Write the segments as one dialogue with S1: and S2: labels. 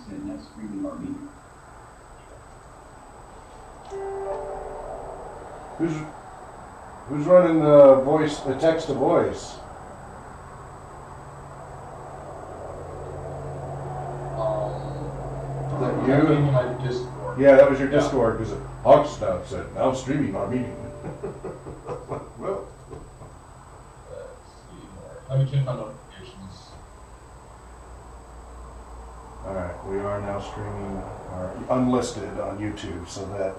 S1: said that's streaming our meeting.
S2: Who's running the text to voice? That you?
S3: My Discord.
S2: Yeah, that was your Discord because Hogsnout said now streaming our meeting. Well,
S3: Let's see more. Let me check on notifications.
S2: all right, we are now streaming unlisted on YouTube, so that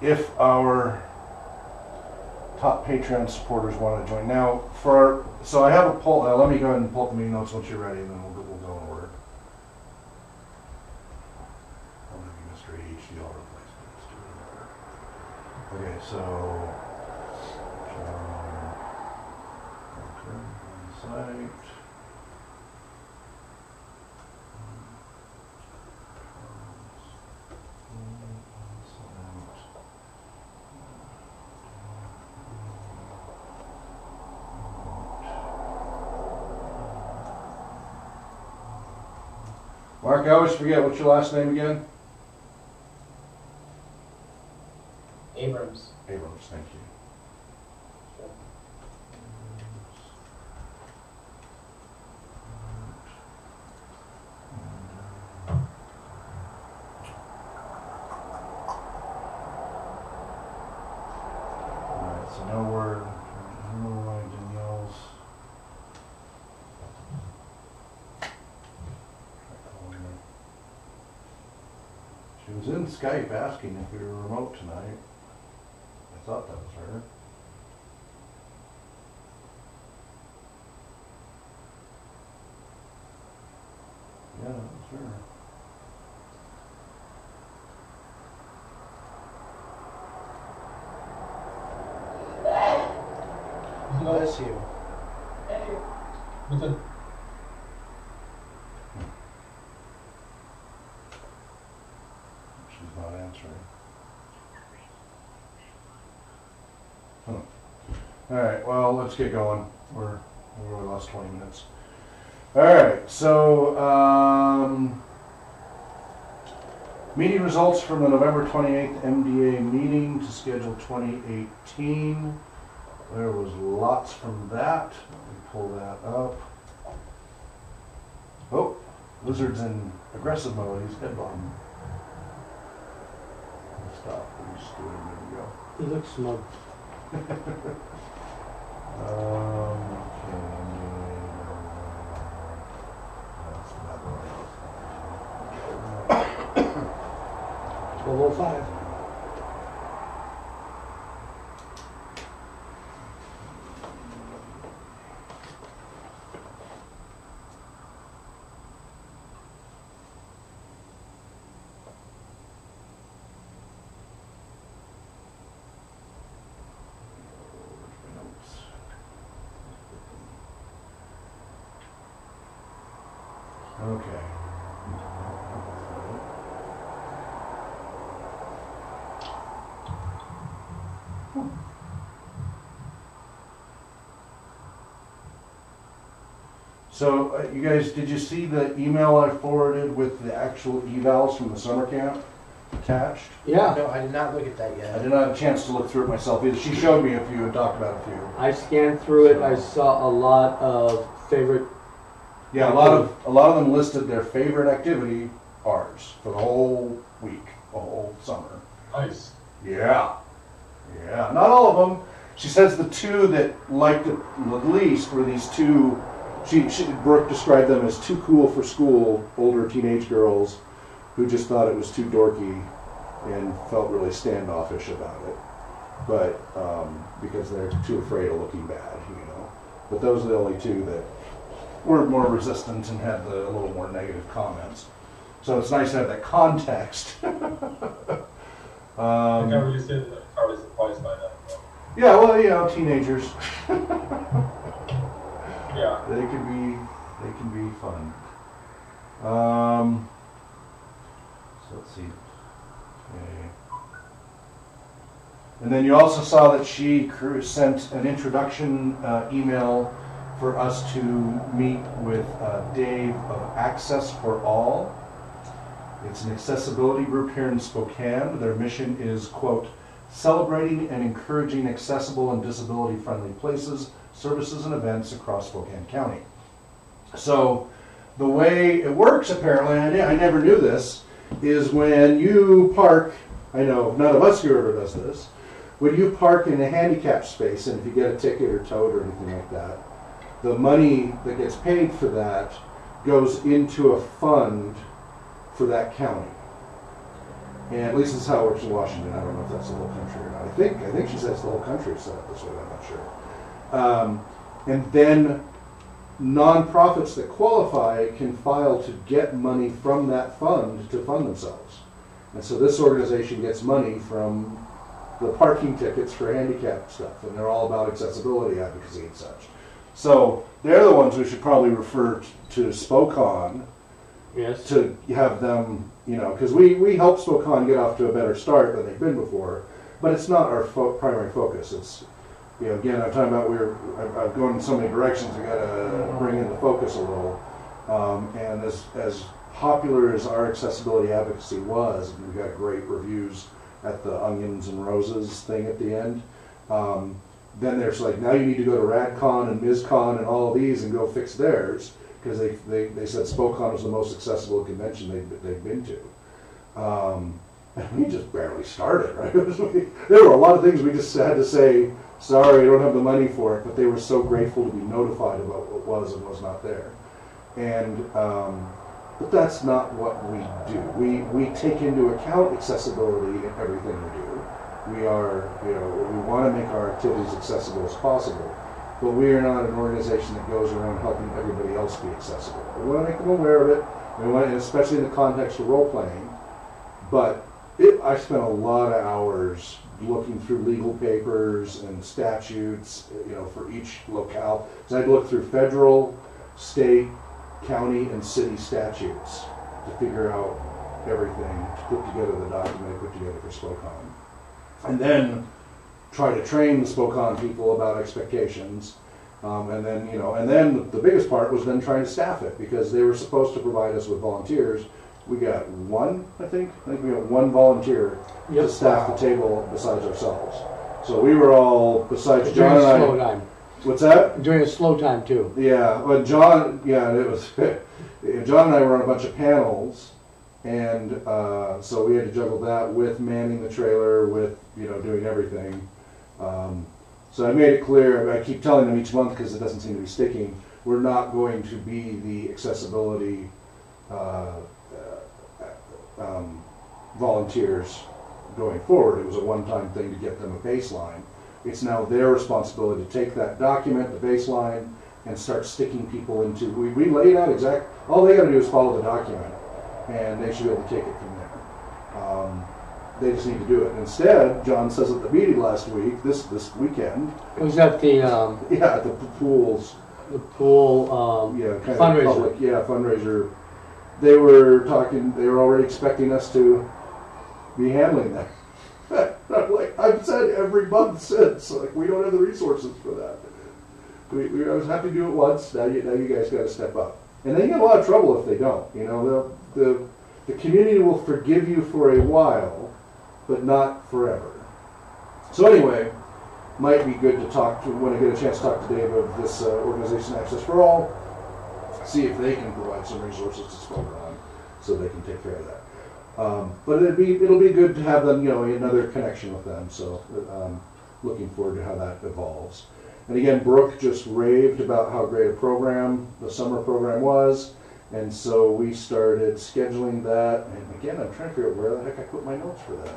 S2: if our top Patreon supporters want to join now, so I have a poll. Let me go ahead and pull up the meeting notes once you're ready, and then we'll go in order. I'll give you Mr. HDL replacement. Let's do it in order. Okay, so site. Mark, I always forget, what's your last name again?
S4: Abrams.
S2: Abrams, thank you. Alright, so now we're Danielle's. She was in Skype asking if we were remote tonight. I thought that was her. Yeah, that was her.
S4: Bless you.
S3: What's it?
S2: She's not answering. Huh. All right, well, let's get going. We're only lost 20 minutes. All right, so meeting results from the November 28th MDA meeting to schedule 2018. There was lots from that. Let me pull that up. Oh, Lizard's in aggressive mode. He's head bombing. Stop. He's doing it. There we go.
S4: He looks smug.
S2: Okay. That's not right.
S4: 12:05.
S2: Okay. So, you guys, did you see the email I forwarded with the actual evals from the summer camp attached?
S4: Yeah.
S5: No, I did not look at that
S2: I
S5: yet.
S2: did not have a chance to look through it myself either. She showed me a few and talked about a few.
S4: I scanned through it. I saw a lot of favorite.
S2: Yeah, a lot of them listed their favorite activity, ours, for the whole week, the whole summer.
S3: Nice.
S2: Yeah. Yeah, not all of them. She says the two that liked it the least were these two. Brooke described them as too cool for school, older teenage girls who just thought it was too dorky and felt really standoffish about it. But because they're too afraid of looking bad, you know. But those are the only two that were more resistant and had a little more negative comments. So it's nice to have that context.
S3: I can't really say that I'm probably surprised by that. But
S2: Yeah, well, you know, teenagers.
S3: yeah.
S2: They can be fun. So let's see. Okay. And then you also saw that she sent an introduction email for us to meet with Dave of Access for All. It's an accessibility group here in Spokane. Their mission is, quote, celebrating and encouraging accessible and disability-friendly places, services, and events across Spokane County. So the way it works, apparently, I never knew this, is when you park, I know none of us here ever does this, when you park in a handicap space and if you get a ticket or towed or anything like that, the money that gets paid for that goes into a fund for that county. And at least this is how it works in Washington. I don't know if that's the whole country or not. I think she says the whole country is set up this way, I'm not sure. And then nonprofits that qualify can file to get money from that fund to fund themselves. And so this organization gets money from the parking tickets for handicap stuff, and they're all about accessibility advocacy and such. So they're the ones we should probably refer to Spokane.
S4: Yes.
S2: To have them, you know, because we help Spokane get off to a better start than they've been before, but it's not our primary focus. It's, you know, again, I'm talking about I've gone in so many directions, we got to bring in the focus a little. And as popular as our accessibility advocacy was, and we got great reviews at the Onions and Roses thing at the end, then there's like, now you need to go to RadCon and MizCon and all of these and go fix theirs, because they said Spokane was the most accessible convention they've been to. And we just barely started, right? There were a lot of things we just had to say, sorry, I don't have the money for it, but they were so grateful to be notified about what was and was not there. And but that's not what we do. We take into account accessibility in everything we do. We are, you know, we want to make our activities accessible as possible, but we are not an organization that goes around helping everybody else be accessible. We want to make them aware of it, we want, especially in the context of role playing. But I spent a lot of hours looking through legal papers and statutes, you know, for each locale. So I'd look through federal, state, county, and city statutes to figure out everything, to put together the document I put together for Spokane. And then try to train the Spokane people about expectations. And then, you know, and then the biggest part was then trying to staff it, because they were supposed to provide us with volunteers. We got one, I think we got one volunteer to staff the table besides ourselves. So we were all, besides John and I.
S4: During a slow time.
S2: What's that?
S4: During a slow time too.
S2: Yeah, but John, yeah, it was, John and I were on a bunch of panels, and so we had to juggle that with manning the trailer, with, you know, doing everything. So I made it clear, I keep telling them each month because it doesn't seem to be sticking, we're not going to be the accessibility volunteers going forward. It was a one-time thing to get them a baseline. It's now their responsibility to take that document, the baseline, and start sticking people into, we laid out all they got to do is follow the document, and they should be able to take it from there. They just need to do it. Instead, John says at the meeting last week, this weekend.
S4: It was at the
S2: at the pools.
S4: The pool
S2: Kind
S4: fundraiser.
S2: of public, fundraiser. They were talking. They were already expecting us to be handling that. I'm like, I've said every month since, like, we don't have the resources for that. I was happy to do it once. Now you guys got to step up. And they get a lot of trouble if they don't. You know, the community will forgive you for a while, but not forever. So anyway, might be good to talk to, when I get a chance to talk to Dave of this organization, Access for All, see if they can provide some resources to Spokane so they can take care of that. But it'll be good to have them, you know, another connection with them. So looking forward to how that evolves. And again, Brooke just raved about how great a program the summer program was, and so we started scheduling that. And again, I'm trying to figure out where the heck I put my notes for that.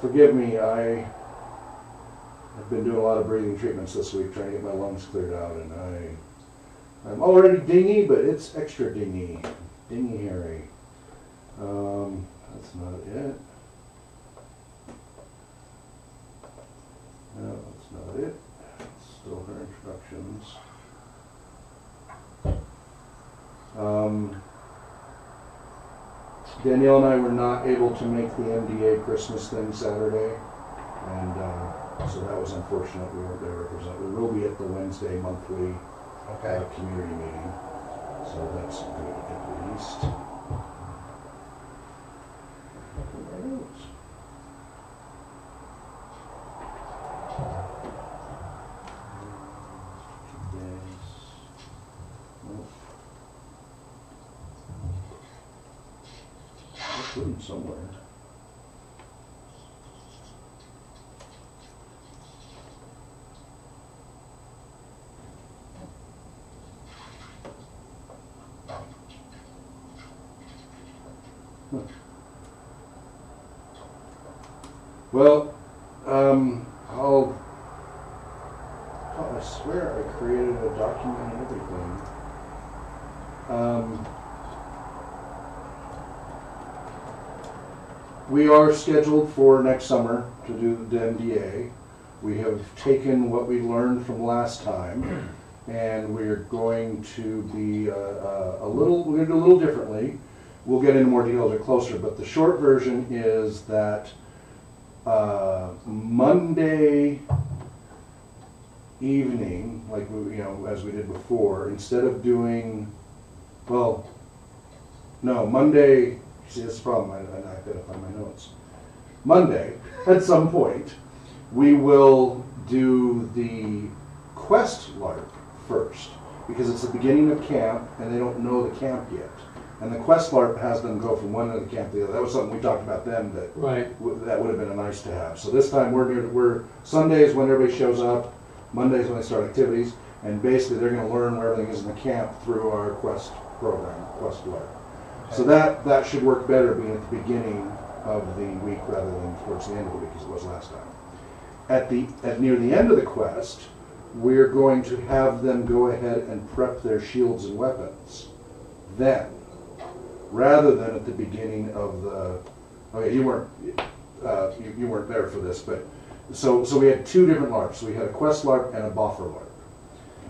S2: Forgive me, I've been doing a lot of breathing treatments this week, trying to get my lungs cleared out, and I'm already dingy, but it's extra dingy, Harry. That's not it. No, that's not it. Still her introductions. Danielle and I were not able to make the MDA Christmas thing Saturday, and so that was unfortunate. We weren't there to represent. We will be at the Wednesday monthly community meeting, so that's good at least. put them somewhere. Well, I swear I created a document and everything. We are scheduled for next summer to do the NDA. We have taken what we learned from last time, and we're going to be we're going to do a little differently. We'll get into more details closer, but the short version is that Monday evening, like we, as we did before, instead of doing, well, no, Monday. See, that's the problem. I gotta find my notes. Monday, at some point, we will do the Quest LARP first, because it's the beginning of camp, and they don't know the camp yet. And the Quest LARP has them go from one end of the camp to the other. That was something we talked about then that that would have been a nice to have. So this time we're Sundays when everybody shows up, Mondays when they start activities, and basically they're going to learn where everything is in the camp through our Quest program, Quest LARP. So that should work better being at the beginning of the week rather than towards the end of the week as it was last time. At near the end of the quest, we're going to have them go ahead and prep their shields and weapons then, rather than at the beginning of the. Okay, you weren't there for this, but so we had two different LARPs. We had a Quest LARP and a Boffer LARP.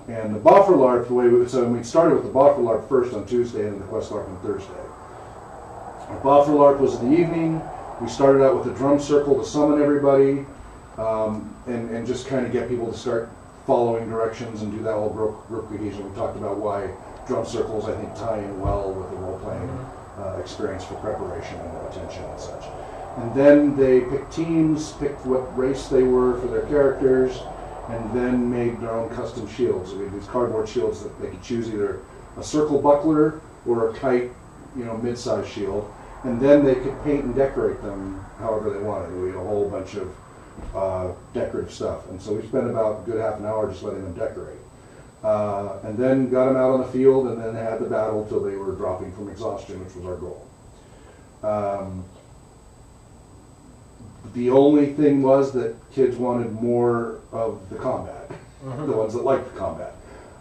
S2: And the Boffer LARP, we started with the Boffer LARP first on Tuesday and the Quest LARP on Thursday. Our Boffer LARP was in the evening. We started out with a drum circle to summon everybody, and just kind of get people to start following directions and do that whole group cohesion. We talked about why drum circles, I think, tie in well with the role-playing experience for preparation and attention and such. And then they picked teams, picked what race they were for their characters, and then made their own custom shields. We had these cardboard shields that they could choose either a circle buckler or a kite, mid-size shield, and then they could paint and decorate them however they wanted. We had a whole bunch of decorative stuff, and so we spent about a good half an hour just letting them decorate. And then got them out on the field, and then had the battle till they were dropping from exhaustion, which was our goal. The only thing was that kids wanted more of the combat, the ones that liked the combat.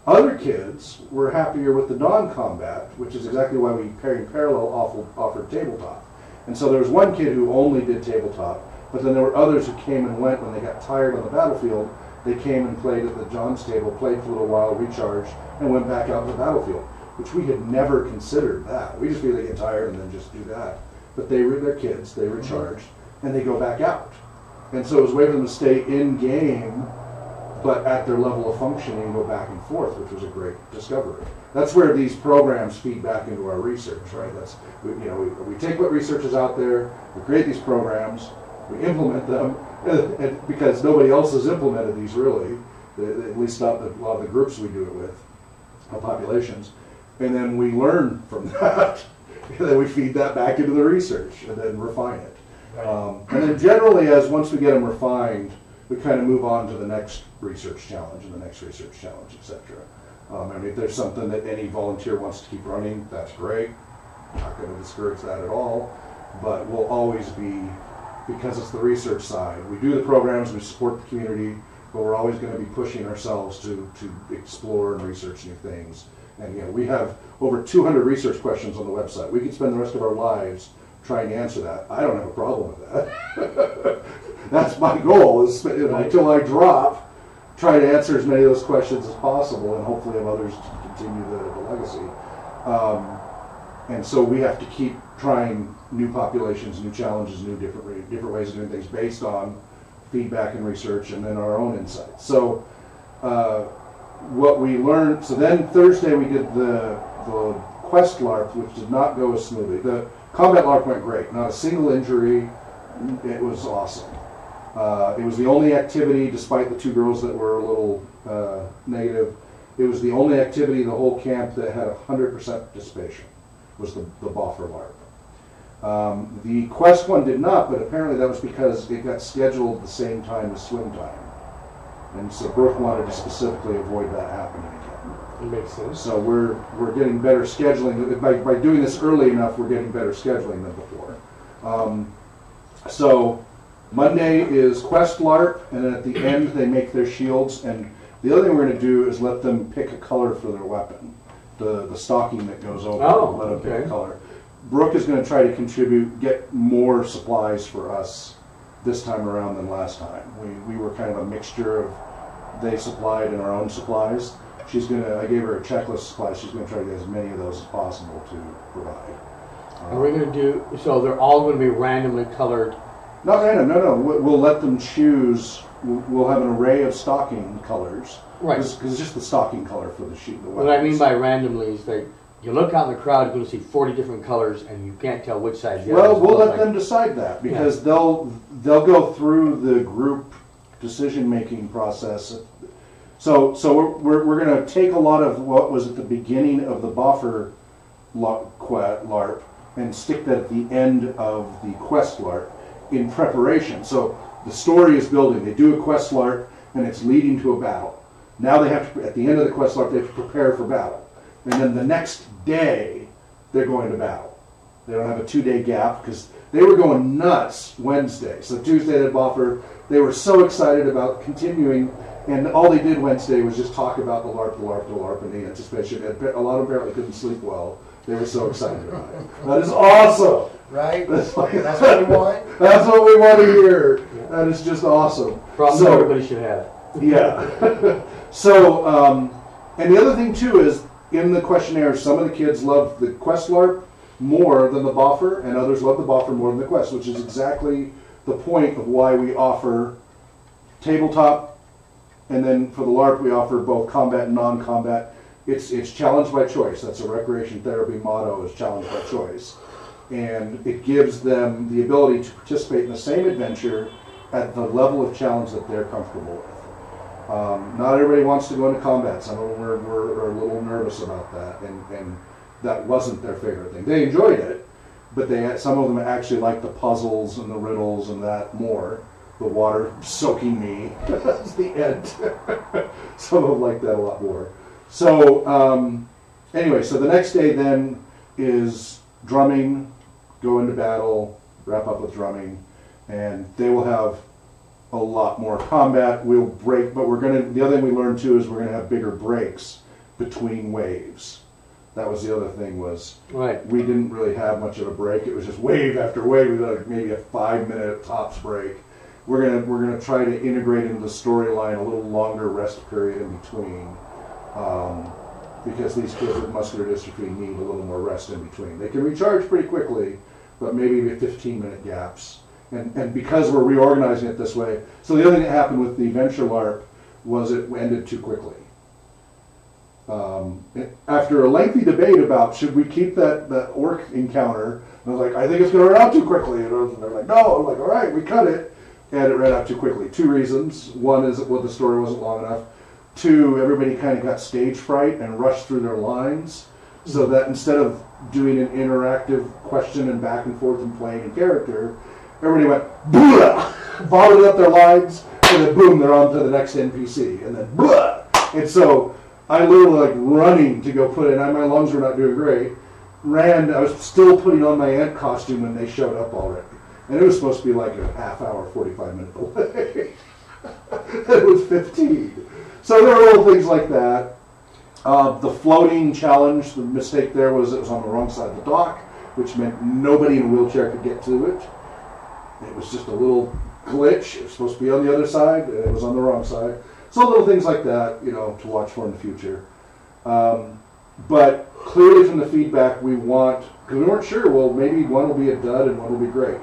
S2: Other kids were happier with the non-combat, which is exactly why we, in parallel, offered tabletop. And so there was one kid who only did tabletop, but then there were others who came and went when they got tired on the battlefield. They came and played at the John's table, played for a little while, recharged, and went back out to the battlefield, which we had never considered that. We just feel they get tired and then just do that. But they're kids, they recharged, and they go back out. And so it was a way for them to stay in game, but at their level of functioning go back and forth, which was a great discovery. That's where these programs feed back into our research, right? We take what research is out there, we create these programs, we implement them, and because nobody else has implemented these really, at least not a lot of the groups we do it with, populations, and then we learn from that, and then we feed that back into the research, and then refine it. And then generally, once we get them refined, we kind of move on to the next research challenge and the next research challenge, etc. If there's something that any volunteer wants to keep running, that's great. I'm not going to discourage that at all, but we'll always be, because it's the research side, we do the programs, we support the community, but we're always going to be pushing ourselves to explore and research new things. And we have over 200 research questions on the website. We could spend the rest of our lives trying to answer that. I don't have a problem with that. That's my goal, is until I drop, try to answer as many of those questions as possible, and hopefully have others to continue the legacy. And so we have to keep trying new populations, new challenges, new different ways of doing things based on feedback and research, and then our own insights. So what we learned, so then Thursday we did the Quest LARP, which did not go as smoothly. The combat LARP went great, not a single injury. It was awesome. It was the only activity, despite the two girls that were a little negative, it was the only activity in the whole camp that had 100% participation, was the Boffer LARP. The Quest one did not, but apparently that was because it got scheduled at the same time as swim time. And so Brooke wanted to specifically avoid that happening again.
S4: It makes sense.
S2: So we're getting better scheduling. By doing this early enough, we're getting better scheduling than before. So Monday is Quest LARP, and then at the end they make their shields. And the other thing we're going to do is let them pick a color for their weapon, the stocking that goes over.
S4: Oh,
S2: let them pick
S4: okay.
S2: a color. Brooke is going to try to contribute, get more supplies for us this time around than last time. We were kind of a mixture of they supplied and our own supplies. I gave her a checklist of supplies. She's going to try to get as many of those as possible to provide.
S4: Are we going to do, so they're all going to be randomly colored?
S2: Not random, no. We'll let them choose. We'll have an array of stocking colors.
S4: Right.
S2: Because it's just the stocking color for the sheet.
S4: What I mean by randomly is that you look out in the crowd, you're going to see 40 different colors, and you can't tell which side the other
S2: Well,
S4: is.
S2: we'll let them decide that, because they'll go through the group decision-making process. So we're going to take a lot of what was at the beginning of the Boffer LARP and stick that at the end of the Quest LARP in preparation. So the story is building. They do a Quest LARP, and it's leading to a battle. Now they have to, at the end of the Quest LARP, they have to prepare for battle. And then the next day, they're going to battle. They don't have a 2-day gap, because they were going nuts Wednesday. So Tuesday they Boffer. They were so excited about continuing, and all they did Wednesday was just talk about the LARP, and the anticipation. And a lot of them apparently couldn't sleep well. They were so excited about it. That is awesome.
S1: Right?
S2: That's
S1: That's what we want.
S2: That's what we want to hear. That is just awesome.
S4: Problem everybody should have.
S2: Yeah. So, and the other thing too is, in the questionnaire, some of the kids love the Quest LARP more than the Boffer, and others love the Boffer more than the Quest, which is exactly the point of why we offer tabletop, and then for the LARP we offer both combat and non-combat. It's challenge by choice. That's a recreation therapy motto, is challenge by choice. And it gives them the ability to participate in the same adventure at the level of challenge that they're comfortable with. Not everybody wants to go into combat. Some of them are a little nervous about that, and that wasn't their favorite thing. They enjoyed it, but some of them actually like the puzzles and the riddles and that more. The water soaking me. That's the end. Some of them like that a lot more. So anyway, so the next day then is drumming, go into battle, wrap up with drumming, and they will have a lot more combat. We'll break, but the other thing we learned too is we're gonna have bigger breaks between waves. That was the other thing, was
S4: Right.
S2: we didn't really have much of a break. It was just wave after wave. We had maybe a 5-minute tops break. We're gonna try to integrate into the storyline a little longer rest period in between, because these kids with muscular dystrophy need a little more rest in between. They can recharge pretty quickly, but maybe 15-minute gaps. And because we're reorganizing it this way, so the other thing that happened with the Venture LARP was it ended too quickly. After a lengthy debate about should we keep that orc encounter, I was like, I think it's going to run out too quickly. And they're like, no. I'm like, all right, we cut it. And it ran out too quickly. 2 reasons. One is the story wasn't long enough. 2, everybody kind of got stage fright and rushed through their lines, so that instead of doing an interactive question and back and forth and playing in character, everybody went, blah, vomited up their lines, and then boom, they're on to the next NPC, and then blah. And so I literally like running to go put in, my lungs were not doing great, I was still putting on my ant costume when they showed up already. And it was supposed to be like a half-hour, 45-minute delay. It was 15. So there were little things like that. The floating challenge, the mistake there was it was on the wrong side of the dock, which meant nobody in a wheelchair could get to it. It was just a little glitch. It was supposed to be on the other side, and it was on the wrong side. So little things like that, to watch for in the future. But clearly from the feedback we want, because we weren't sure, well, maybe one will be a dud and one will be great.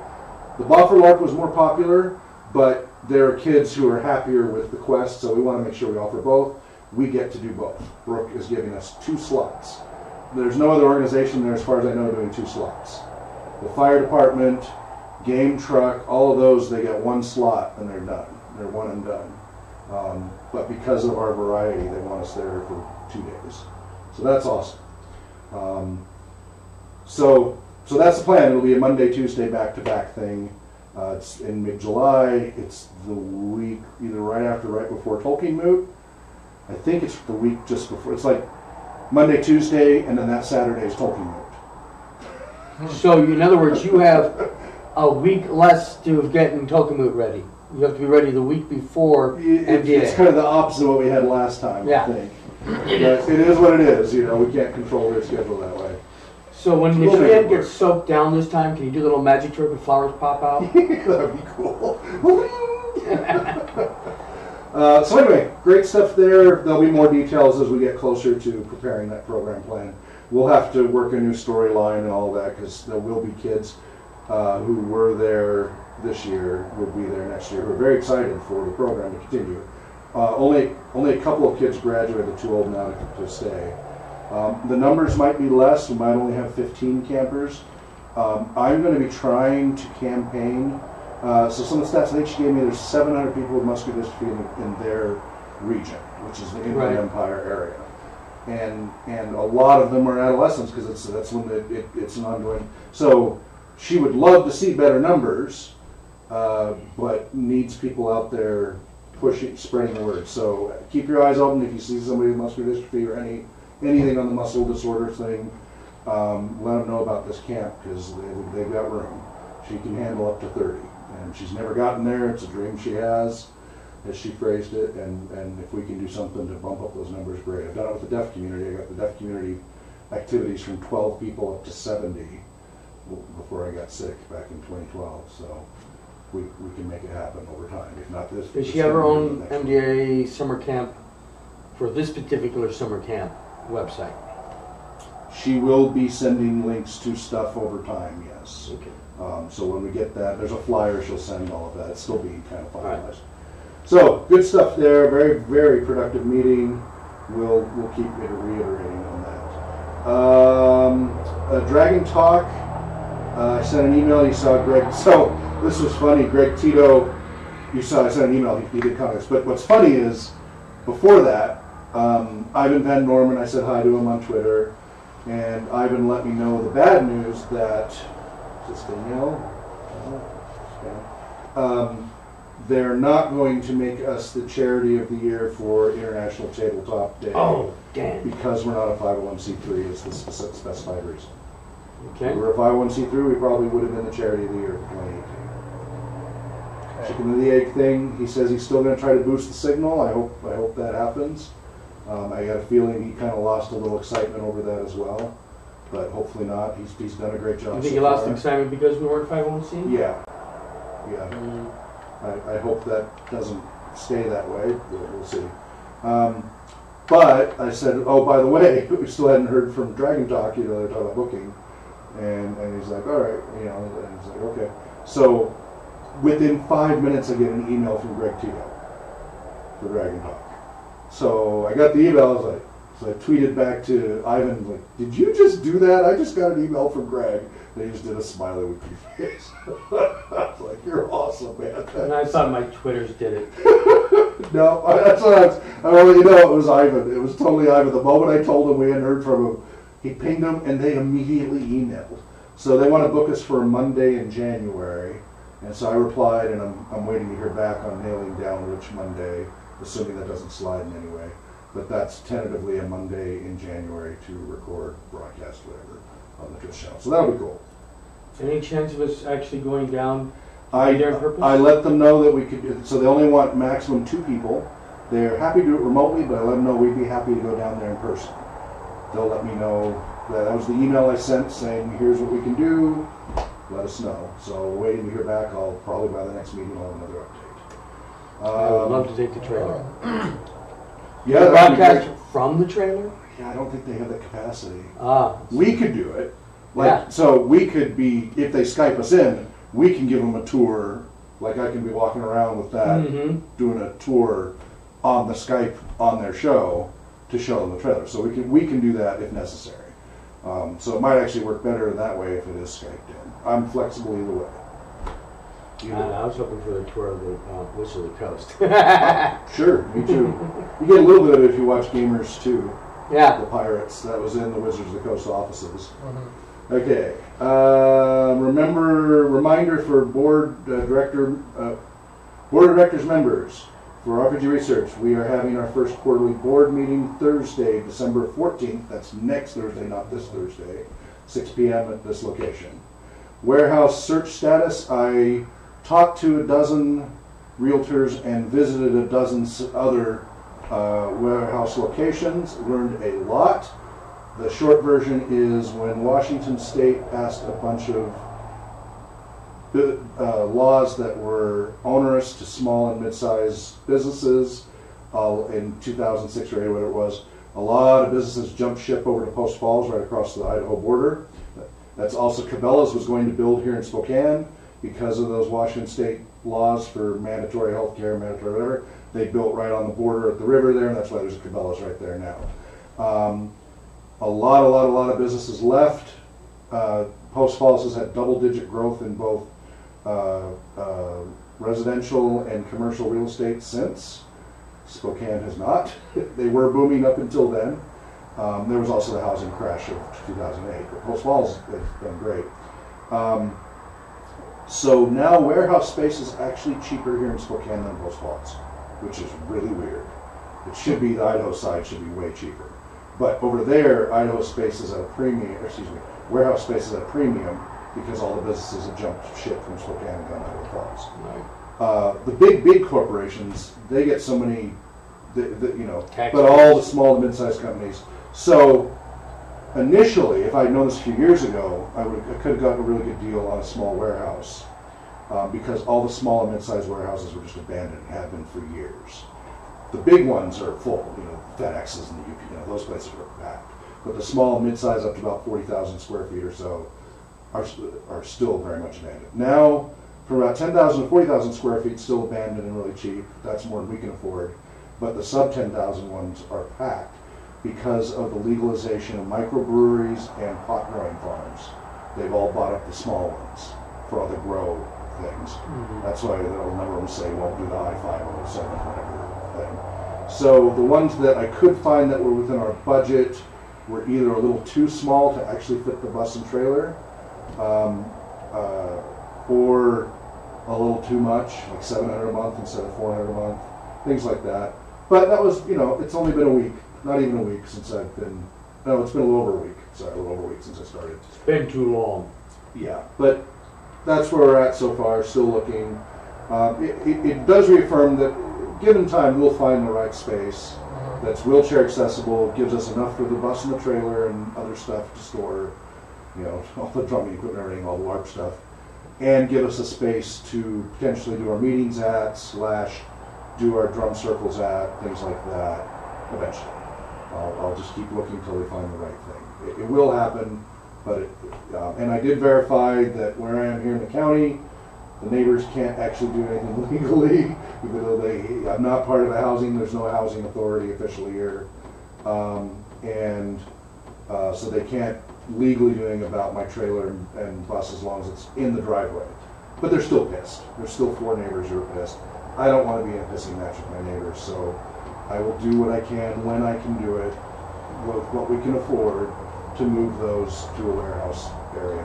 S2: The Boffer LARP was more popular, but there are kids who are happier with the Quest, so we want to make sure we offer both. We get to do both. Brooke is giving us 2 slots. There's no other organization there, as far as I know, doing 2 slots. The fire department, game truck, all of those, they get 1 slot and they're done. They're one and done. But because of our variety, they want us there for 2 days. So that's awesome. So So that's the plan. It'll be a Monday, Tuesday back-to-back thing. It's in mid-July. It's the week either right before Tolkien Moot. I think it's the week just before. It's like Monday, Tuesday, and then that Saturday is Tolkien Moot.
S4: So, in other words, you have a week less to get Tolkien Moot ready. You have to be ready the week before MDA.
S2: It's kind of the opposite of what we had last time,
S4: Yeah.
S2: I think. It is what it is. You know, we can't control their schedule that way.
S4: So when the
S2: We'll make
S4: camp
S2: it work.
S4: gets soaked down this time, can you do a little magic trick and flowers pop out?
S2: That'd be cool. So anyway, great stuff there. There'll be more details as we get closer to preparing that program plan. We'll have to work a new storyline and all that because there will be kids who were there this year, will be there next year, who are very excited for the program to continue. Only a couple of kids graduated, too old now to stay. The numbers might be less. We might only have 15 campers. I'm going to be trying to campaign. So some of the stats I think she gave me, there's 700 people with muscular dystrophy in their region, which is the Inland
S4: Right.
S2: Empire area. And a lot of them are adolescents because that's when it's an ongoing. So she would love to see better numbers, but needs people out there pushing, spreading the word. So keep your eyes open if you see somebody with muscular dystrophy or anything on the muscle disorder thing. Let them know about this camp because they've got room. She can handle up to 30, and she's never gotten there. It's a dream she has, as she phrased it. And if we can do something to bump up those numbers, great. I've done it with the deaf community. I got the deaf community activities from 12 people up to 70 before I got sick back in 2012. So we can make it happen over time. If not this,
S4: Does she have her own MDA summer camp for this particular summer camp website?
S2: She will be sending links to stuff over time, yes.
S4: Okay.
S2: So when we get that, there's a flyer she'll send all of that. It's still being kind of finalized.
S4: Right.
S2: So good stuff there. Very, very productive meeting. We'll keep reiterating on that. Dragon Talk. I sent an email. You saw Greg. So this was funny. Greg Tito. You saw. I sent an email. He did comments. But what's funny is, before that, Ivan Van Norman. I said hi to him on Twitter, and Ivan let me know the bad news that. Is this Danielle? They're not going to make us the charity of the year for International Tabletop Day.
S4: Oh, damn.
S2: Because we're not a 501c3 is the specified reason.
S4: Okay.
S2: If we were a 501c3, we probably would have been the charity of the year for 2018. Chicken and the egg thing, he says he's still going to try to boost the signal. I hope that happens. I got a feeling he kind of lost a little excitement over that as well. But hopefully not. He's done a great job.
S4: You think
S2: so
S4: you lost
S2: far.
S4: excitement because we weren't 501c?
S2: Yeah.
S4: Mm.
S2: I hope that doesn't stay that way. We'll see. But I said, oh, by the way, we still hadn't heard from Dragon Talk. They're talking about booking, and he's like, all right, and he's like, okay. So within 5 minutes, I get an email from Greg Tito for Dragon Talk. So I got the email. I was like, so I tweeted back to Ivan, like, did you just do that? I just got an email from Greg. They just did a smiley with your face. I was like, you're awesome, man.
S4: And I thought my Twitters did it.
S2: No, that's what I want you to know it was Ivan. It was totally Ivan. The moment I told him we hadn't heard from him, he pinged them and they immediately emailed. So they want to book us for a Monday in January. And so I replied, and I'm waiting to hear back on nailing down which Monday, assuming that doesn't slide in any way. But that's tentatively a Monday in January to record, broadcast, whatever, on the Twitch channel. So that'll be cool.
S4: Any chance of us actually going down
S2: I
S4: there on purpose?
S2: let them know that we could, so they only want maximum 2 people. They're happy to do it remotely, but I let them know we'd be happy to go down there in person. They'll let me know. That was the email I sent saying, here's what we can do, let us know. So we're waiting to hear back. I'll probably by the next meeting I'll have another update.
S4: I would love to take the trailer.
S2: Yeah,
S4: The
S2: that'd be
S4: broadcast
S2: great.
S4: from the trailer?
S2: Yeah, I don't think they have that capacity.
S4: Ah.
S2: We could do it.
S4: Yeah.
S2: So we could be, if they Skype us in, we can give them a tour. Like I can be walking around with that, doing a tour on the Skype on their show to show them the trailer. So we can do that if necessary. So it might actually work better that way if it is Skyped in. I'm flexible either way.
S4: I was hoping for the tour of the Wizard of the Coast.
S2: Sure, me too. You get a little bit of it if you watch Gamers 2.
S4: Yeah.
S2: The Pirates, that was in the Wizards of the Coast offices. Okay. Reminder for board of directors members for RPG Research. We are having our first quarterly board meeting Thursday, December 14th. That's next Thursday, not this Thursday. 6 p.m. at this location. Warehouse search status. I talked to a dozen realtors and visited a dozen other warehouse locations. Learned a lot. The short version is when Washington State passed a bunch of laws that were onerous to small and mid-sized businesses in 2006 or 8, whatever it was. A lot of businesses jumped ship over to Post Falls, right across the Idaho border. That's also Cabela's was going to build here in Spokane because of those Washington State laws for mandatory health care, mandatory whatever. They built right on the border at the river there, and that's why there's a Cabela's right there now. A lot of businesses left. Post Falls has had double-digit growth in both residential and commercial real estate since. Spokane has not. They were booming up until then. There was also the housing crash of 2008, but Post Falls has done great. So now warehouse space is actually cheaper here in Spokane than Post Falls, which is really weird. It should be, the Idaho side should be way cheaper. But over there, Idaho space is at a premium, warehouse space is at a premium because all the businesses have jumped ship from Spokane and gone to Idaho Falls.
S4: Right.
S2: The big corporations, they get so many,
S4: Tax
S2: but all the small and mid-sized companies. So initially, if I'd known this a few years ago, I could have gotten a really good deal on a small warehouse because all the small and mid-sized warehouses were just abandoned and have been for years. The big ones are full, FedExes and the UP, those places are packed. But the small and mid-sized up to about 40,000 square feet or so are still very much abandoned. Now, for about 10,000 to 40,000 square feet, still abandoned and really cheap. That's more than we can afford. But the sub 10,000 ones are packed because of the legalization of microbreweries and pot growing farms. They've all bought up the small ones for all the grow things. Mm-hmm. That's why a number of them say won't do the I-507 whatever thing. So the ones that I could find that were within our budget were either a little too small to actually fit the bus and trailer, or a little too much, like $700 a month instead of $400 a month, things like that. But that was, it's only been a week, not even a week since I've been, no, it's been a little over a week. Sorry, a little over a week since I started.
S4: It's been too long.
S2: Yeah, but that's where we're at so far, still looking. It does reaffirm that given time, we'll find the right space that's wheelchair accessible, gives us enough for the bus and the trailer and other stuff to store, all the drumming equipment, everything, all the LARP stuff, and give us a space to potentially do our meetings at, / do our drum circles at, things like that, eventually. I'll just keep looking until we find the right thing. It will happen, but and I did verify that where I am here in the county, the neighbors can't actually do anything legally, even though I'm not part of a housing, there's no housing authority officially here. So they can't legally do anything about my trailer and bus as long as it's in the driveway. But they're still pissed. There's still 4 neighbors who are pissed. I don't want to be in a pissing match with my neighbors, so I will do what I can when I can do it, with what we can afford, to move those to a warehouse area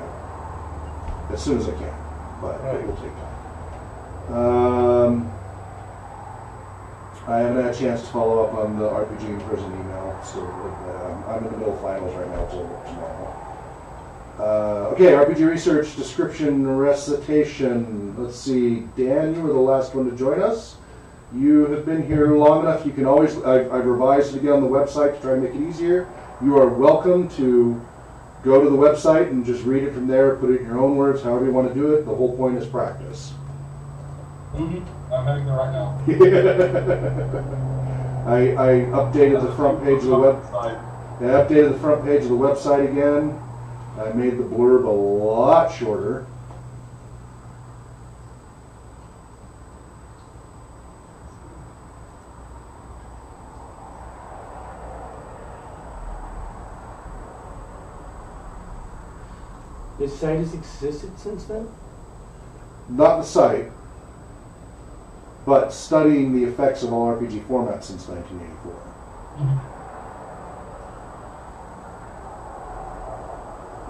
S2: as soon as I can. But it will take time. I haven't had a chance to follow up on the RPG in prison email, so I'm in the middle of finals right now till tomorrow. Okay, RPG research description recitation. Let's see, Dan, you were the last one to join us. You have been here long enough. You can always, I've revised it again on the website to try to make it easier. You are welcome to go to the website and just read it from there, put it in your own words, however you want to do it. The whole point is practice.
S3: Mm-hmm. I'm heading there right now.
S2: I updated the front page of the website. I updated the front page of the website again. I made the blurb a lot shorter.
S4: This site has existed since then?
S2: Not the site, but studying the effects of all RPG formats since 1984.
S3: Mm-hmm.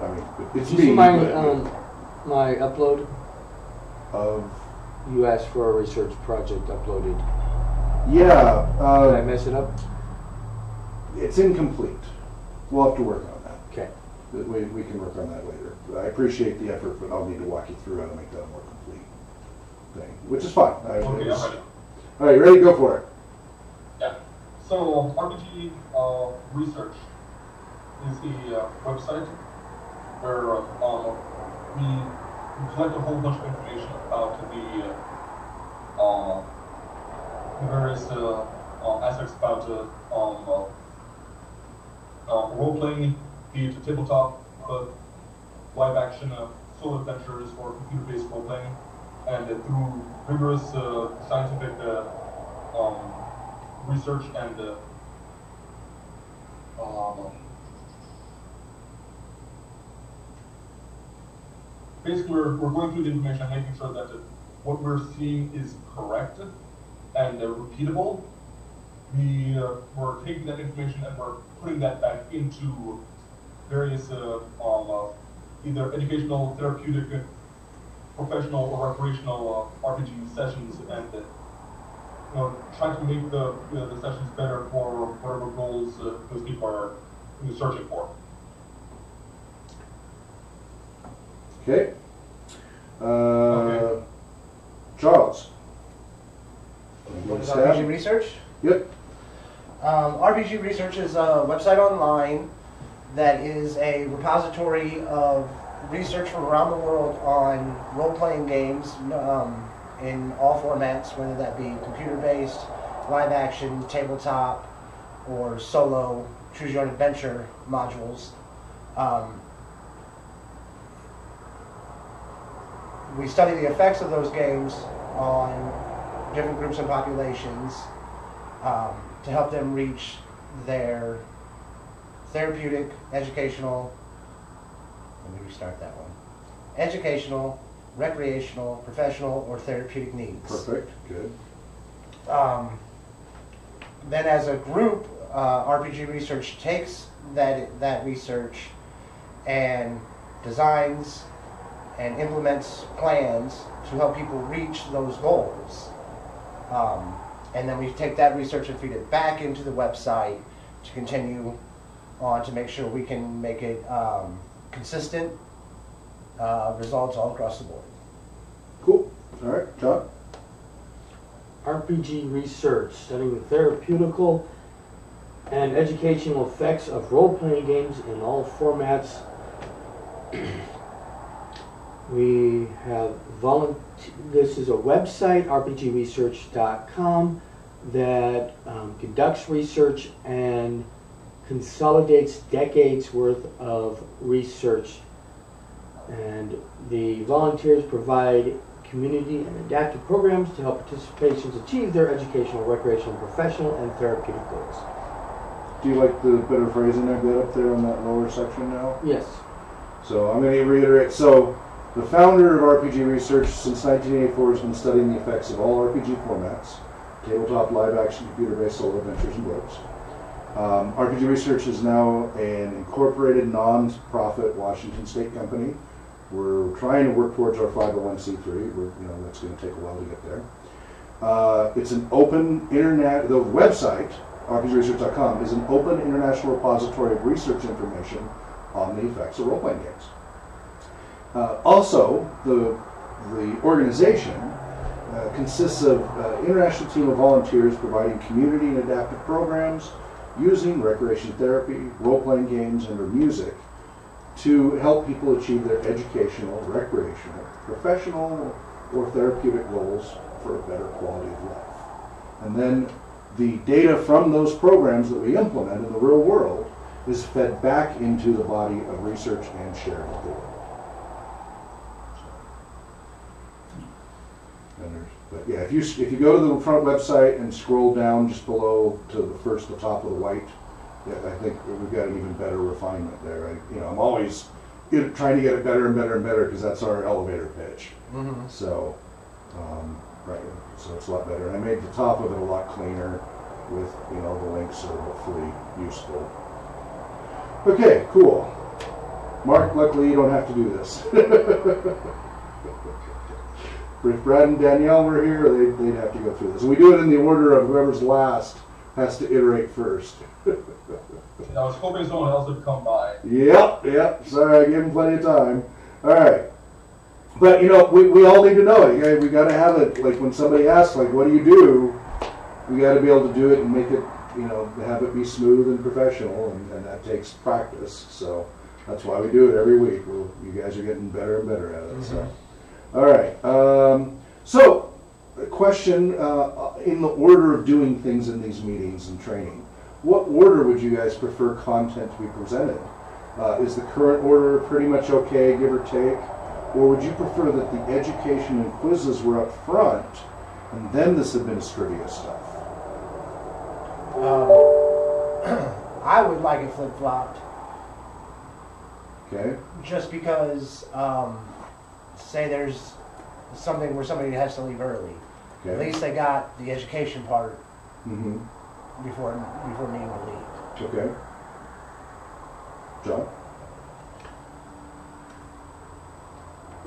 S2: I mean, It's
S4: Did you see
S2: me,
S4: my,
S2: but-
S4: my upload?
S2: of
S4: You asked for a research project uploaded.
S2: yeah.
S4: Did I mess it up?
S2: It's incomplete. We'll have to work on that.
S4: Okay.
S2: We can work on that later. I appreciate the effort, but I'll need to walk you through how to make that a more complete thing, which is fine.
S3: Okay, I'm ready.
S2: All right, you ready? Go for it.
S3: Yeah. So RPG Research is the website where we collect a whole bunch of information about the various aspects about role playing, be it tabletop, live action, solo adventures, or computer based role playing, and through rigorous scientific research and basically we're going through the information and making sure that what we're seeing is correct and repeatable. We're taking that information and we're putting that back into various either educational, therapeutic, professional, or recreational RPG sessions, and trying to make the sessions better for whatever goals those people are searching for.
S2: Okay.
S3: Okay.
S2: Charles.
S1: What is RPG Research?
S2: Yep.
S1: RPG Research is a website online that is a repository of research from around the world on role-playing games in all formats, whether that be computer-based, live-action, tabletop, or solo, choose-your-own-adventure modules. We study the effects of those games on different groups and populations to help them reach their therapeutic, educational, let me restart that one, educational, recreational, professional, or therapeutic needs.
S2: Perfect. Good.
S1: Then as a group, RPG Research takes that research and designs and implements plans to help people reach those goals. And then we take that research and feed it back into the website to continue on to make sure we can make it consistent results all across the board.
S2: Cool. All right, John.
S4: RPG Research, studying the therapeutical and educational effects of role-playing games in all formats. We have this is a website, rpgresearch.com, that conducts research and consolidates decades worth of research. And the volunteers provide community and adaptive programs to help participants achieve their educational, recreational, professional, and therapeutic goals.
S2: Do you like the better phrasing I got up there on that lower section now?
S4: Yes.
S2: So I'm going to reiterate. So the founder of RPG Research since 1984 has been studying the effects of all RPG formats, tabletop, live action, computer-based solo adventures, and books. RPG Research is now an incorporated non-profit Washington State company. We're trying to work towards our 501c3. That's going to take a while to get there. It's an open internet. The website, rpgresearch.com, is an open international repository of research information on the effects of role-playing games. Also, the organization consists of an international team of volunteers providing community and adaptive programs using recreation therapy, role-playing games, and or music to help people achieve their educational, recreational, professional, or therapeutic goals for a better quality of life. And then the data from those programs that we implement in the real world is fed back into the body of research and shared with the world. But yeah, if you go to the front website and scroll down just below to the top of the white, yeah, I think we've got an even better refinement there. I'm always trying to get it better and better and better because that's our elevator pitch.
S1: Mm-hmm.
S2: So, right, so it's a lot better. And I made the top of it a lot cleaner with the links are hopefully useful. Okay, cool. Mark, luckily you don't have to do this. If Brad and Danielle were here, they'd have to go through this. And we do it in the order of whoever's last has to iterate first.
S3: I was hoping someone else would come by.
S2: Yep. Sorry, I gave him plenty of time. All right. But, you know, we all need to know it. Okay? We got to have it. Like, when somebody asks, like, what do you do? We got to be able to do it and make it, you know, have it be smooth and professional, and that takes practice. So that's why we do it every week. You guys are getting better and better at it. So. All right. So, a question in the order of doing things in these meetings and training. What order would you guys prefer content to be presented? Is the current order pretty much okay, give or take? Or would you prefer that the education and quizzes were up front and then this administrivia stuff?
S1: I would like it flip-flopped.
S2: Okay.
S1: Just because, say there's something where somebody has to leave early.
S2: Okay.
S1: At least they got the education part
S2: Mm-hmm.
S1: before needing to leave.
S2: Okay. John?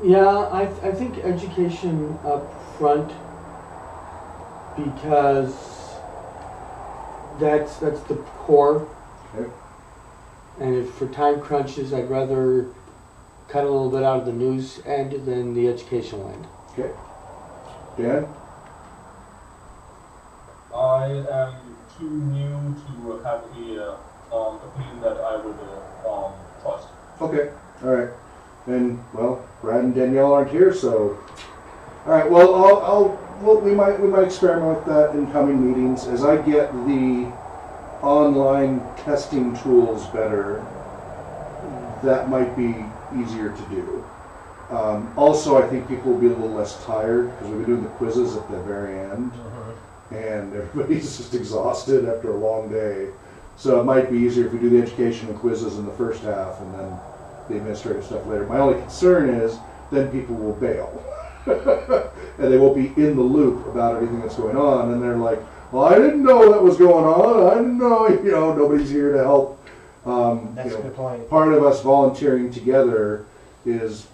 S4: Yeah, I think education up front, because that's the core.
S2: Okay.
S4: And if for time crunches, I'd rather cut a little bit out of the news end than the educational end.
S2: Okay. Dan?
S3: I am too new to have any opinion that I would trust.
S2: Okay. All right. And, well, Brad and Danielle aren't here, so... All right, well, we might experiment with that in coming meetings. As I get the online testing tools better, that might be easier to do. Also, I think people will be a little less tired, because we've been doing the quizzes at the very end, and everybody's just exhausted after a long day. So it might be easier if we do the education and quizzes in the first half, and then the administrative stuff later. My only concern is then people will bail. And they won't be in the loop about everything that's going on, and they're like, well, I didn't know that was going on. I didn't know, nobody's here to help.
S1: That's a good point.
S2: Part of us volunteering together is,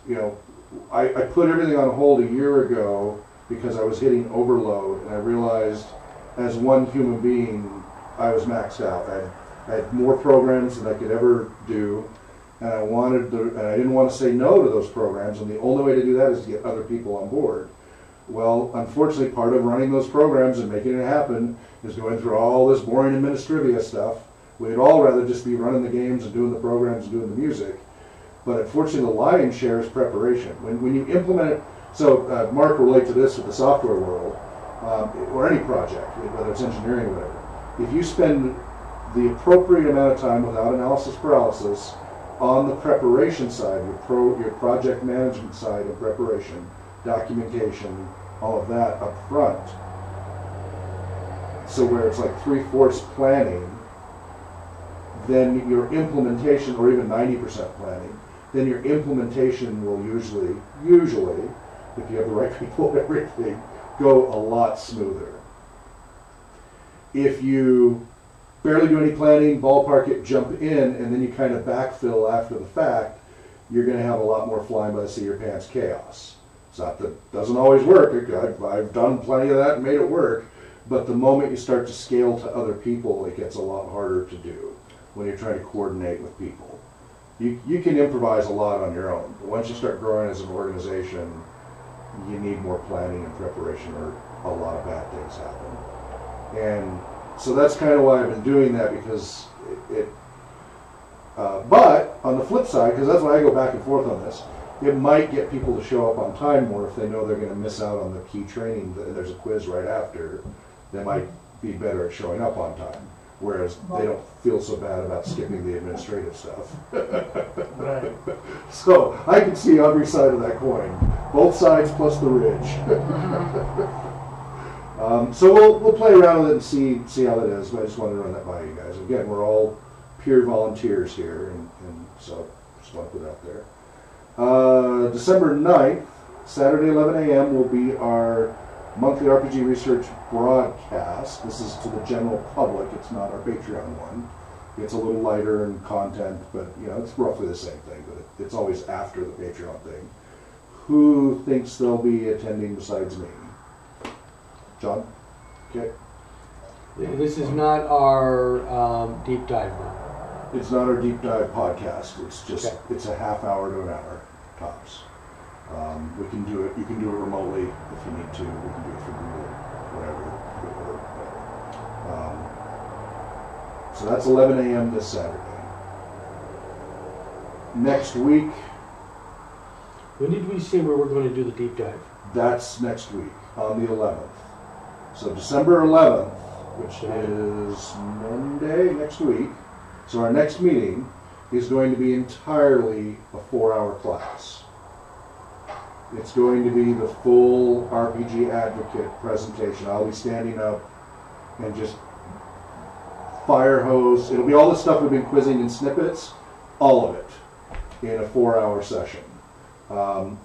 S2: I put everything on hold a year ago because I was hitting overload, and I realized as one human being, I was maxed out. I had more programs than I could ever do, and I didn't want to say no to those programs, and the only way to do that is to get other people on board. Well, unfortunately, part of running those programs and making it happen is going through all this boring administrivia stuff. We'd all rather just be running the games and doing the programs and doing the music. But unfortunately, the lion's share is preparation. When you implement it, so Mark will relate to this with the software world, or any project, whether it's engineering or whatever. If you spend the appropriate amount of time without analysis paralysis on the preparation side, your project management side of preparation, documentation, all of that up front, so where it's like 3/4 planning, then your implementation, or even 90% planning, then your implementation will usually, if you have the right people and everything, go a lot smoother. If you barely do any planning, ballpark it, jump in, and then you kind of backfill after the fact, you're going to have a lot more flying by the seat of your pants chaos. It's not that it doesn't always work. I've done plenty of that and made it work. But the moment you start to scale to other people, it gets a lot harder to do when you're trying to coordinate with people. You can improvise a lot on your own, but once you start growing as an organization, you need more planning and preparation, or a lot of bad things happen. And so that's kind of why I've been doing that, because but on the flip side, because that's why I go back and forth on this, it might get people to show up on time more if they know they're going to miss out on the key training. There's a quiz right after. They might be better at showing up on time, whereas they don't feel so bad about skipping the administrative stuff.
S1: Right.
S2: So I can see every side of that coin, both sides plus the ridge. So we'll play around with it and see how that is. But I just wanted to run that by you guys. Again, we're all peer volunteers here, and so just want to put it out there. December 9th, Saturday 11 a.m. will be our monthly RPG research broadcast. This is to the general public. It's not our Patreon one. It's a little lighter in content, but you know, it's roughly the same thing, but it's always after the Patreon thing. Who thinks they'll be attending besides me? John? Okay.
S4: This is not our deep dive one.
S2: It's not our deep dive podcast. It's just,
S4: Okay.
S2: it's a half hour to an hour, tops. We can do it, you can do it remotely if you need to. We can do it for Google, whatever. So that's 11 a.m. this Saturday. Next week,
S4: When did we say we were going to do the deep dive?
S2: that's next week, on the 11th. So December 11th, which is Monday next week. So our next meeting is going to be entirely a 4-hour class. It's going to be the full RPG Advocate presentation. I'll be standing up and just fire hose. It'll be all the stuff we've been quizzing in snippets, all of it, in a 4-hour session.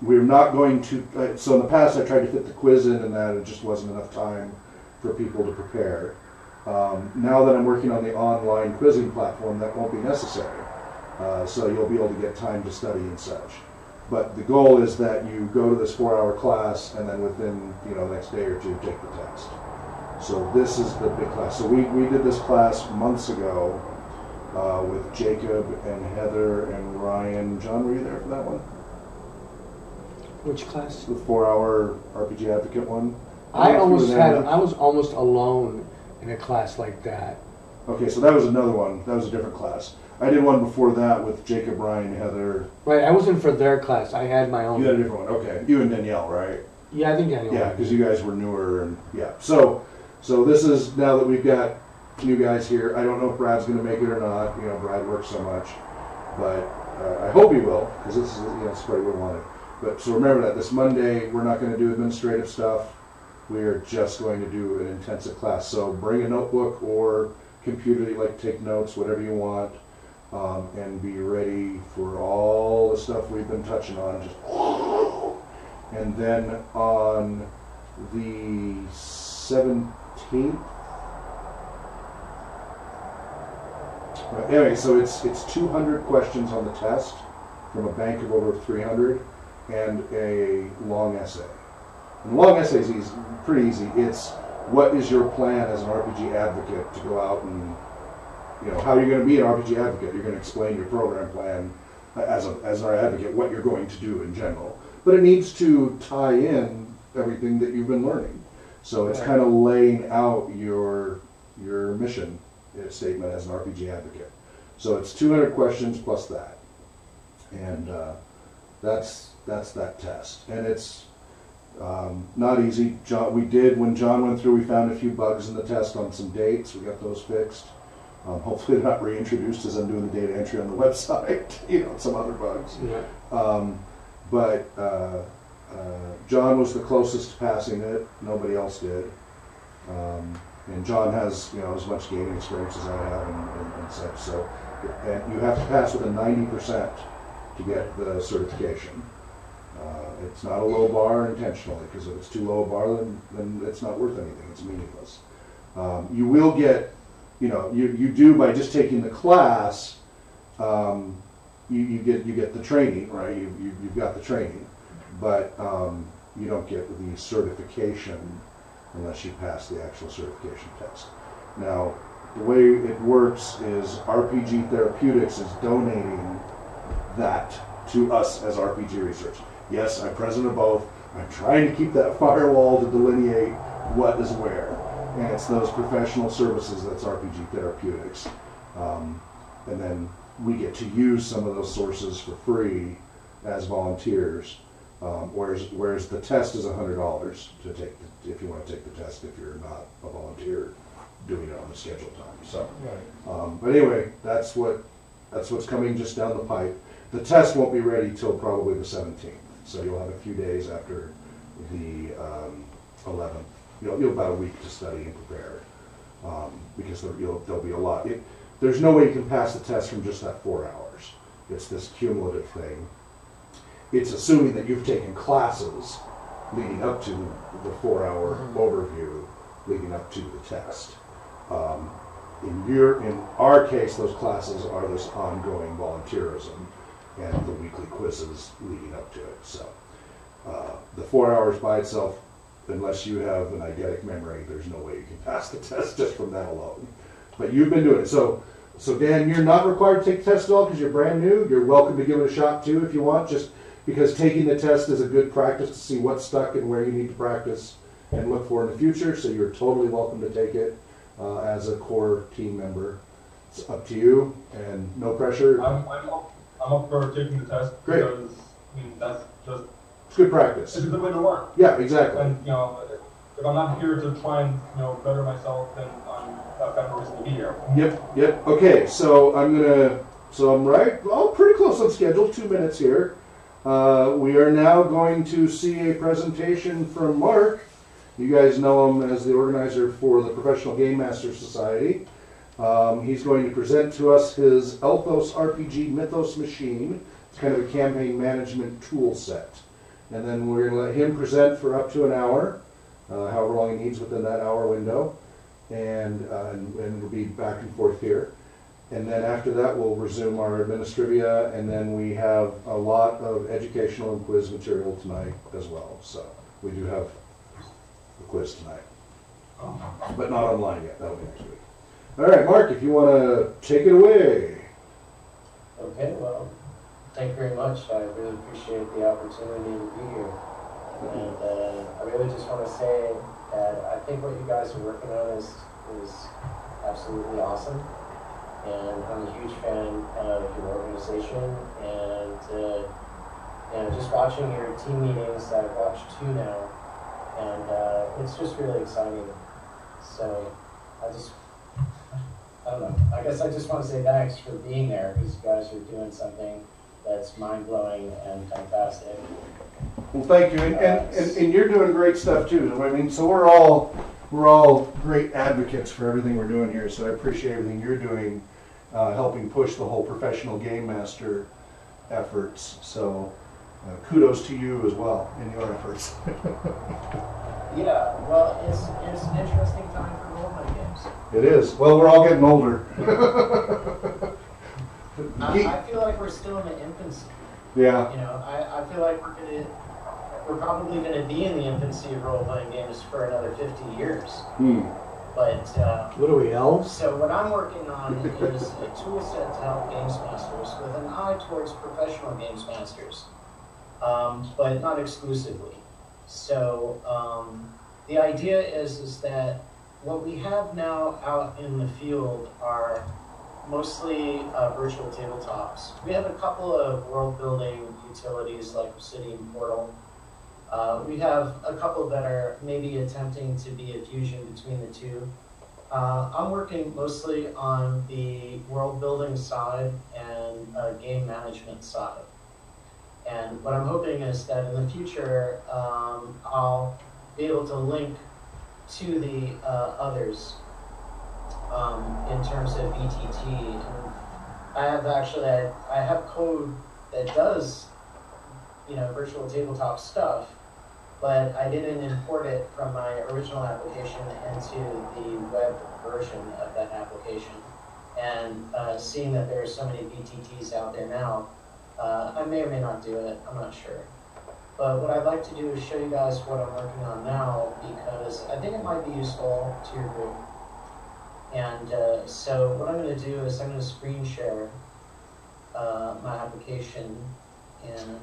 S2: We're not going to, so in the past I tried to fit the quiz in and that it just wasn't enough time for people to prepare. Now that I'm working on the online quizzing platform, that won't be necessary. So you'll be able to get time to study and such. But the goal is that you go to this 4-hour class and then within the next day or two take the test. So this is the big class. So we did this class months ago with Jacob and Heather and Ryan. John, were you there for that one?
S4: Which class?
S2: The 4-hour RPG Advocate one?
S4: I
S2: I
S4: was almost alone in a class like that.
S2: Okay, so that was another one. That was a different class. I did one before that with Jacob, Ryan, Heather.
S4: Right, I wasn't for their class. I had my own.
S2: You had a different one. Okay, you and Danielle, right?
S4: Yeah, I think Daniel.
S2: Yeah, because you guys were newer and yeah. So this is now that we've got new guys here. I don't know if Brad's going to make it or not. Brad works so much, but I hope he will because this is it's what we wanted. But so remember that this Monday we're not going to do administrative stuff. We are just going to do an intensive class. So bring a notebook or computer that you like to take notes, whatever you want, and be ready for all the stuff we've been touching on. And then on the 17th. Anyway, so it's 200 questions on the test from a bank of over 300 and a long essay. And the long essay is easy, pretty easy. It's what is your plan as an RPG advocate to go out and, how you're going to be an RPG advocate. You're going to explain your program plan as an advocate, what you're going to do in general. But it needs to tie in everything that you've been learning. So it's kind of laying out your mission statement as an RPG advocate. So it's 200 questions plus that. And that's that test. And it's not easy. When John went through, we found a few bugs in the test on some dates. We got those fixed. Hopefully they're not reintroduced as I'm doing the data entry on the website, some other bugs.
S4: Yeah.
S2: But John was the closest to passing it. Nobody else did. And John has, as much gaming experience as I have and such. So, and you have to pass with a 90% to get the certification. It's not a low bar intentionally, because if it's too low a bar, then it's not worth anything. It's meaningless. You will get, you do by just taking the class. You get the training, right? You've got the training, but you don't get the certification unless you pass the actual certification test. Now, the way it works is RPG Therapeutics is donating that to us as RPG Research. Yes, I'm president of both. I'm trying to keep that firewall to delineate what is where. And it's those professional services that's RPG Therapeutics. And then we get to use some of those sources for free as volunteers, whereas the test is $100 to take if you want to take the test if you're not a volunteer doing it on the scheduled time. So, but anyway, that's what's coming just down the pipe. The test won't be ready till probably the 17th, so you'll have a few days after the 11th. You'll about a week to study and prepare because there'll be a lot. There's no way you can pass the test from just that 4 hours. It's this cumulative thing. It's assuming that you've taken classes leading up to the 4-hour overview, leading up to the test. In our case, those classes are this ongoing volunteerism and the weekly quizzes leading up to it. So the 4 hours by itself, unless you have an eidetic memory, there's no way you can pass the test just from that alone. But you've been doing it. So Dan, you're not required to take the test at all because you're brand new. You're welcome to give it a shot too if you want, just because taking the test is a good practice to see what's stuck and where you need to practice and look for in the future. So you're totally welcome to take it as a core team member. It's up to you and no pressure.
S3: I'm up for taking the test.
S2: Great.
S3: Because, I mean, that's just,
S2: It's good practice.
S3: it's a good way to learn.
S2: Yeah, exactly.
S3: And, you know, if I'm not here to try and, you know, better myself, then I've got no reason to be here.
S2: Yep. Okay, so I'm right, well, pretty close on schedule, 2 minutes here. We are now going to see a presentation from Mark. You guys know him as the organizer for the Professional Game Master Society. He's going to present to us his Elthos RPG Mythos machine. It's kind of a campaign management tool set. And then we're going to let him present for up to an hour, however long he needs within that hour window. And we'll be back and forth here. And then after that, we'll resume our administrivia, and then we have a lot of educational and quiz material tonight as well. So we do have a quiz tonight, but not online yet. That'll be next week. All right, Mark, if you want to take it away.
S5: Okay, well, thank you very much. I really appreciate the opportunity to be here. And I really just want to say that I think what you guys are working on is absolutely awesome. And I'm a huge fan of your organization. And you know, just watching your team meetings, I've watched 2 now, and it's just really exciting. So I don't know. I guess I just want to say thanks for being there, because you guys are doing something that's mind-blowing and fantastic.
S2: Well, thank you, and you're doing great stuff too. I mean, so we're all great advocates for everything we're doing here. So I appreciate everything you're doing, helping push the whole professional game master efforts. So kudos to you as well in your efforts.
S5: Yeah, well, it's an interesting time for role-playing games.
S2: It is. Well, we're all getting older.
S5: I feel like we're still in the infancy.
S2: Yeah.
S5: You know, I feel like we're probably gonna be in the infancy of role-playing games for another 50 years. But
S4: What are we, elves?
S5: so what I'm working on is a tool set to help games masters with an eye towards professional games masters, but not exclusively. So the idea is that what we have now out in the field are mostly virtual tabletops. We have a couple of world-building utilities like Obsidian Portal. We have a couple that are maybe attempting to be a fusion between the two. I'm working mostly on the world-building side and game management side. And what I'm hoping is that in the future, I'll be able to link to the others in terms of VTT. And I have code that does, you know, virtual tabletop stuff, but I didn't import it from my original application into the web version of that application. And seeing that there are so many VTTs out there now, I may or may not do it, I'm not sure. But what I'd like to do is show you guys what I'm working on now, because I think it might be useful to your group. And so what I'm going to do is I'm going to screen share my application. And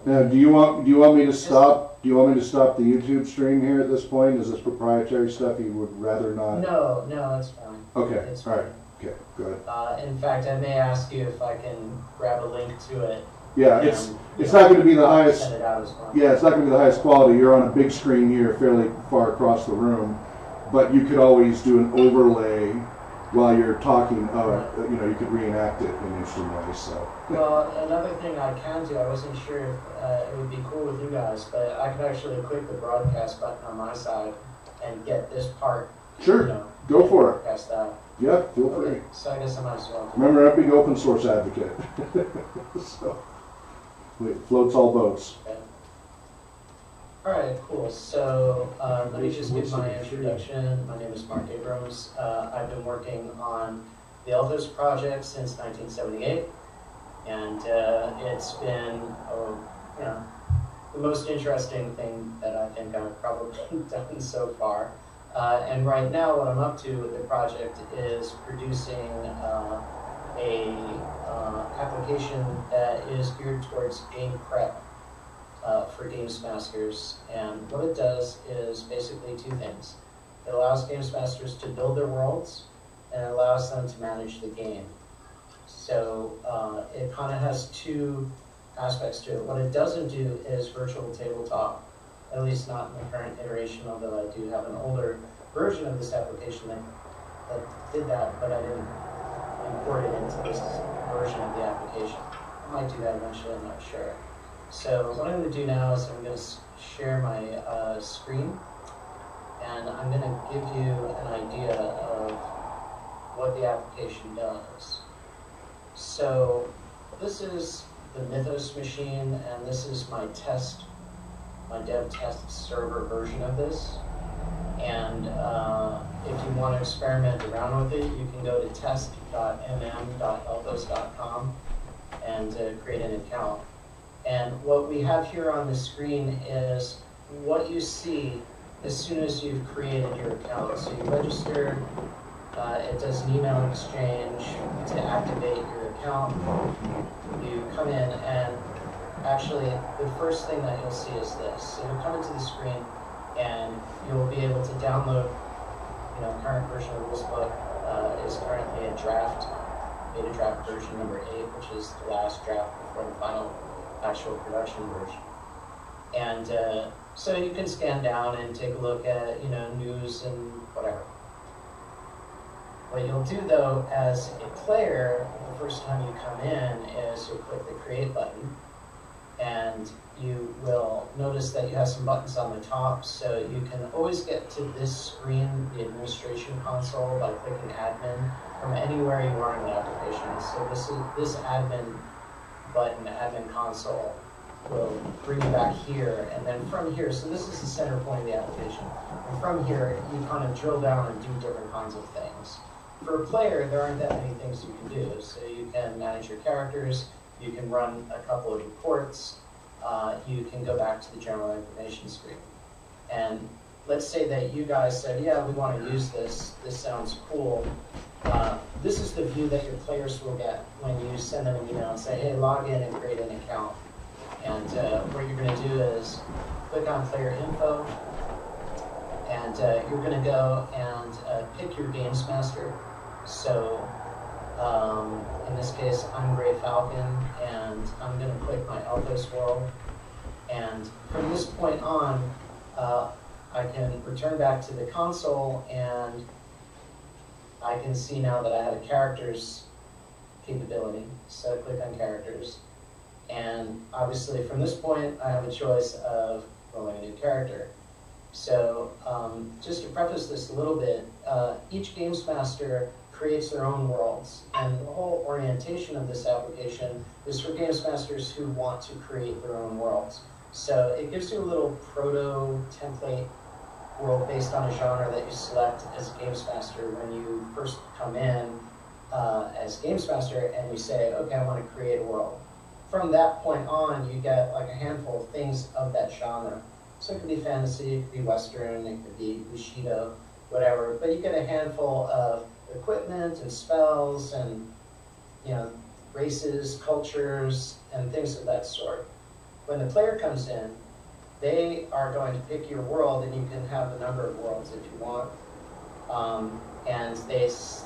S2: now, do you want me to stop? Do you want me to stop the YouTube stream here at this point? Is this proprietary stuff you would rather not?
S5: No, it's fine.
S2: Okay,
S5: It's
S2: all right.
S5: fine.
S2: Okay, go ahead.
S5: In fact, I may ask you if I can grab a link to it.
S2: Yeah,
S5: and,
S2: it's
S5: you
S2: not
S5: know,
S2: going to be the highest.
S5: Send it out as well.
S2: Yeah, it's not going to be the highest quality. You're on a big screen here, fairly far across the room, but you could always do an overlay while you're talking. You know, you could reenact it in interesting ways. So.
S5: Well, another thing I can do, I wasn't sure if it would be cool with you guys, but I could actually click the broadcast button on my side and get this part.
S2: Sure,
S5: you know,
S2: go for it.
S5: broadcast out.
S2: Yeah, feel free.
S5: Okay, so I guess I might as well.
S2: Remember, I'm a big open source advocate. So, it floats all boats.
S5: Okay. All right, cool. So let me just give my introduction. My name is Mark Abrams. I've been working on the Elthos project since 1978, and it's been the most interesting thing that I think I've probably done so far. And right now, what I'm up to with the project is producing a application that is geared towards game prep for Games Masters. And what it does is basically two things. It allows Games Masters to build their worlds, and it allows them to manage the game. So it kind of has two aspects to it. What it doesn't do is virtual tabletop, at least not in the current iteration, although I do have an older version of this application that did that, but I didn't import it into this version of the application. I might do that eventually, I'm not sure. So what I'm going to do now is I'm going to share my screen, and I'm going to give you an idea of what the application does. So this is the Mythos machine, and this is my dev test server version of this. And if you want to experiment around with it, you can go to test.mm.elthos.com and create an account. And what we have here on the screen is what you see as soon as you've created your account. So you register, it does an email exchange to activate your account. You come in, and actually the first thing that you'll see is this. So you'll come into the screen and you'll be able to download, current version of this book is currently a beta draft version number 8, which is the last draft before the final actual production version. And so you can scan down and take a look at, news and whatever. What you'll do, though, as a player, the first time you come in is you'll click the Create button, and you will notice that you have some buttons on the top, so you can always get to this screen, the administration console, by clicking Admin from anywhere you are in the application. So this Admin button, Admin console, will bring you back here, and then from here, so this is the center point of the application, and from here you kind of drill down and do different kinds of things. For a player, there aren't that many things you can do, so you can manage your characters, you can run a couple of reports, you can go back to the general information screen. And let's say that you guys said, yeah, we want to use this sounds cool. This is the view that your players will get when you send them an email and say, hey, log in and create an account. And what you're going to do is click on Player Info, and you're going to go and pick your Games Master. So in this case, I'm Gray Falcon, and I'm going to click my Elthos world. And from this point on, I can return back to the console, and I can see now that I have a characters capability. So I click on characters. And obviously from this point, I have a choice of rolling a new character. So just to preface this a little bit, each Games Master creates their own worlds. And the whole orientation of this application is for Games Masters who want to create their own worlds. So it gives you a little proto-template world based on a genre that you select as a Games Master when you first come in as Games Master and you say, okay, I want to create a world. From that point on, you get like a handful of things of that genre. So it could be fantasy, it could be Western, it could be Bushido, whatever. But you get a handful of equipment and spells and races, cultures, and things of that sort. When the player comes in, they are going to pick your world, and you can have a number of worlds if you want. And this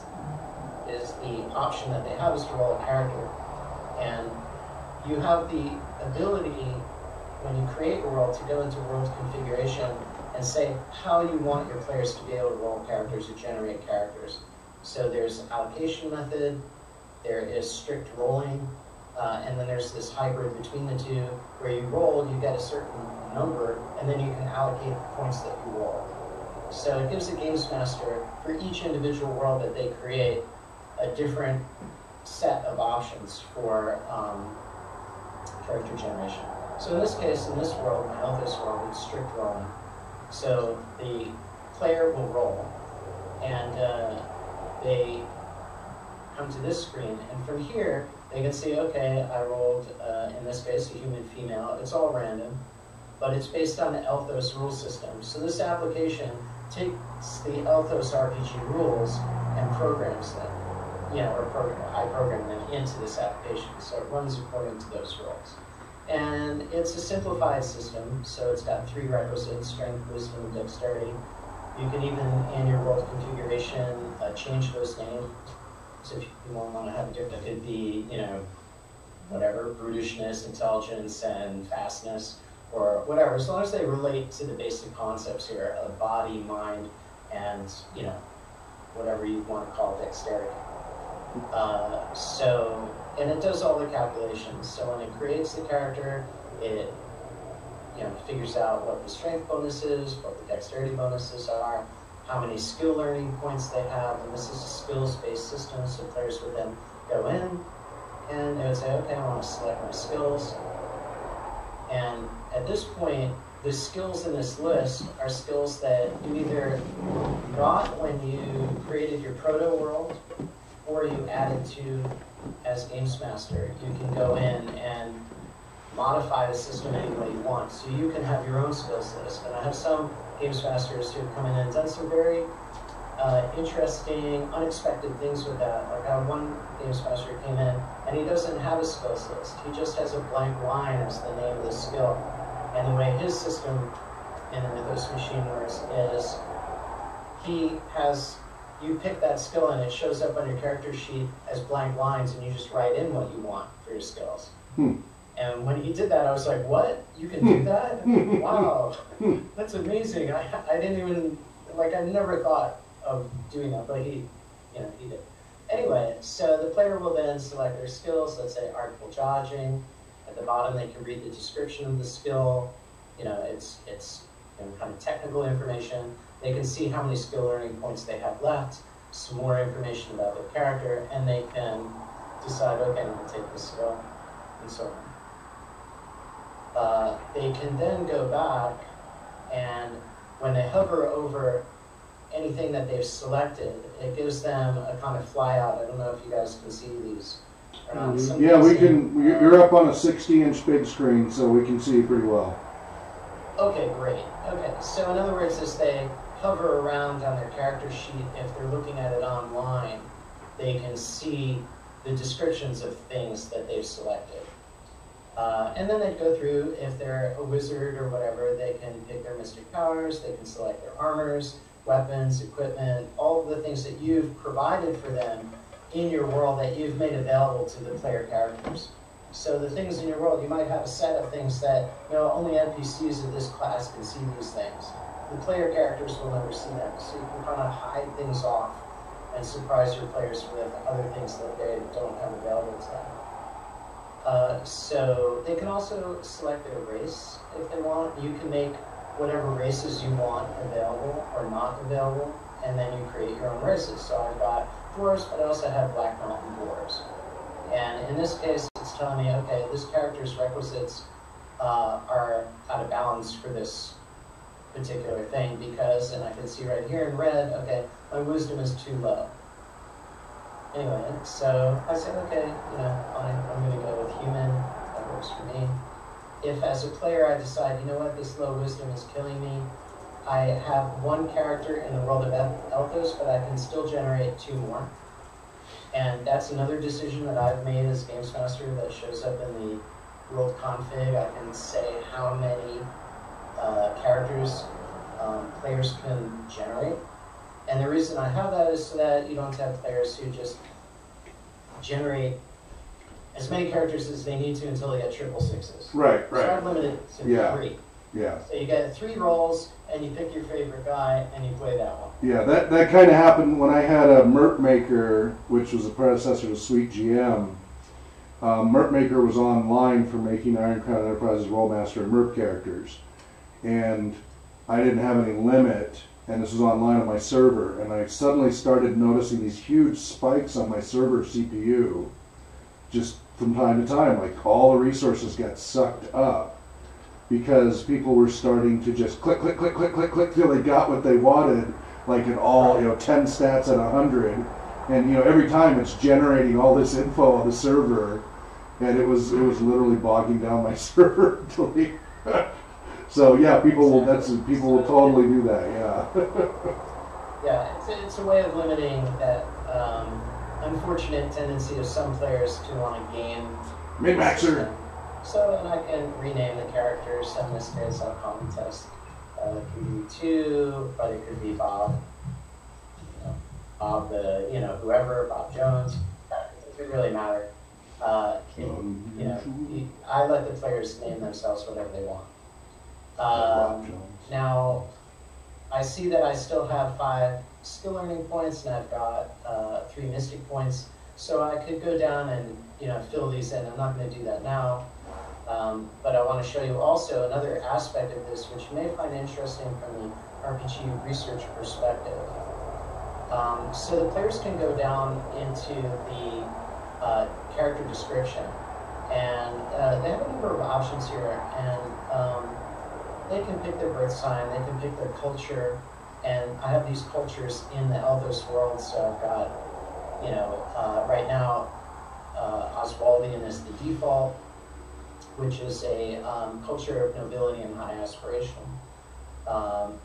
S5: is the option that they have is to roll a character. And you have the ability, when you create a world, to go into world configuration and say how you want your players to be able to roll characters or generate characters. So there's allocation method, there is strict rolling, and then there's this hybrid between the two where you roll, you get a certain number, and then you can allocate the points that you roll. So it gives the Games Master, for each individual world that they create, a different set of options for character generation. So in this case, in this world, my Elthos world, it's strict rolling. So the player will roll, and they come to this screen, and from here, they can see, okay, I rolled, in this case, a human female. It's all random, but it's based on the Elthos rule system. So this application takes the Elthos RPG rules and programs them, I program them into this application. So it runs according to those rules. And it's a simplified system, so it's got 3 requisites: strength, wisdom, and dexterity. You can even, in your world configuration, change those names. So if you want to have a different, it could be, whatever, brutishness, intelligence, and fastness, or whatever, as long as they relate to the basic concepts here of body, mind, and, whatever you want to call dexterity. And it does all the calculations. So when it creates the character, it, figures out what the strength bonus is, what the dexterity bonuses are, how many skill learning points they have, and this is a skills-based system, so players would then go in, and they would say, okay, I want to select my skills. And at this point, the skills in this list are skills that you either got when you created your proto world, or you added to as Games Master. You can go in and modify the system any way you want. So you can have your own skills list. And I have some Games Masters who have come in and done some very interesting, unexpected things with that. Like I have one Games Master who came in, and he doesn't have a skills list. He just has a blank line as the name of the skill. And the way his system in the Mythos machine works is you pick that skill and it shows up on your character sheet as blank lines, and you just write in what you want for your skills. And when he did that, I was like, what? You can do that? Wow, that's amazing. I didn't even, I never thought of doing that, but he did. Anyway, so the player will then select their skills, let's say artful dodging. At the bottom, they can read the description of the skill. It's kind of technical information. They can see how many skill learning points they have left, some more information about their character, and they can decide, okay, I'm going to take this skill, and so on. They can then go back, and when they hover over anything that they've selected, it gives them a kind of flyout. I don't know if you guys can see these.
S2: Yeah, we can. You're up on a 60-inch big screen, so we can see it pretty well.
S5: Okay, great. Okay, so in other words, as they hover around on their character sheet, if they're looking at it online, they can see the descriptions of things that they've selected. And then they'd go through, if they're a wizard or whatever, they can pick their mystic powers, they can select their armors, weapons, equipment, all of the things that you've provided for them in your world that you've made available to the player characters. So the things in your world, you might have a set of things that, only NPCs of this class can see these things. The player characters will never see them, so you can kind of hide things off and surprise your players with other things that they don't have available to them. So they can also select their race if they want. You can make whatever races you want available or not available, and then you create your own races. So I've got dwarves, but I also have Black Mountain dwarves. And in this case, it's telling me, okay, this character's requisites are out of balance for this particular thing because, and I can see right here in red, okay, my wisdom is too low. Anyway, so I said, okay, fine, I'm going to go with human. That works for me. If as a player I decide, this low wisdom is killing me, I have one character in the world of Elthos, but I can still generate 2 more. And that's another decision that I've made as Games Master that shows up in the world config. I can say how many characters players can generate. And the reason I have that is so that you don't have players who just generate as many characters as they need to until they get 666.
S2: Right.
S5: So I've limited it to 3.
S2: Yeah.
S5: So you get 3 rolls, and you pick your favorite guy, and you play that one.
S2: Yeah, that kind of happened when I had a Merc Maker, which was a predecessor to Sweet GM. Merc Maker was online for making Iron Crown Enterprises Rollmaster and Merc characters. And I didn't have any limit, and this was online on my server, and I suddenly started noticing these huge spikes on my server CPU just from time to time, like all the resources got sucked up. because people were starting to just click, click, click, click, click, click till they got what they wanted, like in all, 10 stats at 100. And, every time it's generating all this info on the server, and it was literally bogging down my server. So yeah, people will totally do that, yeah.
S5: Yeah, it's a way of limiting that unfortunate tendency of some players to want to game
S2: Min-maxer.
S5: So, and I can rename the characters. In this case, I'll call them Test. It could be 2, but it could be Bob. Bob whoever, Bob Jones. It doesn't really matter. I let the players name themselves whatever they want. Now, I see that I still have 5 skill learning points, and I've got 3 mystic points. So I could go down and fill these in. I'm not going to do that now, but I want to show you also another aspect of this, which you may find interesting from the RPG research perspective. So the players can go down into the character description, and they have a number of options here, and they can pick their birth sign, they can pick their culture, and I have these cultures in the Elthos world, so I've got, right now, Oswaldian is the default, which is a culture of nobility and high aspiration.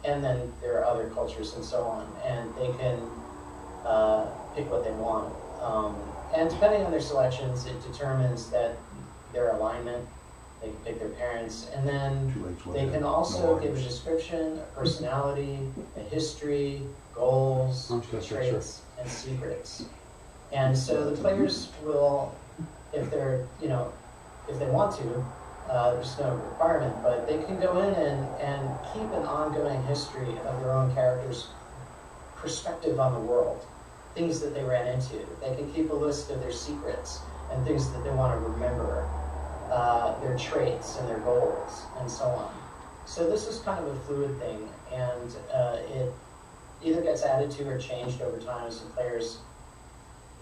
S5: And then there are other cultures and so on, and they can pick what they want. And depending on their selections, it determines that their alignment, they can pick their parents, and then they can also give a description, a personality, a history, goals, traits, and secrets. And so the players will, if they're, if they want to, there's no requirement, but they can go in and keep an ongoing history of their own character's perspective on the world, things that they ran into. They can keep a list of their secrets and things that they want to remember, their traits and their goals, and so on. So this is kind of a fluid thing, and it either gets added to or changed over time as the players,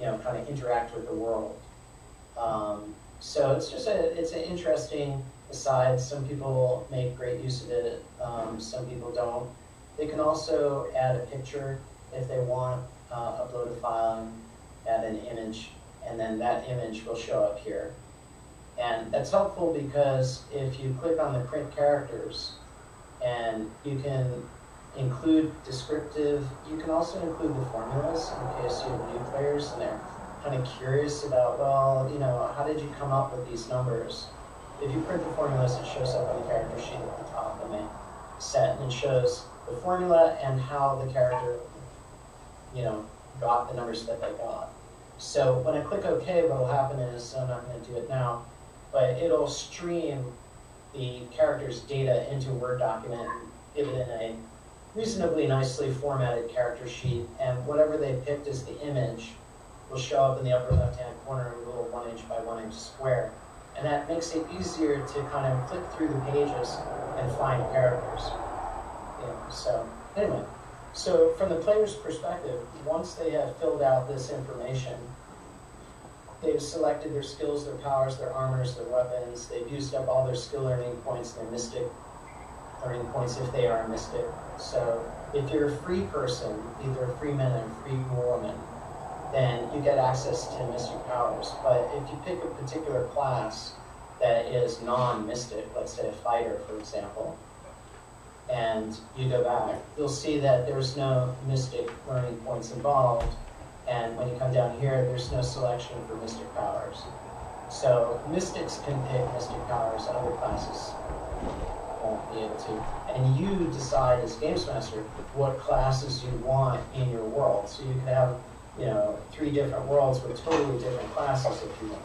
S5: kind of interact with the world. So it's just it's an interesting aside. Some people make great use of it, some people don't. They can also add a picture if they want, upload a file, and add an image, and then that image will show up here. And that's helpful because if you click on the print characters, and you can include descriptive, you can also include the formulas in case you have new players and they're kind of curious about, well, how did you come up with these numbers? If you print the formulas, it shows up on the character sheet at the top of the set, and it shows the formula and how the character, got the numbers that they got. So when I click OK, what will happen is, I'm not going to do it now, but it'll stream the character's data into a Word document, give it in a reasonably nicely formatted character sheet, and whatever they picked as the image will show up in the upper left-hand corner in a little 1 inch by 1 inch square. And that makes it easier to kind of click through the pages and find characters. So anyway, so from the player's perspective, once they have filled out this information, they've selected their skills, their powers, their armors, their weapons, they've used up all their skill learning points, their mystic learning points if they are a mystic. So if you're a free person, either a free man or a free woman, then you get access to mystic powers. But if you pick a particular class that is non-mystic, let's say a fighter, for example, and you go back, you'll see that there's no mystic learning points involved, and when you come down here, there's no selection for mystic powers. So mystics can pick mystic powers, other classes won't be able to. And you decide as Games Master what classes you want in your world. So you could have 3 different worlds with totally different classes if you want.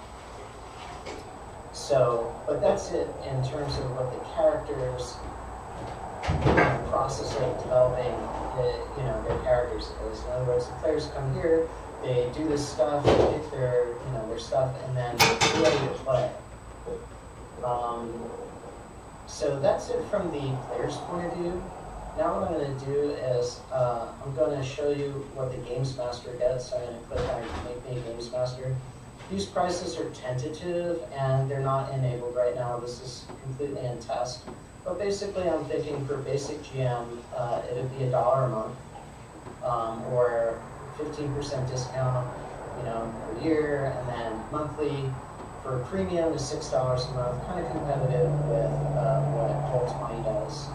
S5: So, but that's it in terms of what the characters process of developing their characters is. In other words, the players come here, they do this stuff, they pick their stuff, and then they're ready to play. So that's it from the player's point of view. Now what I'm going to do is I'm going to show you what the Games Master gets. So I'm going to click on Make Me a Games Master. these prices are tentative and they're not enabled right now. This is completely in test. But basically, I'm thinking for basic GM, it'd be $1 a month, or 15% discount, per year, and then monthly for premium is $6 a month, kind of competitive with what Roll20 does,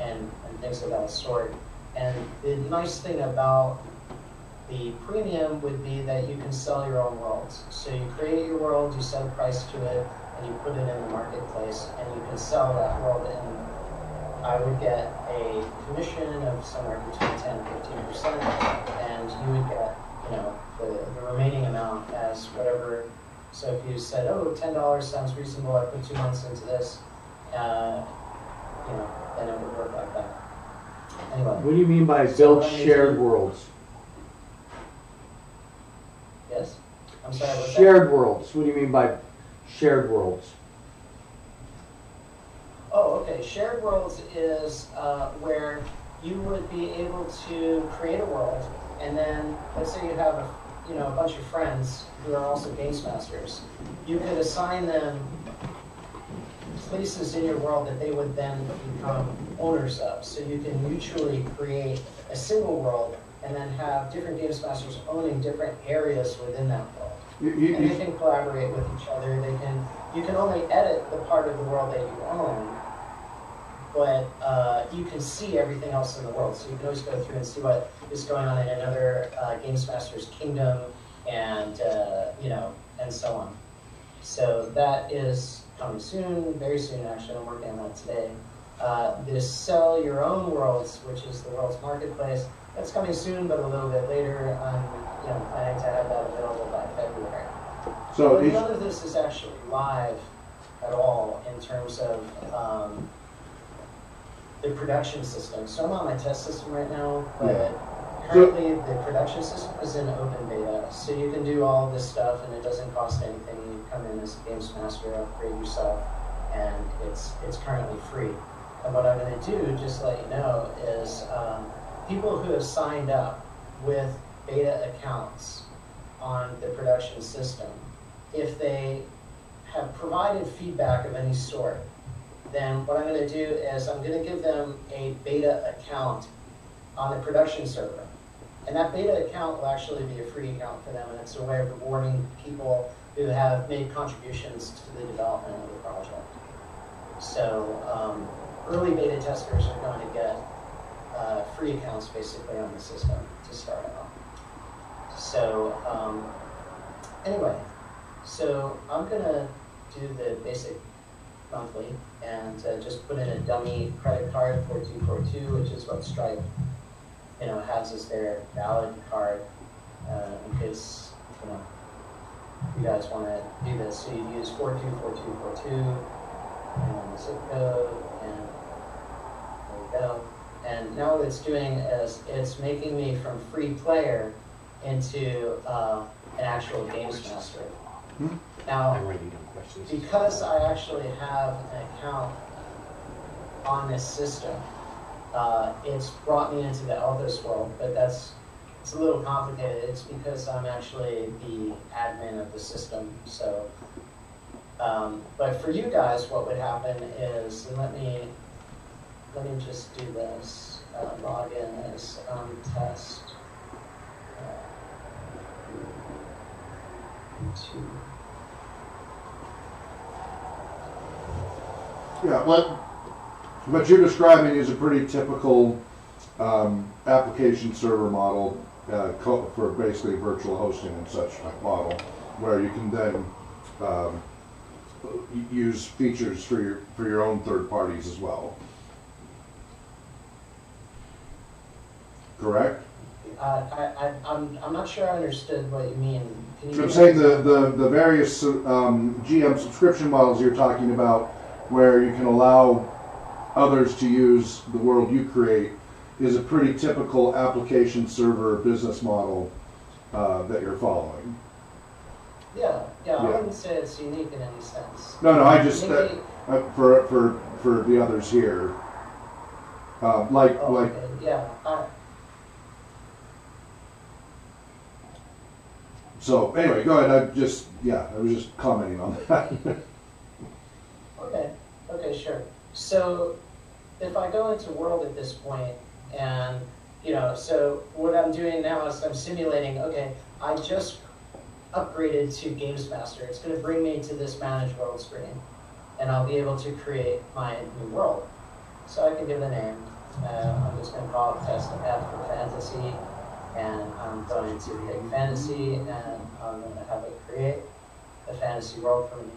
S5: and things of that sort. And the nice thing about the premium would be that you can sell your own worlds. So you create your world, you set a price to it, and you put it in the marketplace, and you can sell that world. And I would get a commission of somewhere between 10 and 15%, and you would get, the remaining amount as whatever. So if you said, oh, $10 sounds reasonable, I put 2 months into this, then it would work like that. Anyway.
S4: What do you mean by
S5: So
S4: build
S5: what I need
S4: shared
S5: to-
S4: worlds?
S5: Yes? I'm sorry, what's that?
S4: Shared worlds. What do you mean by shared worlds?
S5: Oh, okay. Shared worlds is where you would be able to create a world, and then let's say you have a bunch of friends who are also games masters. You could assign them places in your world that they would then become owners of. So you can mutually create a single world and then have different games masters owning different areas within that world. And they can collaborate with each other. You can only edit the part of the world that you own, but you can see everything else in the world. So you can always go through and see what is going on in another games master's kingdom, and and so on. So that is coming soon, very soon actually. I'm working on that today. The sell your own worlds, which is the world's marketplace, that's coming soon, but a little bit later. I'm planning to have that available by February.
S2: So
S5: But none of this is actually live at all in terms of the production system. So I'm on my test system right now, but currently the production system is in open beta. So you can do all this stuff and it doesn't cost anything. You come in as a games master, upgrade yourself, and it's currently free. And what I'm going to do, just to let you know, is people who have signed up with beta accounts on the production system, if they have provided feedback of any sort, then what I'm going to do is I'm going to give them a beta account on the production server. And that beta account will actually be a free account for them, and it's a way of rewarding people who have made contributions to the development of the project. So early beta testers are going to get free accounts basically on the system to start out. So anyway, so I'm going to do the basic monthly and just put in a dummy credit card, 4242, which is what Stripe has as their valid card in case you guys want to do this. So you use 424242 and the zip code, and there we go. And now what it's doing is it's making me from free player into an actual games master. Now, because I actually have an account on this system, it's brought me into the Elthos world, but it's a little complicated. It's because I'm actually the admin of the system. So, but for you guys, what would happen is, and let me just do this. Log in as test.
S2: Yeah, what you're describing is a pretty typical application server model for basically virtual hosting and such model, where you can then use features for your own third parties as well. Correct?
S5: I'm not sure I understood what you mean. Can you
S2: I'm saying the various GM subscription models you're talking about, where you can allow others to use the world you create, is a pretty typical application server business model that you're following.
S5: Yeah, I wouldn't say it's unique in any sense.
S2: No, I just
S5: Maybe,
S2: for the others here,
S5: okay, yeah.
S2: So anyway, go ahead. I was just commenting on that.
S5: Okay, sure. So if I go into world at this point, and so what I'm doing now is I'm simulating, okay, I just upgraded to Games Master. It's going to bring me to this Manage World screen, and I'll be able to create my new world. So I can give it a name. I'm just going to call it Test F for Fantasy, and I'm going to pick Fantasy, and I'm going to have it create a fantasy world for me.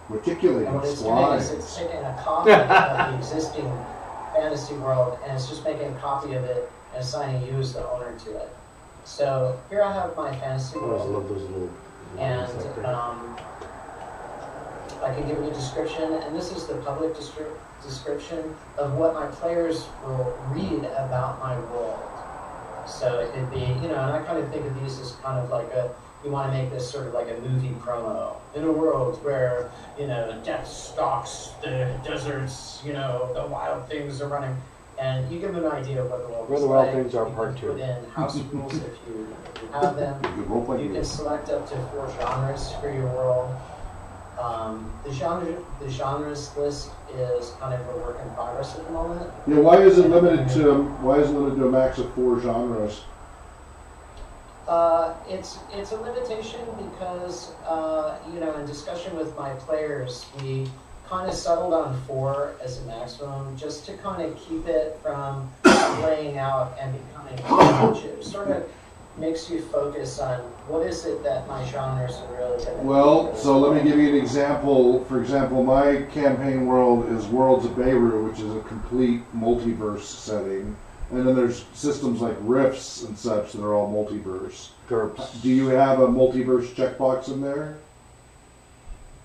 S2: Reticulating
S5: And what it's doing is
S2: slides.
S5: it's taking a copy of the existing fantasy world, and it's just making a copy of it and assigning you as the owner to it. So here I have my fantasy
S4: I always
S5: world,
S4: love those little.
S5: and
S4: lines like that.
S5: I can give it a description, and this is the public description of what my players will read about my world. So it could be, and I kind of think of these as kind of like we want to make this sort of like a movie promo. In a world where, death stalks the deserts, the wild things are running. And you give them an idea of what the world
S4: Where
S5: is
S4: the Wild
S5: like.
S4: Things Are
S5: You
S4: Part
S5: can
S4: 2.
S5: put in house rules if you have them.
S2: Good role playing
S5: You can
S2: game.
S5: select up to 4 genres for your world. The genres list is kind of a work in progress at the moment.
S2: Yeah, why is it limited to a max of 4 genres?
S5: It's a limitation because in discussion with my players, we kind of settled on 4 as a maximum, just to kind of keep it from playing out and becoming huge. It sort of makes you focus on what is it that my genres are really going to
S2: Well, so let me give you an example. For example, my campaign world is Worlds of Beirut, which is a complete multiverse setting. And then there's systems like Rifts and such that are all multiverse.
S4: GURPS.
S2: Do you have a multiverse checkbox in there?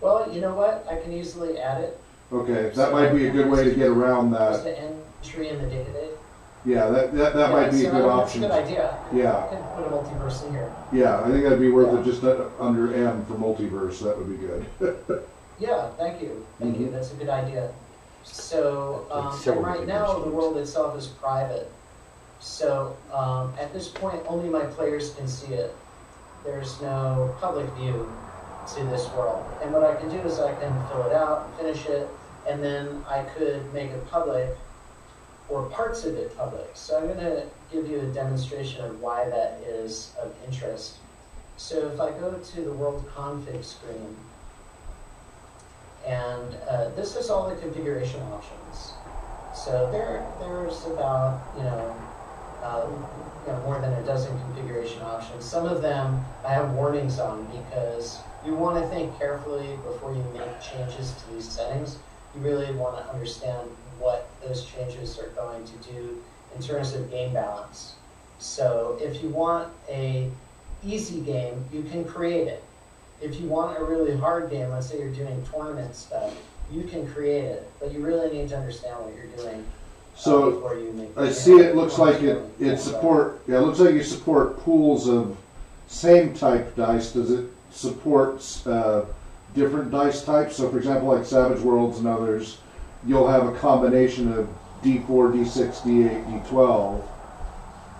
S5: Well, you know what? I can easily add it.
S2: Okay, that might be a good way to get around
S5: Just
S2: that.
S5: an entry in the data.
S2: Yeah, that might be a good option.
S5: That's a good idea.
S2: Yeah.
S5: I can put a multiverse in here.
S2: Yeah, I think that'd be worth it just under M for multiverse. That would be good.
S5: Yeah, thank you. Thank you. That's a good idea. So,
S4: Like
S5: and
S4: several
S5: right
S4: multiverse
S5: now the
S4: games.
S5: world itself is private. So, at this point, only my players can see it. There's no public view to this world. And what I can do is I can fill it out, finish it, and then I could make it public or parts of it public. So I'm going to give you a demonstration of why that is of interest. So if I go to the world config screen, and this is all the configuration options. So there's about more than a dozen configuration options. Some of them I have warnings on because you want to think carefully before you make changes to these settings. You really want to understand what those changes are going to do in terms of game balance. So if you want a easy game, you can create it. If you want a really hard game, let's say you're doing tournament stuff, you can create it, but you really need to understand what you're doing.
S2: So
S5: Before you make
S2: I see it looks like it looks like you support pools of same type dice. Does it support different dice types? So for example, like Savage Worlds and others, you'll have a combination of D4, D6, D8, D12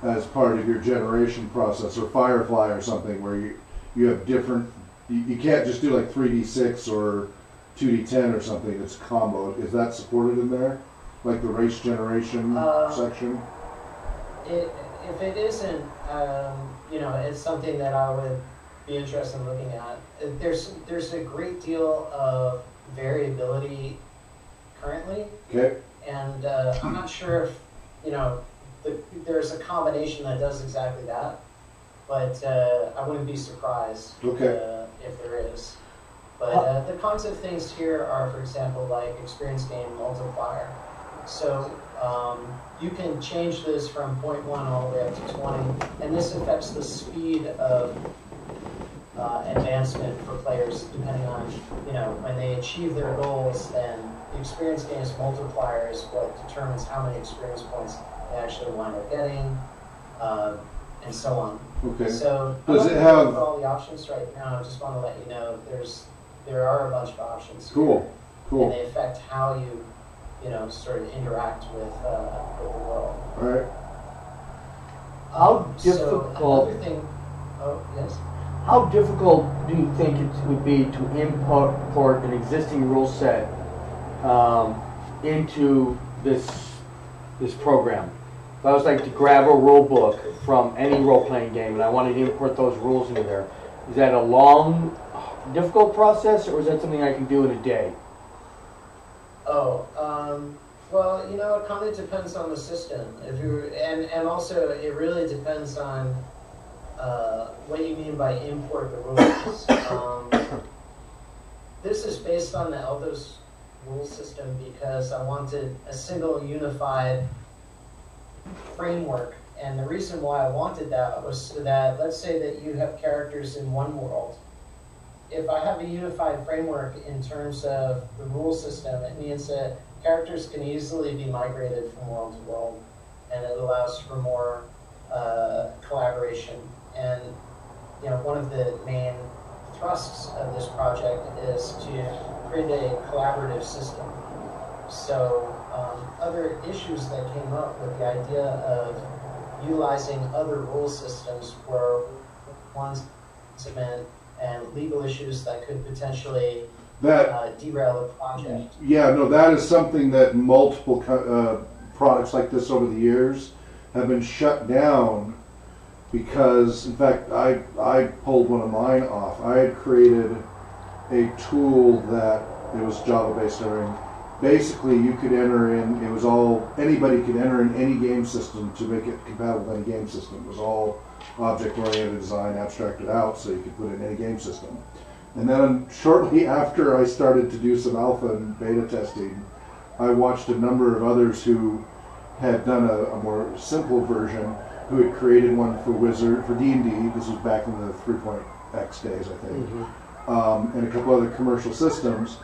S2: as part of your generation process, or Firefly or something where you have different, you can't just do like 3D6 or 2D10 or something, it's combo. Is that supported in there? Like the race generation section?
S5: If it isn't, it's something that I would be interested in looking at. There's a great deal of variability currently,
S2: Okay.
S5: and I'm not sure if, there's a combination that does exactly that, but I wouldn't be surprised
S2: Okay.
S5: if there is. But the kinds of things here are, for example, like experience gain multiplier. So you can change this from 0.1 all the way up to 20, and this affects the speed of advancement for players depending on, when they achieve their goals, then the experience gains multiplier is what determines how many experience points they actually wind up getting, and so on.
S2: Okay.
S5: So
S2: Does
S5: I'm
S2: it
S5: not
S2: have-
S5: gonna go through all the options right now. I just want to let you know there are a bunch of options.
S2: Cool.
S5: Here, and
S2: Cool.
S5: they affect how you sort of interact with the world.
S2: All right.
S4: How
S5: So
S4: difficult-
S5: another thing, oh, yes?
S4: How difficult do you think it would be to import an existing rule set into this program? If I was like to grab a rule book from any role-playing game and I wanted to import those rules into there, is that a long, difficult process, or is that something I can do in a day?
S5: Oh, well, you know, it kind of depends on the system. If you and also it really depends on what you mean by import the rules. This is based on the Eldos rule system because I wanted a single unified framework. And the reason why I wanted that was so that, let's say that you have characters in one world. If I have a unified framework in terms of the rule system, it means that characters can easily be migrated from world to world, and it allows for more collaboration. And you know, one of the main thrusts of this project is to create a collaborative system. So other issues that came up with the idea of utilizing other rule systems were ones and legal issues that could potentially derail the project.
S2: Yeah, no, that is something that multiple products like this over the years have been shut down because, in fact, I pulled one of mine off. I had created a tool that it was Java-based entering. Basically, you could enter in, it was all, anybody could enter in any game system to make it compatible with any game system. It was all object-oriented design abstracted out so you could put it in any game system. And then shortly after I started to do some alpha and beta testing, I watched a number of others who had done a more simple version, who had created one for Wizard, for D&D, this was back in the 3.x days, I think, and a couple other commercial systems.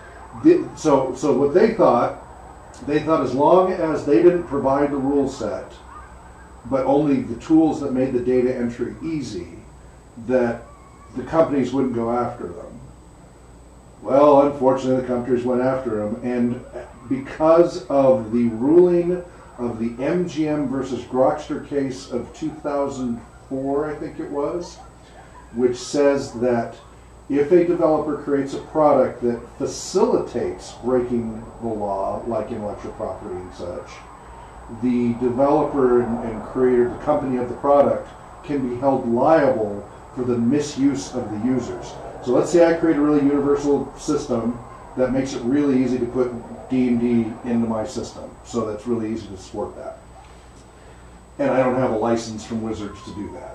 S2: So what they thought as long as they didn't provide the rule set, but only the tools that made the data entry easy, that the companies wouldn't go after them. Well, unfortunately, the companies went after them, and because of the ruling of the MGM versus Grokster case of 2004, I think it was, which says that if a developer creates a product that facilitates breaking the law, like intellectual property and such, the developer and creator, the company of the product, can be held liable for the misuse of the users. So let's say I create a really universal system that makes it really easy to put D&D into my system. So that's really easy to support that. And I don't have a license from Wizards to do that.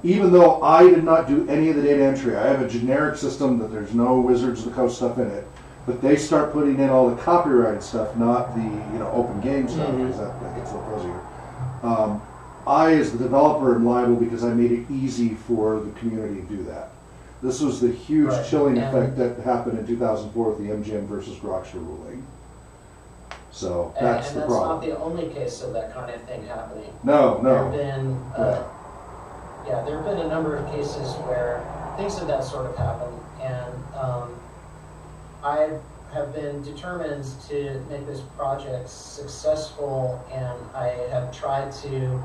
S2: Even though I did not do any of the data entry, I have a generic system that there's no Wizards of the Coast stuff in it, but they start putting in all the copyrighted stuff, not the open game stuff, because that gets a little fuzzier. I, as the developer, am liable because I made it easy for the community to do that. This was the huge chilling effect that happened in 2004 with the MGM versus Grokster ruling. So that's the problem.
S5: And that's not the only case of that kind of thing happening.
S2: No.
S5: There have been, there have been a number of cases where things of that sort of happened, and I have been determined to make this project successful, and I have tried to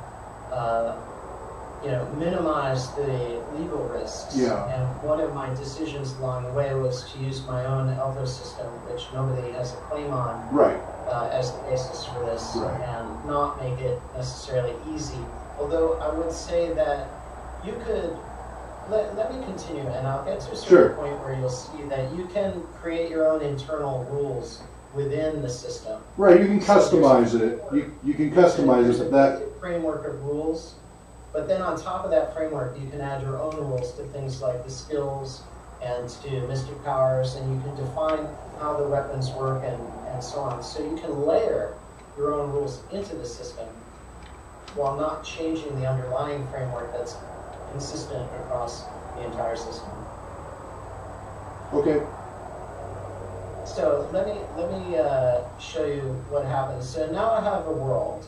S5: minimize the legal risks.
S2: Yeah.
S5: And one of my decisions along the way was to use my own Eldos system, which nobody has a claim on,
S2: Right.
S5: as the basis for this,
S2: Right.
S5: and not make it necessarily easy. Although I would say that you could, let me continue, and I'll get to a certain point where you'll see that you can create your own internal rules within the system.
S2: Right, you can customize it. You can customize it, but that...
S5: framework of rules, but then on top of that framework, you can add your own rules to things like the skills and to mystic powers, and you can define how the weapons work and so on. So you can layer your own rules into the system while not changing the underlying framework that's consistent across the entire system.
S2: Okay.
S5: So let me show you what happens. So now I have a world,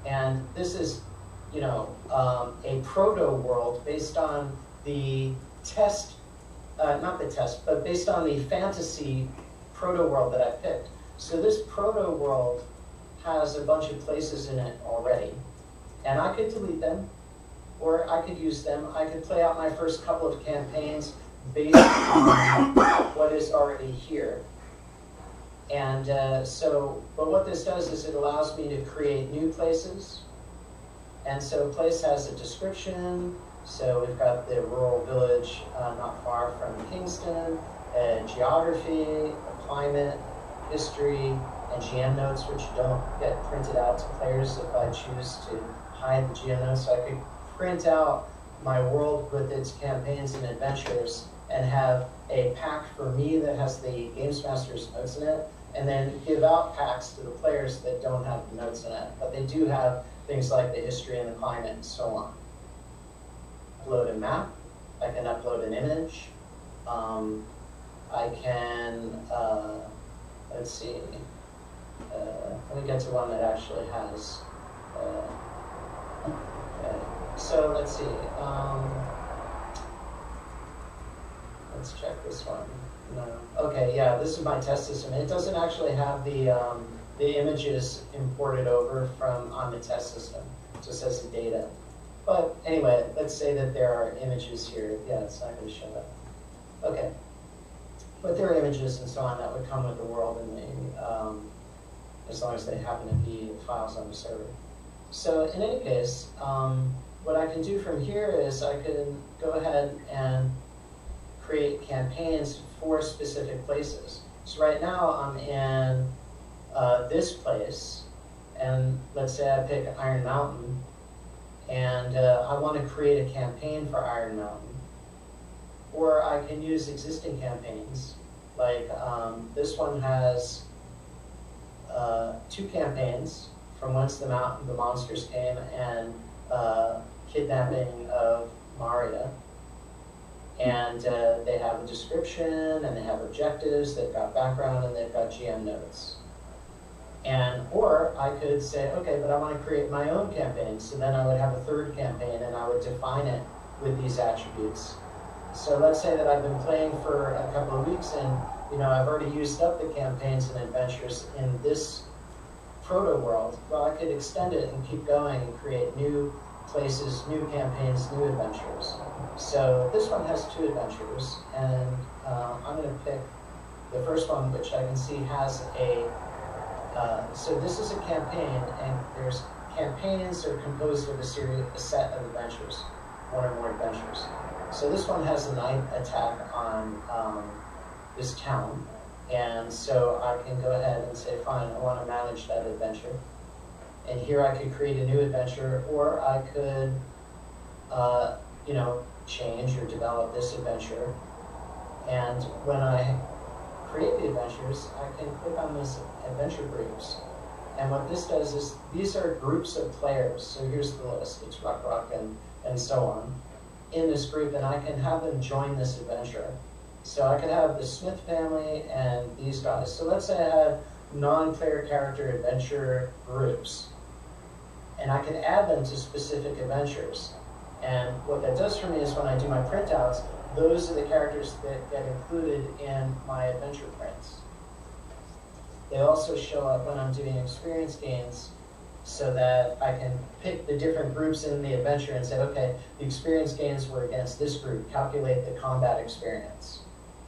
S5: and this is, a proto world based on the test, not the test, but based on the fantasy proto world that I picked. So this proto world has a bunch of places in it already, And I could delete them, or I could use them. I could play out my first couple of campaigns based on what is already here. And but what this does is it allows me to create new places. And so a place has a description. So we've got the rural village not far from Kingston, geography, a climate, history, and GM notes, which don't get printed out to players if I choose to hide the GM notes. So I could print out my world with its campaigns and adventures and have a pack for me that has the Games Master's notes in it, and then give out packs to the players that don't have the notes in it. But they do have things like the history and the climate and so on. Upload a map. I can upload an image. I can, let's see, let me get to one that actually has, okay. So let's see, let's check this one. No. Okay, yeah, this is my test system. It doesn't actually have the images imported over from on the test system. It just has the data. But anyway, let's say that there are images here. Yeah, it's not going to show that. Okay. But there are images and so on that would come with the world, and as long as they happen to be files on the server. So in any case, what I can do from here is I can go ahead and create campaigns for specific places. So right now I'm in this place, and let's say I pick Iron Mountain, and I want to create a campaign for Iron Mountain. Or I can use existing campaigns, like this one has 2 campaigns, from whence the monsters came, and kidnapping of Maria. And they have a description, and they have objectives, they've got background, and they've got GM notes. Or I could say, okay, but I want to create my own campaign, so then I would have a 3rd campaign, and I would define it with these attributes. So let's say that I've been playing for a couple of weeks, and I've already used up the campaigns and adventures in this proto world. Well, I could extend it and keep going and create new places, new campaigns, new adventures. So this one has 2 adventures, and I'm going to pick the first one, which I can see has a, so this is a campaign, and there's campaigns that are composed of a set of adventures, 1 or more adventures. So this one has a night attack on this town, and so I can go ahead and say, fine, I want to manage that adventure. And here I could create a new adventure, or I could, change or develop this adventure. And when I create the adventures, I can click on this adventure groups. And what this does is, these are groups of players. So here's the list. It's Rock, and so on, in this group, and I can have them join this adventure. So I could have the Smith family and these guys. So let's say I had non-player character adventure groups, and I can add them to specific adventures. And what that does for me is when I do my printouts, those are the characters that get included in my adventure prints. They also show up when I'm doing experience gains, so that I can pick the different groups in the adventure and say, okay, the experience gains were against this group, calculate the combat experience,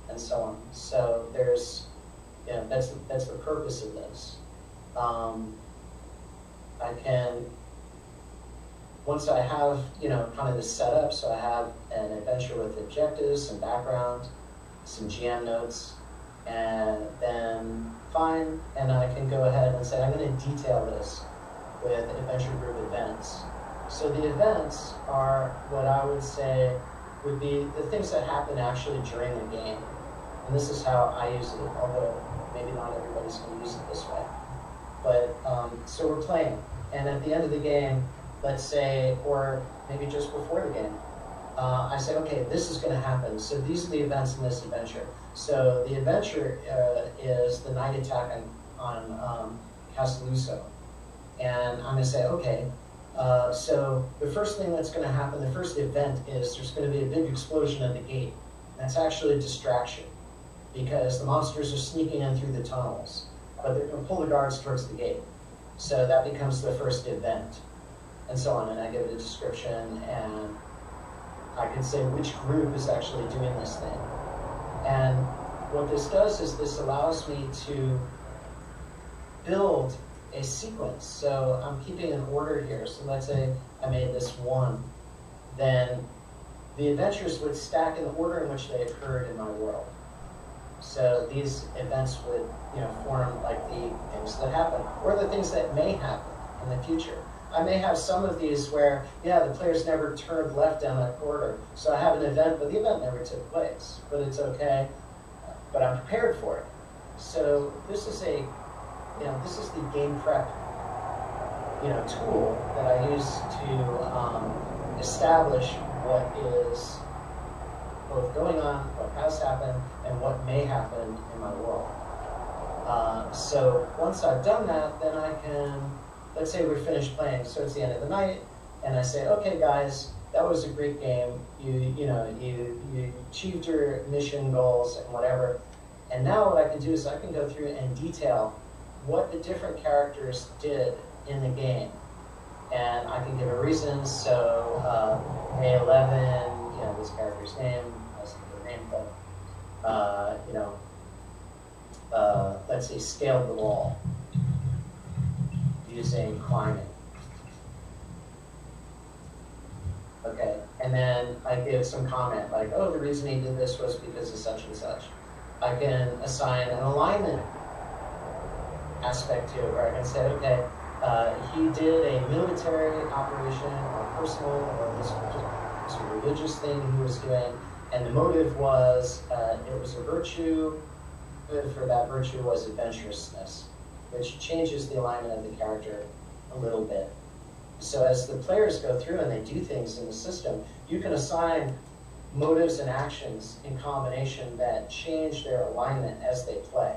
S5: and so on. So there's, that's the purpose of this. I can, once I have, kind of this setup, so I have an adventure with objectives, some background, some GM notes, and then fine, and I can go ahead and say, I'm going to detail this with adventure group events. So the events are what I would say would be the things that happen actually during the game. And this is how I use it, although maybe not everybody's going to use it this way. But, so we're playing, and at the end of the game, let's say, or maybe just before the game, I say, okay, this is going to happen. So these are the events in this adventure. So the adventure is the night attack on Castelluso. And I'm going to say, okay, so the first thing that's going to happen, the first event is there's going to be a big explosion at the gate. That's actually a distraction, because the monsters are sneaking in through the tunnels, but they're going to pull the guards towards the gate. So that becomes the first event. and so on, and I give it a description, and I can say which group is actually doing this thing. And what this does is this allows me to build a sequence. So I'm keeping an order here. So let's say I made this 1. Then the adventures would stack in the order in which they occurred in my world. So these events would, form like the things that happen, or the things that may happen in the future. I may have some of these where, the players never turned left down that corridor. So I have an event, but the event never took place. But it's okay, but I'm prepared for it. So this is this is the game prep, tool that I use to establish what is both going on, what has happened, and what may happen in my world. So once I've done that, then I can, let's say we're finished playing, so it's the end of the night, and I say, okay guys, that was a great game. You achieved your mission goals and whatever. And now what I can do is I can go through and detail what the different characters did in the game. And I can give a reason, so A11, this character's name, that's the name, but, let's say scaled the wall using climbing. Okay, and then I give some comment like, oh, the reason he did this was because of such and such. I can assign an alignment aspect to it, where I can say, okay, he did a military operation or personal or this religious thing he was doing, and the motive was it was a virtue. For that virtue was adventurousness, which changes the alignment of the character a little bit. So as the players go through and they do things in the system, you can assign motives and actions in combination that change their alignment as they play.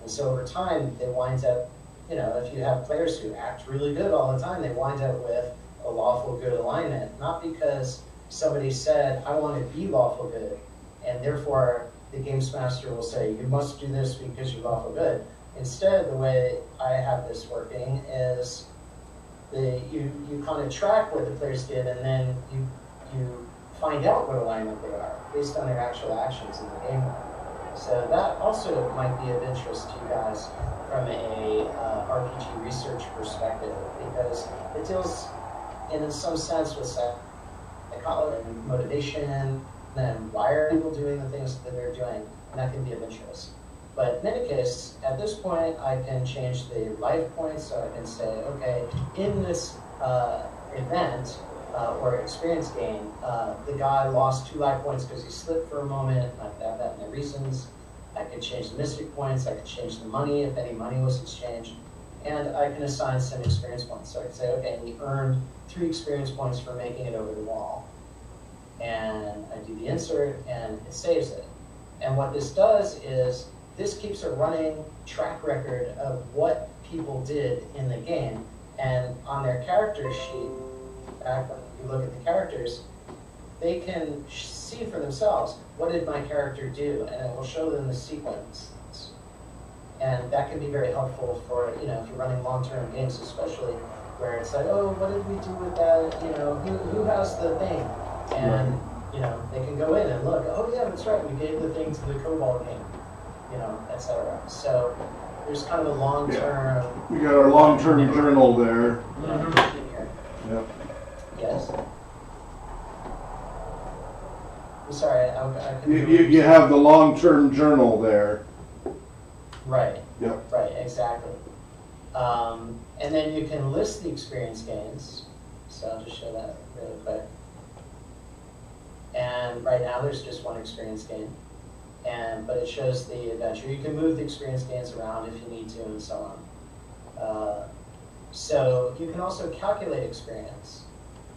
S5: And so over time, they wind up, if you have players who act really good all the time, they wind up with a lawful good alignment, not because somebody said, I want to be lawful good, and therefore the games master will say, you must do this because you're lawful good. Instead, the way I have this working is you kind of track what the players did, and then you find out what alignment they are based on their actual actions in the game. So that also might be of interest to you guys from a RPG research perspective, because it deals in some sense with psychology and motivation, and why are people doing the things that they're doing, and that can be of interest. But in any case, at this point, I can change the life points, so I can say, okay, in this event or experience gain, the guy lost 2 life points because he slipped for a moment. I could have that in the reasons. I could change the mystic points. I could change the money if any money was exchanged. And I can assign some experience points. So I can say, okay, he earned 3 experience points for making it over the wall. And I do the insert, and it saves it. And what this does is, this keeps a running track record of what people did in the game. And on their character sheet, back when you look at the characters, they can see for themselves, what did my character do? And it will show them the sequence. And that can be very helpful for, if you're running long-term games, especially, where it's like, oh, what did we do with that? Who has the thing? And, they can go in and look, oh yeah, that's right, we gave the thing to the COBOL game, etc. So there's kind of a long-term...
S2: Yeah. We got our long-term journal there.
S5: Here.
S2: Yep.
S5: Yes. I'm sorry, I
S2: You have the long-term journal there.
S5: Right.
S2: Yep.
S5: Right, exactly. And then you can list the experience gains. So I'll just show that really quick. And right now there's just 1 experience gain. But it shows the adventure. You can move the experience gains around if you need to, and so on. So you can also calculate experience.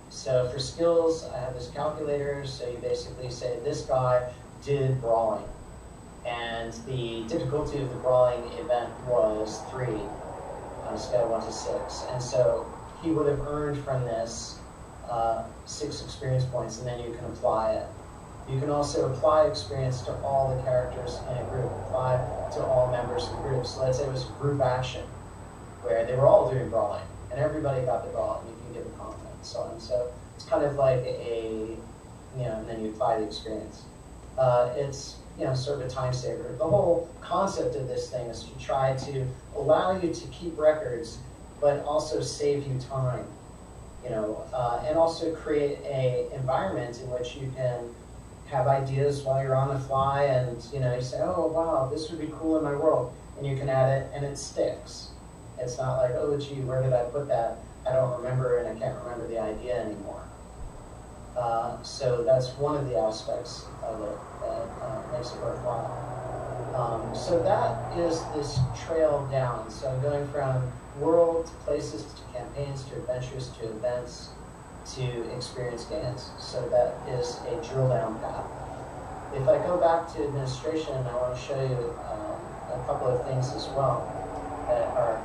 S5: So for skills, I have this calculator. So you basically say this guy did brawling, and the difficulty of the brawling event was 3 on a scale of 1 to 6, and so he would have earned from this 6 experience points, and then you can apply it. You can also apply experience to all the characters in a group, apply to all members of the group. So let's say it was a group action where they were all doing brawling, and everybody got the ball, and you can give a comment and so on. So it's kind of like and then you apply the experience. It's sort of a time saver. The whole concept of this thing is to try to allow you to keep records, but also save you time, and also create a environment in which you can have ideas while you're on the fly, and you say, oh wow, this would be cool in my world, and you can add it, and it sticks. It's not like, oh gee, where did I put that? I don't remember, and I can't remember the idea anymore. So that's one of the aspects of it that makes it worthwhile. So that is this trail down. So I'm going from world to places to campaigns to adventures to events to experience gains. So that is a drill down path. If I go back to administration, I want to show you a couple of things as well that are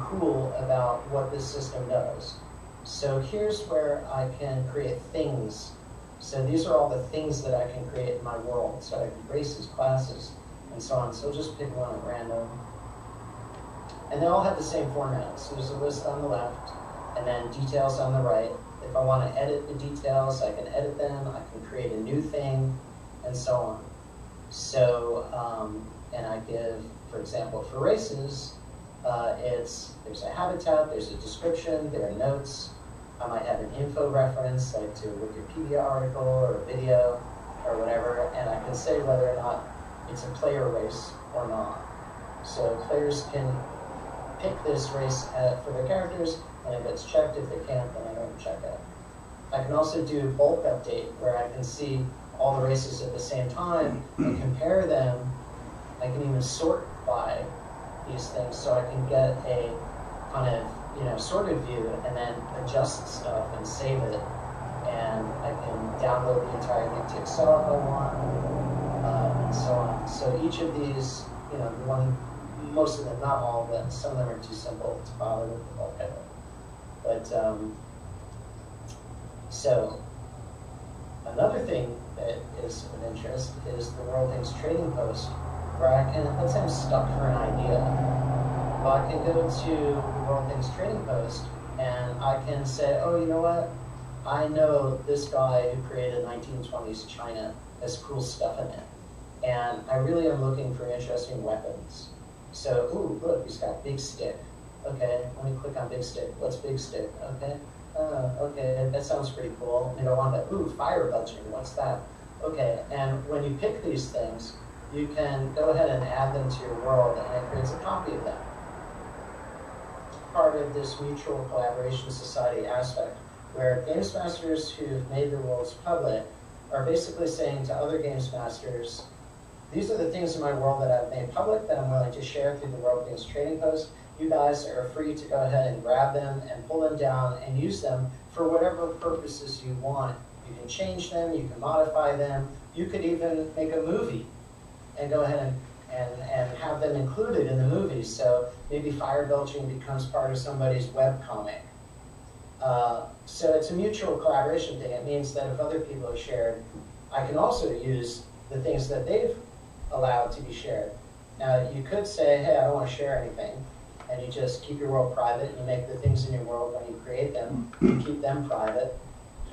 S5: cool about what this system does. So here's where I can create things. So these are all the things that I can create in my world. So I have races, classes, and so on. So just pick one at random. And they all have the same format. So there's a list on the left, and then details on the right. If I want to edit the details, I can edit them. I can create a new thing, and so on. So, and I give, for example, for races, there's a habitat, there's a description, there are notes. I might have an info reference, like to a Wikipedia article or a video or whatever, and I can say whether or not it's a player race or not. So players can pick this race for their characters, and if it's checked, if they can't, then I don't check it. I can also do a bulk update where I can see all the races at the same time and compare them. I can even sort by these things, so I can get a kind of sorted view and then adjust stuff and save it, and I can download the entire thing to Excel if I want, and so on. So each of these, most of them, not all of them, some of them are too simple to bother with the bulk edit. But so another thing that is of interest is the World Things Trading Post, where I can, let's say I'm stuck for an idea. Well, I can go to the World Things Trading Post and I can say, oh, you know what? I know this guy who created 1920s China has cool stuff in it. And I really am looking for interesting weapons. So, ooh, look, he's got Big Stick. Okay, let me click on Big Stick. What's Big Stick? Okay, okay, that sounds pretty cool. I want that. Ooh, fire budging, what's that? Okay, and when you pick these things, you can go ahead and add them to your world, and it creates a copy of them. Part of this mutual collaboration society aspect, where games masters who've made their worlds public are basically saying to other games masters, these are the things in my world that I've made public that I'm willing to share through the World Games Trading Post. You guys are free to go ahead and grab them and pull them down and use them for whatever purposes you want. You can change them, you can modify them, you could even make a movie and go ahead and have them included in the movie. So maybe fire belching becomes part of somebody's webcomic. So it's a mutual collaboration thing. It means that if other people are shared, I can also use the things that they've allowed to be shared. Now you could say, hey, I don't want to share anything, and you just keep your world private, and you make the things in your world when you create them, you keep them private,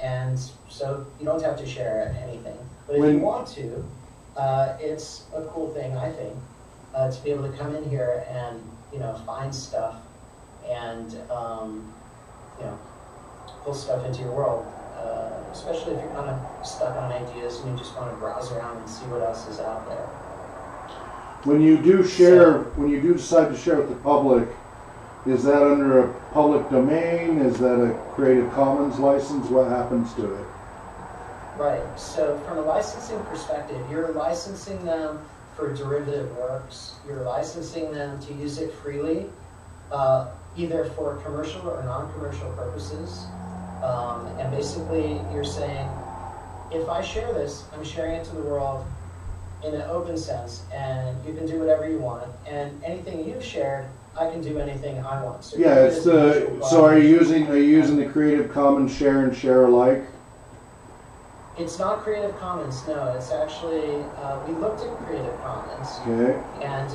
S5: and so you don't have to share anything. But if you want to, it's a cool thing, I think, to be able to come in here and find stuff and pull stuff into your world, especially if you're kind of stuck on ideas and you just want to browse around and see what else is out there.
S2: When you do share, when you do decide to share with the public, is that under a public domain? Is that a Creative Commons license? What happens to it?
S5: Right. So from a licensing perspective, you're licensing them for derivative works. You're licensing them to use it freely, either for commercial or non-commercial purposes. And basically, you're saying, if I share this, I'm sharing it to the world in an open sense, and you can do whatever you want. And anything you've shared, I can do anything I want. So
S2: yeah, it's the. So are you using the Creative Commons share and share alike?
S5: It's not Creative Commons, no. It's actually, we looked at Creative Commons,
S2: okay,
S5: and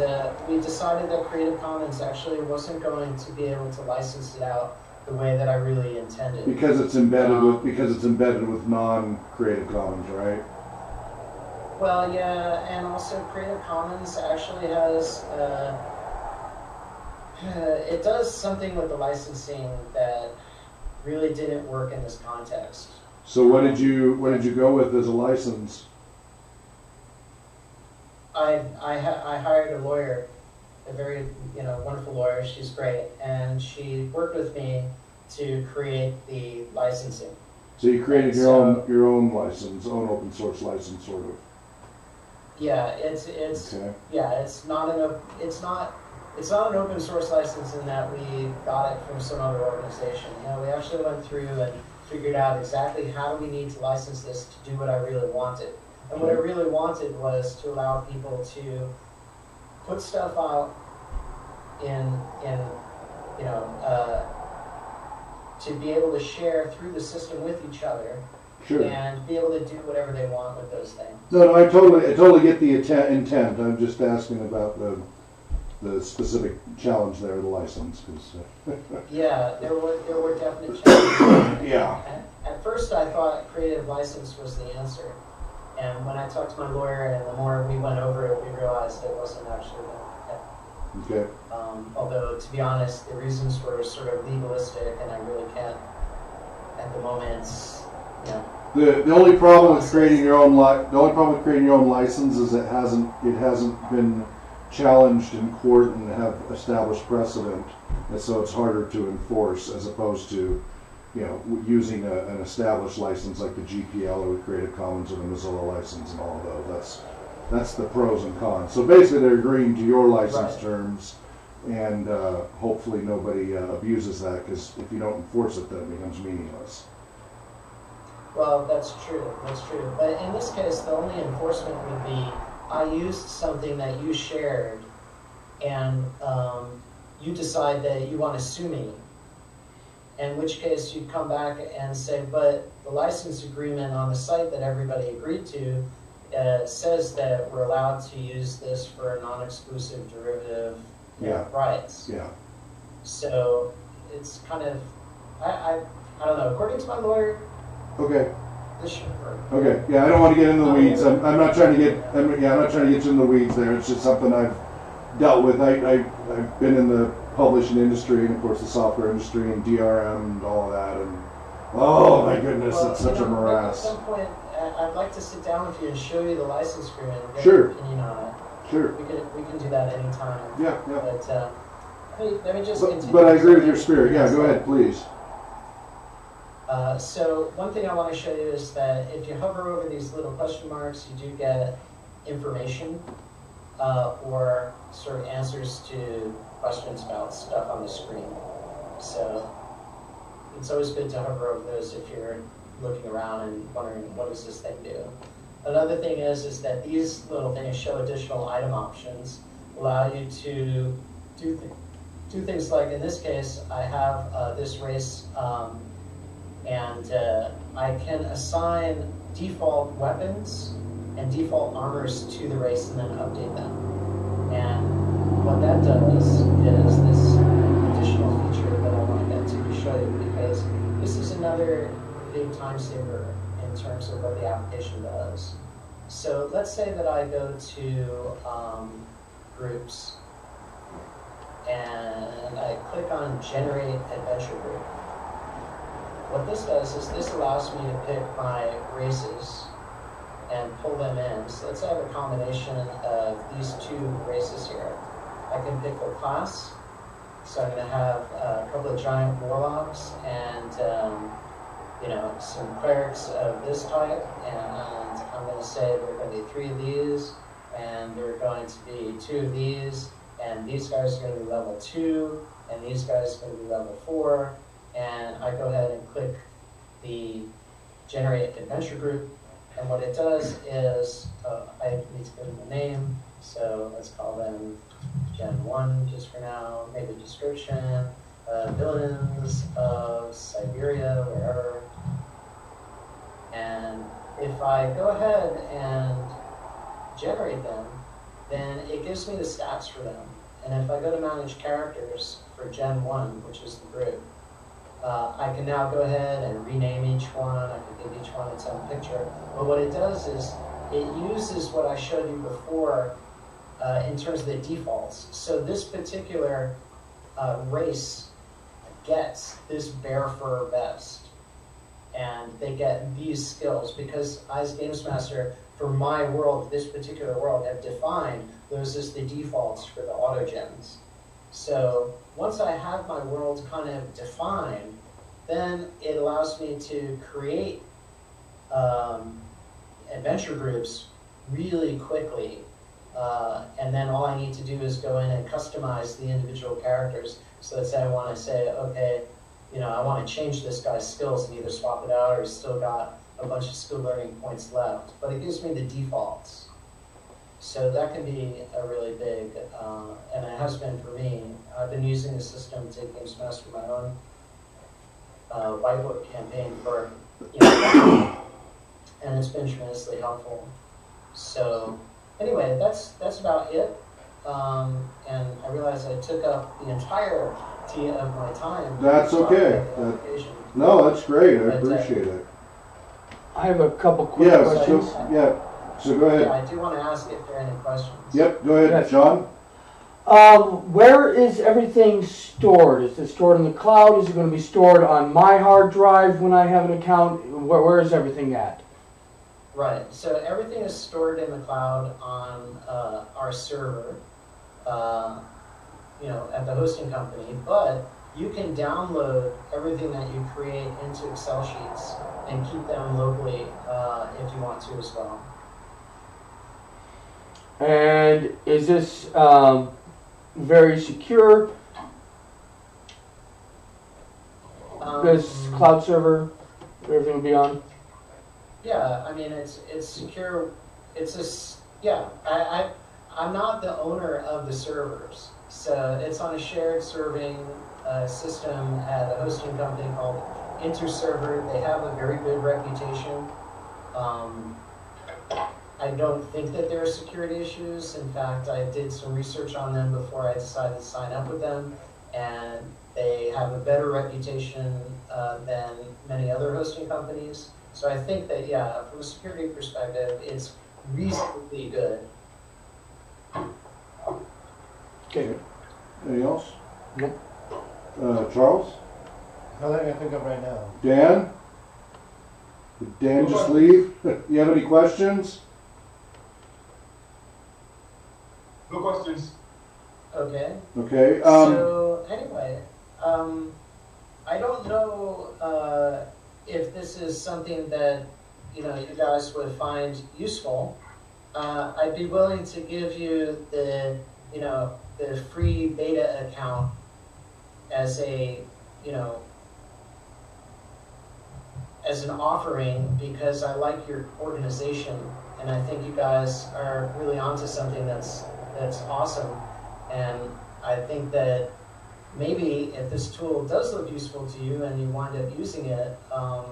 S5: we decided that Creative Commons actually wasn't going to be able to license it out the way that I really intended.
S2: Because it's embedded with non-Creative Commons, right?
S5: Well, yeah, and also Creative Commons actually has, it does something with the licensing that really didn't work in this context.
S2: So what did you go with as a license?
S5: I hired a lawyer, a very wonderful lawyer. She's great, and she worked with me to create the licensing.
S2: So you created your own license, own open source license, sort of.
S5: Yeah, it's
S2: Okay.
S5: yeah, it's not an open source license in that we got it from some other organization. We actually went through and figured out exactly how do we need to license this to do what I really wanted. And what I really wanted was to allow people to put stuff out to be able to share through the system with each other.
S2: Sure.
S5: And be able to do whatever they want with those things.
S2: No, I totally get the intent. I'm just asking about the specific challenge there, the license.
S5: Yeah, there were definite challenges.
S2: Yeah.
S5: At first, I thought creative license was the answer, and when I talked to my lawyer, and the more we went over it, we realized it wasn't actually that.
S2: Okay.
S5: Although, to be honest, the reasons were sort of legalistic, and I really can't, at the moment,
S2: The only problem with creating your own license is it hasn't been challenged in court and have established precedent, and so it's harder to enforce as opposed to using an established license like the GPL or the Creative Commons or the Mozilla license and all of those. That's the pros and cons. So basically, they're agreeing to your license terms, and hopefully nobody abuses that, because if you don't enforce it, then it becomes meaningless.
S5: Well, that's true. But in this case, the only enforcement would be I used something that you shared, and you decide that you want to sue me. In which case, you'd come back and say, but the license agreement on the site that everybody agreed to says that we're allowed to use this for non-exclusive derivative rights.
S2: Yeah.
S5: So it's kind of, I don't know. According to my lawyer,
S2: Okay.
S5: this should work.
S2: Okay. Yeah, I don't want to get into the weeds. I'm not trying to get. I'm not trying to get you in the weeds there. It's just something I've dealt with. I've been in the publishing industry and of course the software industry and DRM and all of that, and oh my goodness, it's such a morass.
S5: At some point, I'd like to sit down with you and show you the license agreement and get
S2: Sure.
S5: your opinion on it.
S2: Sure.
S5: We can do that anytime.
S2: Yeah.
S5: But let me just continue.
S2: But I agree with your spirit. Yeah, go ahead, please.
S5: So one thing I want to show you is that if you hover over these little question marks, you do get information or sort of answers to questions about stuff on the screen. So it's always good to hover over those if you're looking around and wondering, what does this thing do? Another thing is that these little things show additional item options, allow you to do things like, in this case, I have this race, and I can assign default weapons and default armors to the race and then update them. And what that does is this additional feature that I want to get to show you, because this is another big time saver in terms of what the application does. So let's say that I go to groups and I click on Generate Adventure Group. What this does is this allows me to pick my races and pull them in. So let's have a combination of these two races here. I can pick a class. So I'm going to have a couple of giant warlocks and some clerics of this type. And I'm going to say there are going to be 3 of these, and there are going to be 2 of these, and these guys are going to be level 2, and these guys are going to be level 4. And I go ahead and click the Generate Adventure Group, and what it does is, I need to give them a name, so let's call them Gen 1 just for now, maybe description, villains of Siberia, wherever. And if I go ahead and generate them, then it gives me the stats for them. And if I go to Manage Characters for Gen 1, which is the group, I can now go ahead and rename each one. I can give each one its own picture. But what it does is it uses what I showed you before in terms of the defaults. So this particular race gets this bear fur vest, and they get these skills because I, as Games Master, for my world, this particular world, have defined those as the defaults for the auto gens. So once I have my world kind of defined, then it allows me to create adventure groups really quickly. And then all I need to do is go in and customize the individual characters. So let's say I want to say, okay, you know, I want to change this guy's skills and either swap it out or he's still got a bunch of skill learning points left. But it gives me the defaults. So that can be a really big, and it has been for me. I've been using the system to Games Master my own whiteboard campaign for, you know, and it's been tremendously helpful. So anyway, that's about it. And I realize I took up the entirety of my time.
S2: That's okay. No, that's great. I appreciate it.
S4: I have a couple quick
S2: Yeah,
S4: questions.
S2: So go ahead.
S5: Yeah, I do want to ask if there are any questions.
S2: Yep, go ahead,
S4: Yes.
S2: John.
S4: Where is everything stored? Is it stored in the cloud? Is it going to be stored on my hard drive when I have an account? Where is everything at?
S5: Right. So everything is stored in the cloud on our server, you know, at the hosting company. But you can download everything that you create into Excel sheets and keep them locally if you want to as well.
S4: And is this very secure? This cloud server, everything will be on?
S5: Yeah, I mean it's secure. I'm not the owner of the servers, so it's on a shared serving system at a hosting company called InterServer. They have a very good reputation. I don't think that there are security issues. In fact, I did some research on them before I decided to sign up with them, and they have a better reputation than many other hosting companies. So I think that, yeah, from a security perspective, it's reasonably good.
S4: Okay.
S2: Anything else?
S4: Nope.
S2: Charles?
S1: Nothing I can think of right now.
S2: Dan? Did Dan just leave? You have any questions?
S3: No questions.
S5: Okay.
S2: Okay.
S5: So anyway, I don't know if this is something that you guys would find useful. I'd be willing to give you the free beta account as a as an offering because I like your organization and I think you guys are really onto something that's awesome. And I think that maybe if this tool does look useful to you and you wind up using it, I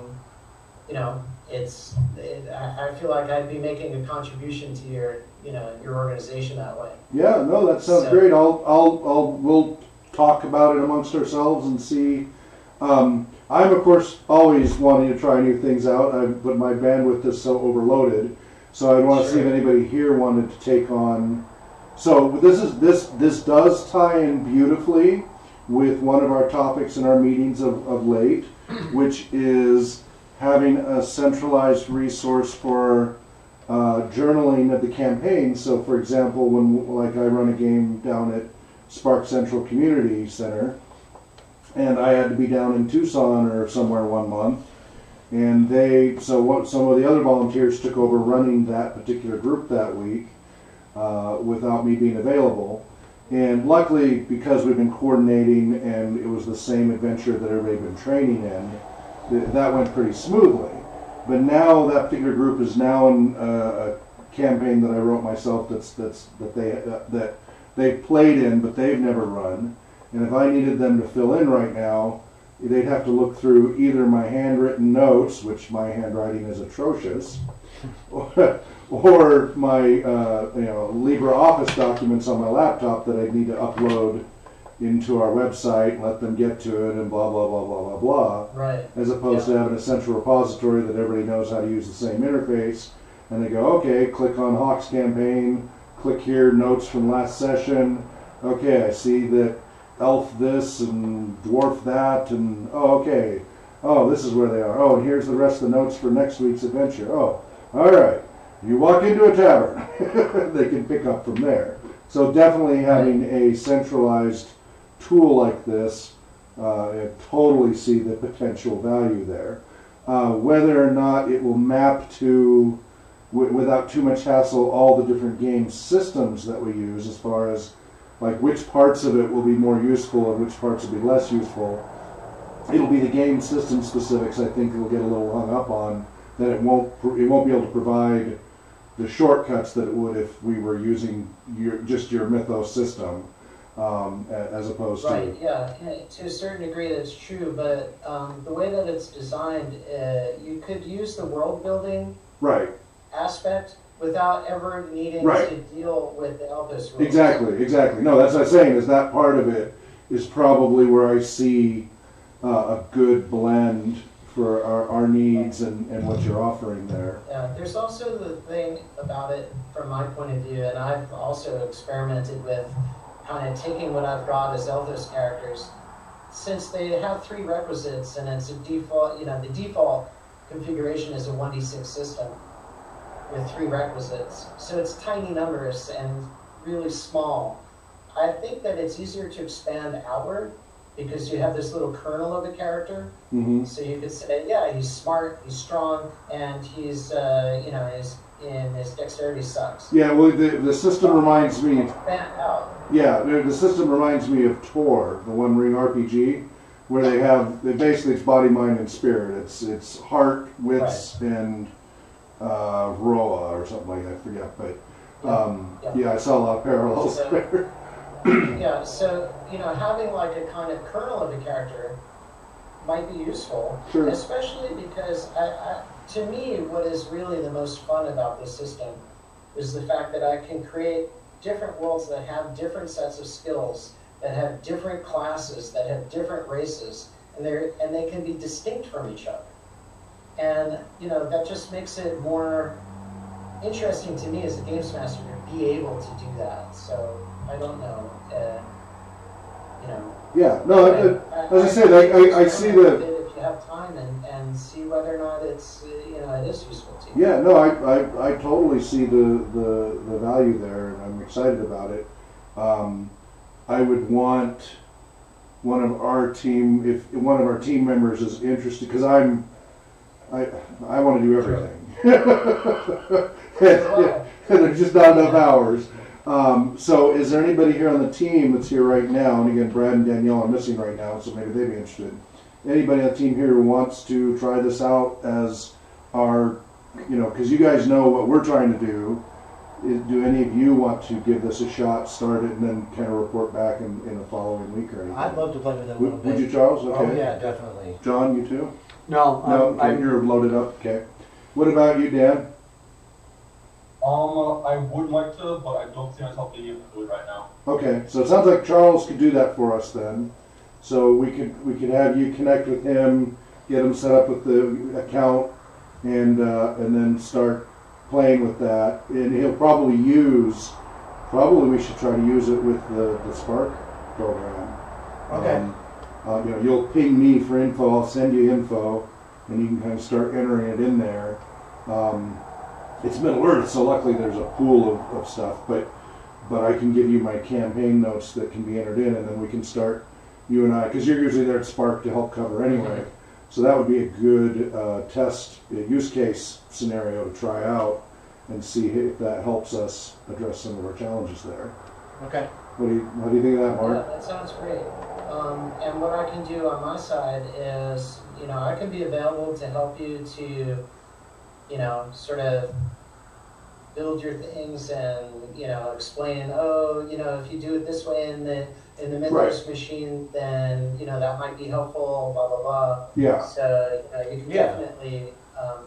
S5: feel like I'd be making a contribution to your organization that way.
S2: Yeah, no, that sounds great. We'll talk about it amongst ourselves and see. I'm of course always wanting to try new things out, but my bandwidth is so overloaded. So I'd want to see if anybody here wanted to take on. So this does tie in beautifully with one of our topics in our meetings of late, which is having a centralized resource for journaling of the campaign. So, for example, when I run a game down at Spark Central Community Center, and I had to be down in Tucson or somewhere one month, and some of the other volunteers took over running that particular group that week without me being available. And luckily, because we've been coordinating and it was the same adventure that everybody had been training in, that went pretty smoothly. But now that particular group is now in a campaign that I wrote myself that they played in, but they've never run. And if I needed them to fill in right now, they'd have to look through either my handwritten notes, which my handwriting is atrocious, or my LibreOffice documents on my laptop that I'd need to upload into our website and let them get to it and blah, blah, blah, blah, blah, blah.
S5: Right.
S2: As opposed to having a central repository that everybody knows how to use the same interface. And they go, okay, click on Hawk's campaign, click here, notes from last session. Okay, I see that elf this and dwarf that, and oh, okay. Oh, this is where they are. Oh, and here's the rest of the notes for next week's adventure. Oh, all right. You walk into a tavern. They can pick up from there. So definitely having a centralized tool like this, I totally see the potential value there. Whether or not it will map to, without too much hassle, all the different game systems that we use, as far as like which parts of it will be more useful and which parts will be less useful. It'll be the game system specifics I think it'll get a little hung up on, that it won't be able to provide the shortcuts that it would if we were using just your Mythos system, as opposed
S5: Right,
S2: to...
S5: yeah, to a certain degree that's true, but the way that it's designed, you could use the world building
S2: Right,
S5: aspect without ever needing
S2: Right.
S5: to deal with the Elpis rules.
S2: exactly. No, that's what I'm saying, is that part of it is probably where I see a good blend for our needs and what you're offering there.
S5: Yeah, there's also the thing about it from my point of view, and I've also experimented with kind of taking what I've got as Elthos characters, since they have 3 requisites and it's a default, the default configuration is a 1d6 system with 3 requisites. So it's tiny numbers and really small. I think that it's easier to expand outward because you have this little kernel of a character.
S2: Mm-hmm.
S5: So you could say, yeah, he's smart, he's strong, and he's, his dexterity sucks.
S2: Yeah, well, the system reminds me...
S5: Expand out.
S2: Yeah, the system reminds me of Tor, the One Ring RPG, where basically it's body, mind, and spirit. It's heart, wits, and Roa or something like that. I forget, but yeah, I saw a lot of parallels there.
S5: Yeah, so having like a kind of kernel of a character might be useful,
S2: Sure.
S5: especially because to me, what is really the most fun about this system is the fact that I can create different worlds that have different sets of skills, that have different classes, that have different races, and they can be distinct from each other. And that just makes it more interesting to me as a games master to be able to do that. So I don't know,
S2: Yeah, no, as I said, I see the...
S5: If you have time and see whether or not it's, it is useful to you.
S2: Yeah, no, I totally see the value there, and I'm excited about it. I would want one of our team, if one of our team members is interested, because I want to do everything. and there's just not enough hours. So is there anybody here on the team that's here right now? And again, Brad and Danielle are missing right now, so maybe they'd be interested. Anybody on the team here who wants to try this out as our, because you guys know what we're trying to do. Do any of you want to give this a shot, start it, and then kind of report back in the following week or anything?
S1: I'd love to play with it a little bit.
S2: Would you, Charles? Okay.
S1: Oh yeah, definitely.
S2: John, you too?
S4: No,
S2: No, okay, you're loaded up. Okay. What about you, Dan?
S3: I would like to, but I don't see myself being able to do it right now.
S2: Okay, so it sounds like Charles could do that for us then. So we could have you connect with him, get him set up with the account, and then start playing with that. And he'll probably we should try to use it with the Spark program.
S1: Okay.
S2: You'll ping me for info. I'll send you info, and you can kind of start entering it in there. It's Middle Earth, so luckily there's a pool of stuff, but I can give you my campaign notes that can be entered in, and then we can start, you and I, because you're usually there at Spark to help cover anyway. So that would be a good test use case scenario to try out and see if that helps us address some of our challenges there.
S1: Okay.
S2: How do you think of that, Mark?
S5: Yeah, that sounds great. And what I can do on my side is, I can be available to help you to, sort of build your things and, explain, if you do it this way in the Mythos machine, then, that might be helpful, blah, blah, blah.
S2: Yeah.
S5: So, you can definitely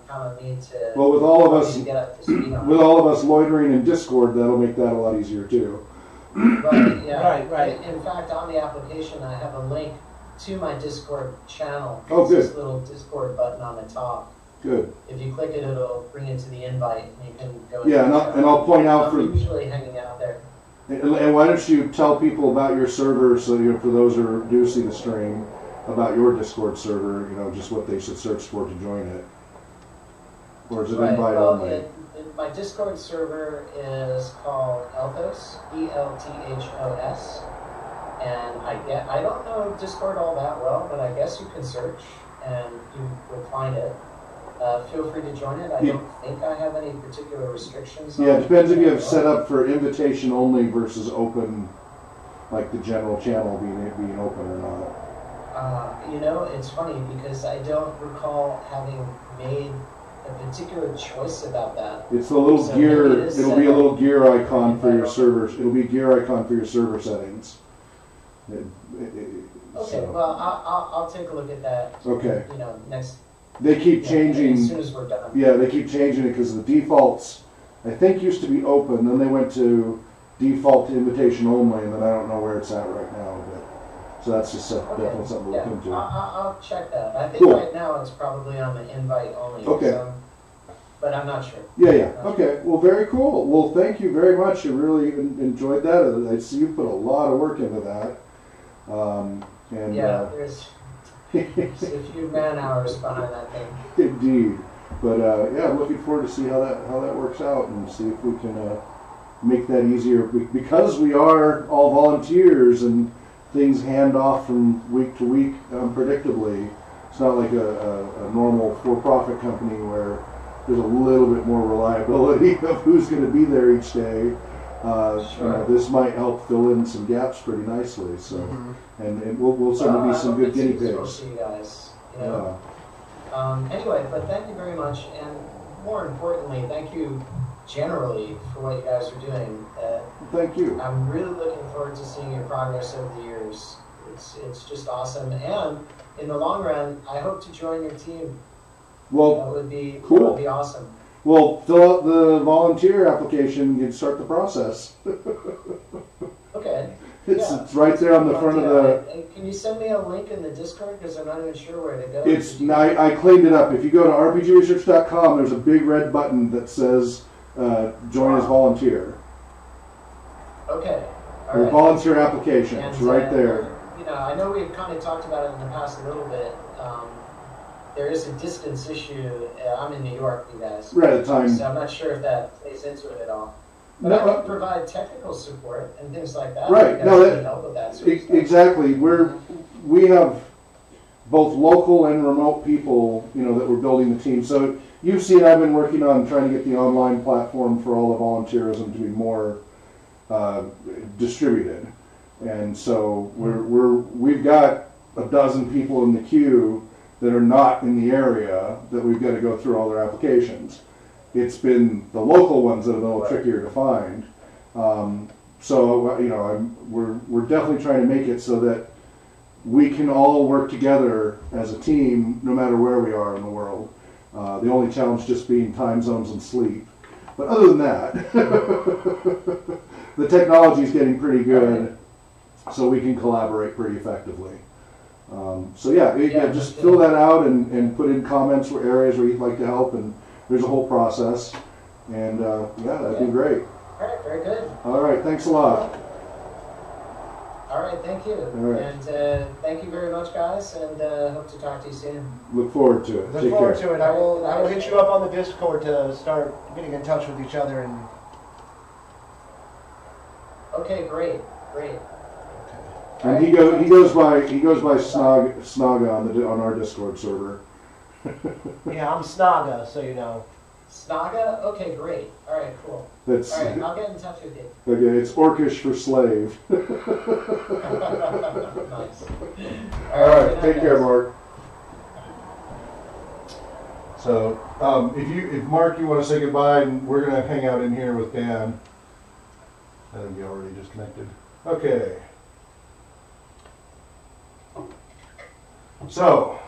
S5: count on me to,
S2: with all of us,
S5: to get up to speed on
S2: with all of us loitering in Discord, that'll make that a lot easier too.
S5: Right, yeah.
S1: Right.
S5: In fact, on the application, I have a link to my Discord channel.
S2: Oh,
S5: It's this
S2: good.
S5: little Discord button on the top.
S2: Good.
S5: If you click it, it'll bring you to the invite, and you can go.
S2: Yeah, and I'll point out
S5: I'm usually hanging out there.
S2: And why don't you tell people about your server, so for those who do see the stream, about your Discord server, just what they should search for to join it. Or is it
S5: Right.
S2: invite
S5: Well,
S2: only?
S5: my Discord server is called Elthos, ELTHOS, and I don't know Discord all that well, but I guess you can search and you will find it. Feel free to join it. I
S2: Yeah.
S5: don't think I have any particular restrictions.
S2: Yeah,
S5: on
S2: it depends if you have
S5: it.
S2: set up for invitation only versus open, like the general channel being open or not.
S5: It's funny because I don't recall having made a particular choice about that.
S2: It's the little
S5: So
S2: gear.
S5: maybe it is
S2: It'll
S5: set
S2: be a
S5: up.
S2: little gear icon for your
S5: Invite
S2: servers. It'll be a gear icon for your server settings.
S5: Okay,
S2: So,
S5: well, I'll take a look at that.
S2: okay.
S5: Next.
S2: They keep
S5: As
S2: changing.
S5: soon as we're done.
S2: Yeah, they keep changing it because the defaults, I think, used to be open. Then they went to default to invitation only, and then I don't know where it's at right now. But so that's just definitely something to
S5: Yeah,
S2: look into.
S5: I'll check that. I think
S2: Cool.
S5: right now it's probably on the invite only.
S2: Okay.
S5: So, but I'm not sure.
S2: Yeah. Okay. Well, very cool. Well, thank you very much. I really enjoyed that. I see you put a lot of work into that. And
S5: Yeah, there's a few man hours behind that thing.
S2: indeed. But yeah, I'm looking forward to see how that works out and see if we can make that easier because we are all volunteers and things hand off from week to week unpredictably. It's not like a normal for-profit company where there's a little bit more reliability of who's going to be there each day.
S5: Sure.
S2: This might help fill in some gaps pretty nicely. So, and we'll certainly be some good guinea pigs.
S5: To you guys. Anyway, but thank you very much, and more importantly, thank you generally for what you guys are doing.
S2: Thank you.
S5: I'm really looking forward to seeing your progress over the years. It's just awesome, and in the long run, I hope to join your team.
S2: Well,
S5: That would be
S2: cool.
S5: That would be awesome.
S2: Well, fill out the volunteer application and start the process.
S5: Okay.
S2: It's right there on the front of the.
S5: Can you send me a link in the Discord because I'm not even sure where to go.
S2: I cleaned it up. If you go to rpgresearch.com, there's a big red button that says join as volunteer.
S5: Okay. All
S2: Your
S5: right.
S2: volunteer application.
S5: And,
S2: It's right there.
S5: I know we've kind of talked about it in the past a little bit. There is a distance issue. I'm in New York, you guys.
S2: Right at the time.
S5: So I'm not sure if that plays into it at all. But
S2: No,
S5: I can provide technical support and things like that.
S2: Right.
S5: You guys
S2: No,
S5: can help with that sort of stuff.
S2: Exactly. We have both local and remote people, that we're building the team. So you've seen I've been working on trying to get the online platform for all the volunteerism to be more distributed. And so we've got a dozen people in the queue that are not in the area that we've got to go through all their applications. It's been the local ones that are a little trickier to find. We're definitely trying to make it so that we can all work together as a team, no matter where we are in the world. The only challenge just being time zones and sleep. But other than that, the technology is getting pretty good, so we can collaborate pretty effectively. Just fill that out and put in comments for areas where you'd like to help, and there's a whole process. And that'd be great.
S5: All right, very good.
S2: All right, thanks a lot.
S5: All right, thank you.
S2: right.
S5: And thank you very much, guys, and hope to talk to you soon.
S2: Look forward to it.
S1: Look
S2: Take
S1: forward
S2: care.
S1: to it. I will hit you up on the Discord to start getting in touch with each other and.
S5: Okay, great.
S2: And he goes by Snaga on our Discord server.
S1: Yeah, I'm Snaga, so you know.
S5: Snaga? Okay, great. All right, cool.
S2: That's
S5: All right, I'll get in touch with you.
S2: okay. It's Orcish for slave.
S5: Nice.
S2: All right,
S5: good night,
S2: take care,
S5: guys.
S2: Mark. So, if Mark, you want to say goodbye, and we're gonna hang out in here with Dan. I think you already disconnected. Okay. So,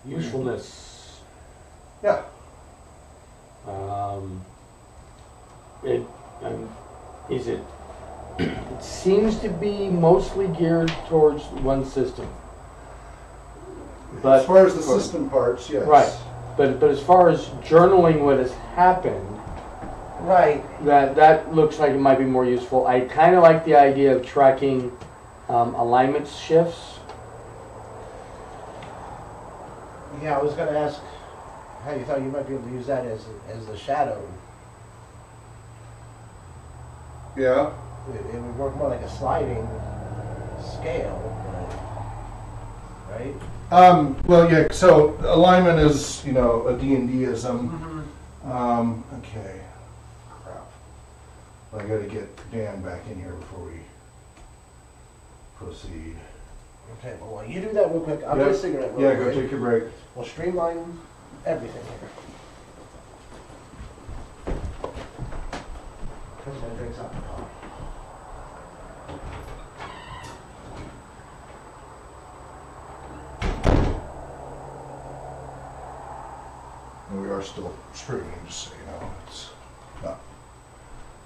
S4: Usefulness.
S2: yeah.
S4: It seems to be mostly geared towards one system. But
S2: as far as the system parts, yes.
S4: right. But as far as journaling what has happened,
S1: Right.
S4: that looks like it might be more useful. I kind of like the idea of tracking alignment shifts.
S1: Yeah, I was going to ask how you thought you might be able to use that as the shadow.
S2: Yeah.
S1: It would work more like a sliding scale, right?
S2: Well, yeah. So alignment is, you know, a D&D-ism. Okay. Crap. I got to get Dan back in here before we proceed.
S1: Okay, well, while you do that real quick, I'll
S2: Yep.
S1: get a cigarette real
S2: Yeah,
S1: quick.
S2: go take your break.
S1: We'll streamline everything here. Because my drink's alcohol.
S2: And we are still streaming, just so you know. It's not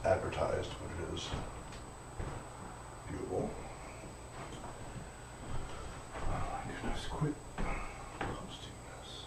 S2: advertised, but it is viewable. Oh my goodness, quit posting this.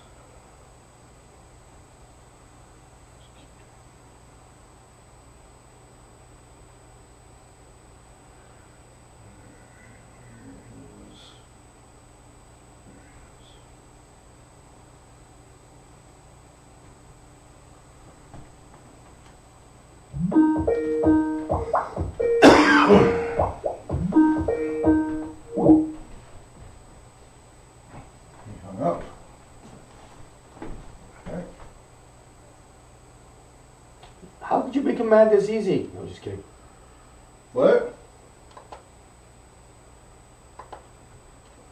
S2: He hung up. Okay.
S4: How could you become mad this easy? No, just kidding.
S2: What?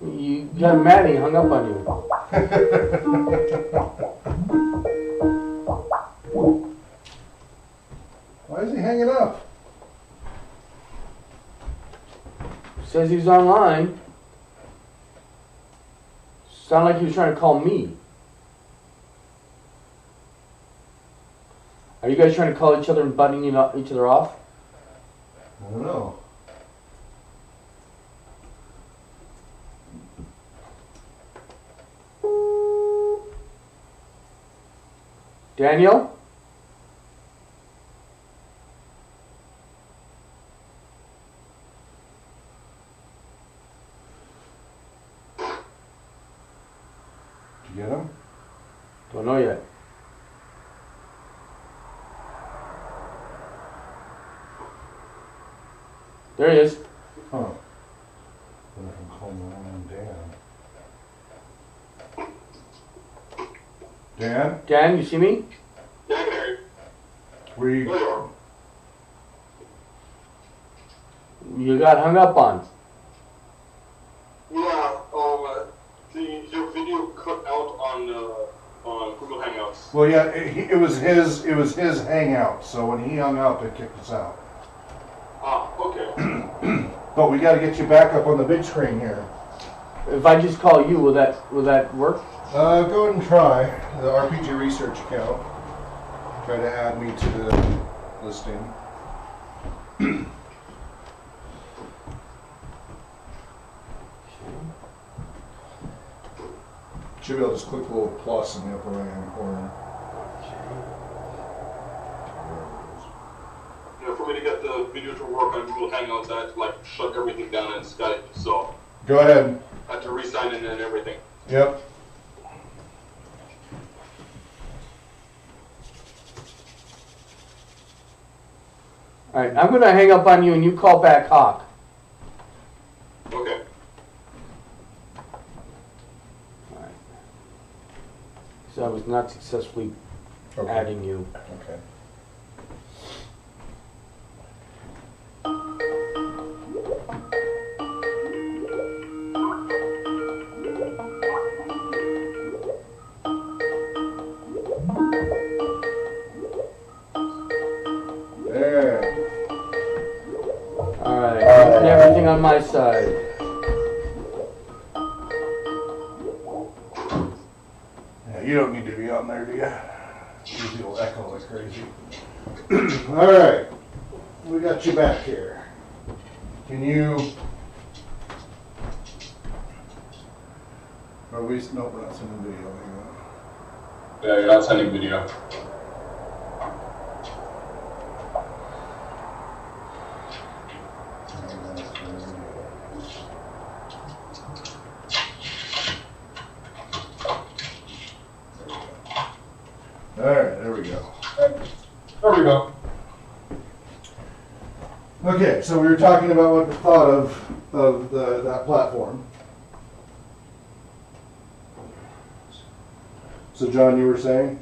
S4: You got mad and he hung up on you.
S2: Why is he hanging up?
S4: Says he's online. Sound like he was trying to call me. Are you guys trying to call each other and butting each other off?
S2: I don't know.
S4: Daniel?
S2: Did you get him?
S4: Don't know yet. There he is.
S2: Huh. Wonder if I can call my own Dan. Dan?
S4: Dan, you see me?
S3: Yeah, Mary.
S2: Where you?
S3: There you are.
S4: You got hung up on.
S3: Yeah, your video cut out on Google Hangouts.
S2: Well, yeah, it was his hangout. So when he hung up, it kicked us out.
S3: Ah, okay.
S2: But we got to get you back up on the big screen here.
S4: If I just call you, will that work?
S2: Go ahead and try the RPG Research account. Try to add me to the listing. Should be able to just click the little plus in the upper right hand corner.
S3: You know, for me to get the video to work on Google Hangouts, I had to like shut everything down in Skype, so
S2: Go ahead.
S3: I had to re-sign in and everything.
S2: Yep.
S4: Alright, I'm going to hang up on you and you call back Hawk.
S3: Okay.
S4: Alright. So I was not successfully adding you.
S2: Okay. There.
S4: Alright, and everything on my side.
S2: Yeah, you don't need to be on there, do you? Usually it'll echo like crazy. All right, we got you back here. Can you? Are we? No, we're not sending video. Hang on.
S3: Yeah, you're not sending video.
S2: All right, there we go.
S3: There we go.
S2: Okay, so we were talking about what we thought of that platform. So, John, you were saying?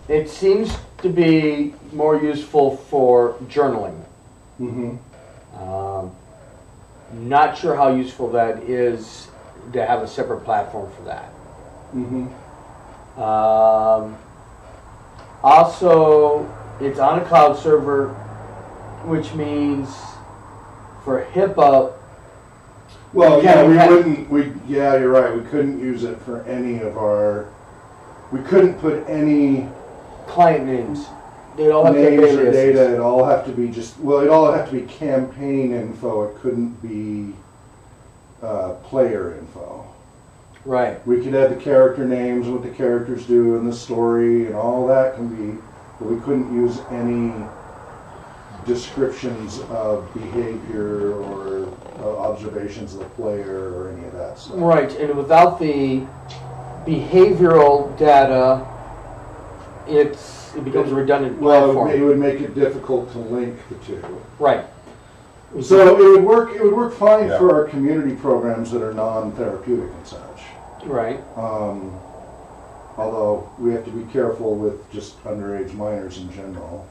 S4: It seems to be more useful for journaling.
S2: Mm-hmm.
S4: Not sure how useful that is to have a separate platform for that.
S2: Mm-hmm.
S4: Also, it's on a cloud server, which means for HIPAA.
S2: Well,
S4: Yeah,
S2: yeah, we
S4: we had-
S2: wouldn't. Yeah, you're right. We couldn't use it for any of our. We couldn't put any
S4: Client names. They all have to have
S2: names or
S4: aliases.
S2: data. It'd all have to be just. Well, it'd all have to be campaign info. It couldn't be player info.
S4: Right.
S2: We could add the character names, what the characters do in the story, and all that can be. But we couldn't use any descriptions of behavior or observations of the player or any of that stuff.
S4: Right, and without the behavioral data, it becomes a redundant
S2: Well,
S4: platform.
S2: it would make it difficult to link the two.
S4: Right.
S2: So it would work. It would work fine
S3: Yeah.
S2: for our community programs that are non-therapeutic and such.
S4: Right.
S2: Although we have to be careful with just underage minors in general.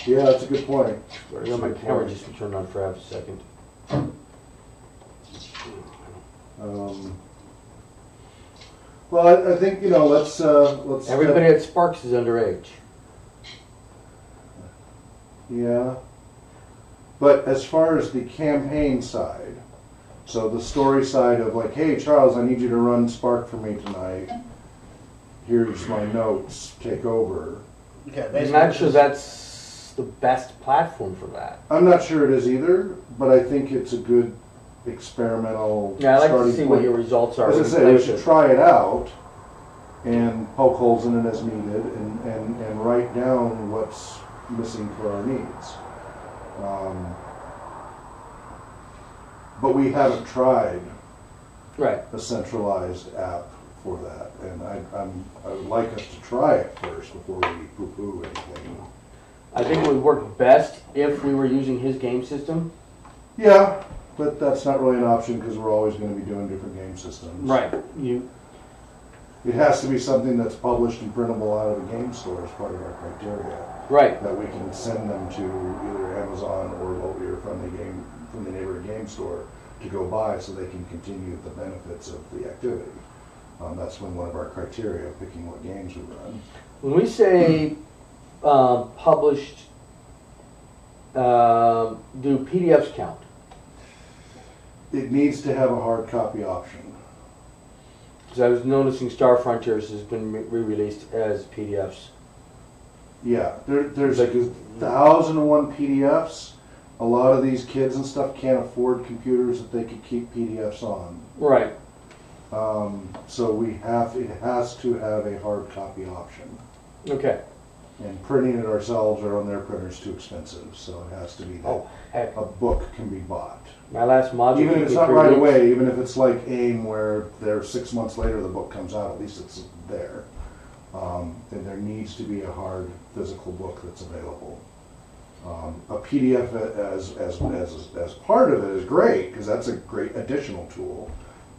S2: Yeah, that's a good point.
S4: Sorry, my camera just turned on for half a second.
S2: Well, I think let's.
S4: Everybody at Sparks is underage.
S2: Yeah. But as far as the campaign side, so the story side of like, hey Charles, I need you to run Spark for me tonight. Here's my notes. Take over.
S1: Okay,
S4: I'm
S1: basically,
S4: not sure that's the best platform for that.
S2: I'm not sure it is either, but I think it's a good experimental
S4: Yeah, I'd like to
S2: starting
S4: see
S2: point.
S4: what your results are.
S2: As I
S4: when
S2: say,
S4: you
S2: we
S4: place
S2: should
S4: it.
S2: try it out and poke holes in it as needed and write down what's missing for our needs. But we haven't tried
S4: Right.
S2: a centralized app for that, and I would like us to try it first before we poo-poo anything.
S4: I think it would work best if we were using his game system.
S2: Yeah, but that's not really an option because we're always going to be doing different game systems.
S4: Right.
S2: It has to be something that's published and printable out of a game store as part of our criteria.
S4: Right.
S2: That we can send them to either Amazon or from the neighborhood game store to go buy so they can continue the benefits of the activity. That's one of our criteria of picking what games we run.
S4: When we say published, do PDFs count?
S2: It needs to have a hard copy option.
S4: Because I was noticing Star Frontiers has been re-released as PDFs.
S2: Yeah, there's like 1,001 PDFs. A lot of these kids and stuff can't afford computers that they could keep PDFs on.
S4: Right.
S2: So it has to have a hard copy option.
S4: Okay.
S2: And printing it ourselves or on their printer is too expensive, so it has to be that
S4: Oh, heck.
S2: a book can be bought.
S4: My last module.
S2: Even if
S4: took
S2: it's
S4: me
S2: not
S4: 3
S2: right
S4: weeks.
S2: away, even if it's like AIM where they're 6 months later the book comes out, at least it's there. And there needs to be a hard physical book that's available. A PDF as part of it is great because that's a great additional tool,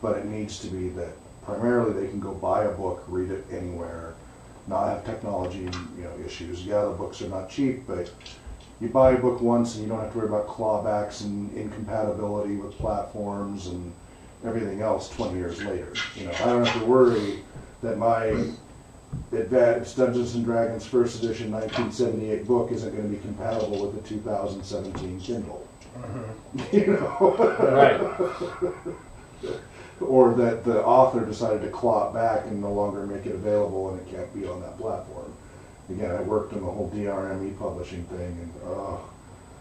S2: but it needs to be that primarily they can go buy a book, read it anywhere, not have technology issues. Yeah, the books are not cheap, but you buy a book once and you don't have to worry about clawbacks and incompatibility with platforms and everything else 20 years later. I don't have to worry that my Advanced Dungeons and Dragons First Edition 1978 book isn't going to be compatible with the 2017 Kindle.
S4: Right.
S2: Or that the author decided to claw it back and no longer make it available and it can't be on that platform. again, I worked on the whole DRME publishing thing,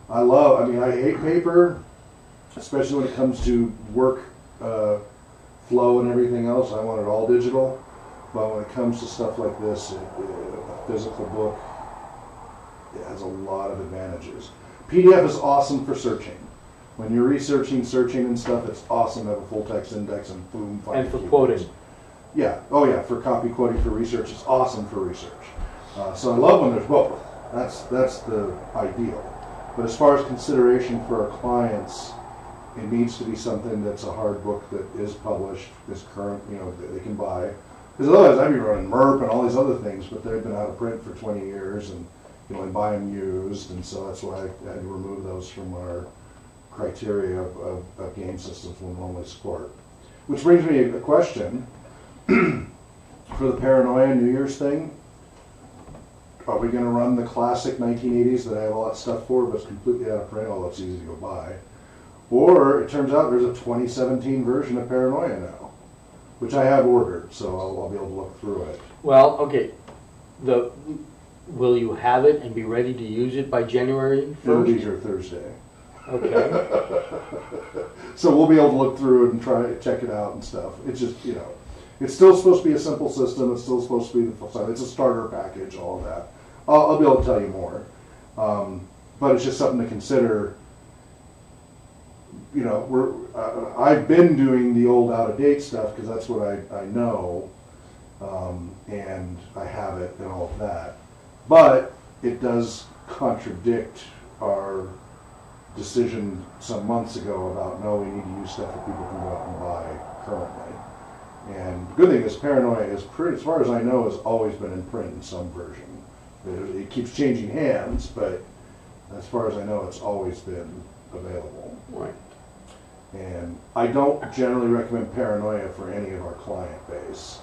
S2: and I hate paper, especially when it comes to work flow and everything else. I want it all digital. But when it comes to stuff like this, a physical book, it has a lot of advantages. PDF is awesome for searching. When you're researching, searching and stuff, it's awesome to have a full text index and boom.
S4: And for quoting.
S2: Yeah, oh yeah, for copy quoting for research, it's awesome for research. So I love when there's both. That's the ideal. But as far as consideration for our clients, it needs to be something that's a hard book that is published, is current, that they can buy. Because otherwise I'd be running MERP and all these other things, but they've been out of print for 20 years and you only buy them used, and so that's why I had to remove those from our criteria of game systems we'll normally support. Which brings me a question. For the Paranoia New Year's thing, are we going to run the classic 1980s that I have all that stuff for, but it's completely out of print, although it's easy to go buy? Or it turns out there's a 2017 version of Paranoia now, which I have ordered, so I'll be able to look through it.
S4: Well, okay. Will you have it and be ready to use it by January 1st?
S2: It'll be here Thursday.
S4: Okay.
S2: So we'll be able to look through it and try to check it out and stuff. It's just, it's still supposed to be a simple system. It's still supposed to be it's a starter package, all of that. I'll be able to tell you more. But it's just something to consider. I've been doing the old out-of-date stuff because that's what I know, and I have it and all of that. But it does contradict our decision some months ago about, no, we need to use stuff that people can go out and buy currently. And the good thing is Paranoia is pretty, as far as I know, has always been in print in some version. It keeps changing hands, but as far as I know, it's always been available.
S4: Right.
S2: And I don't generally recommend Paranoia for any of our client base.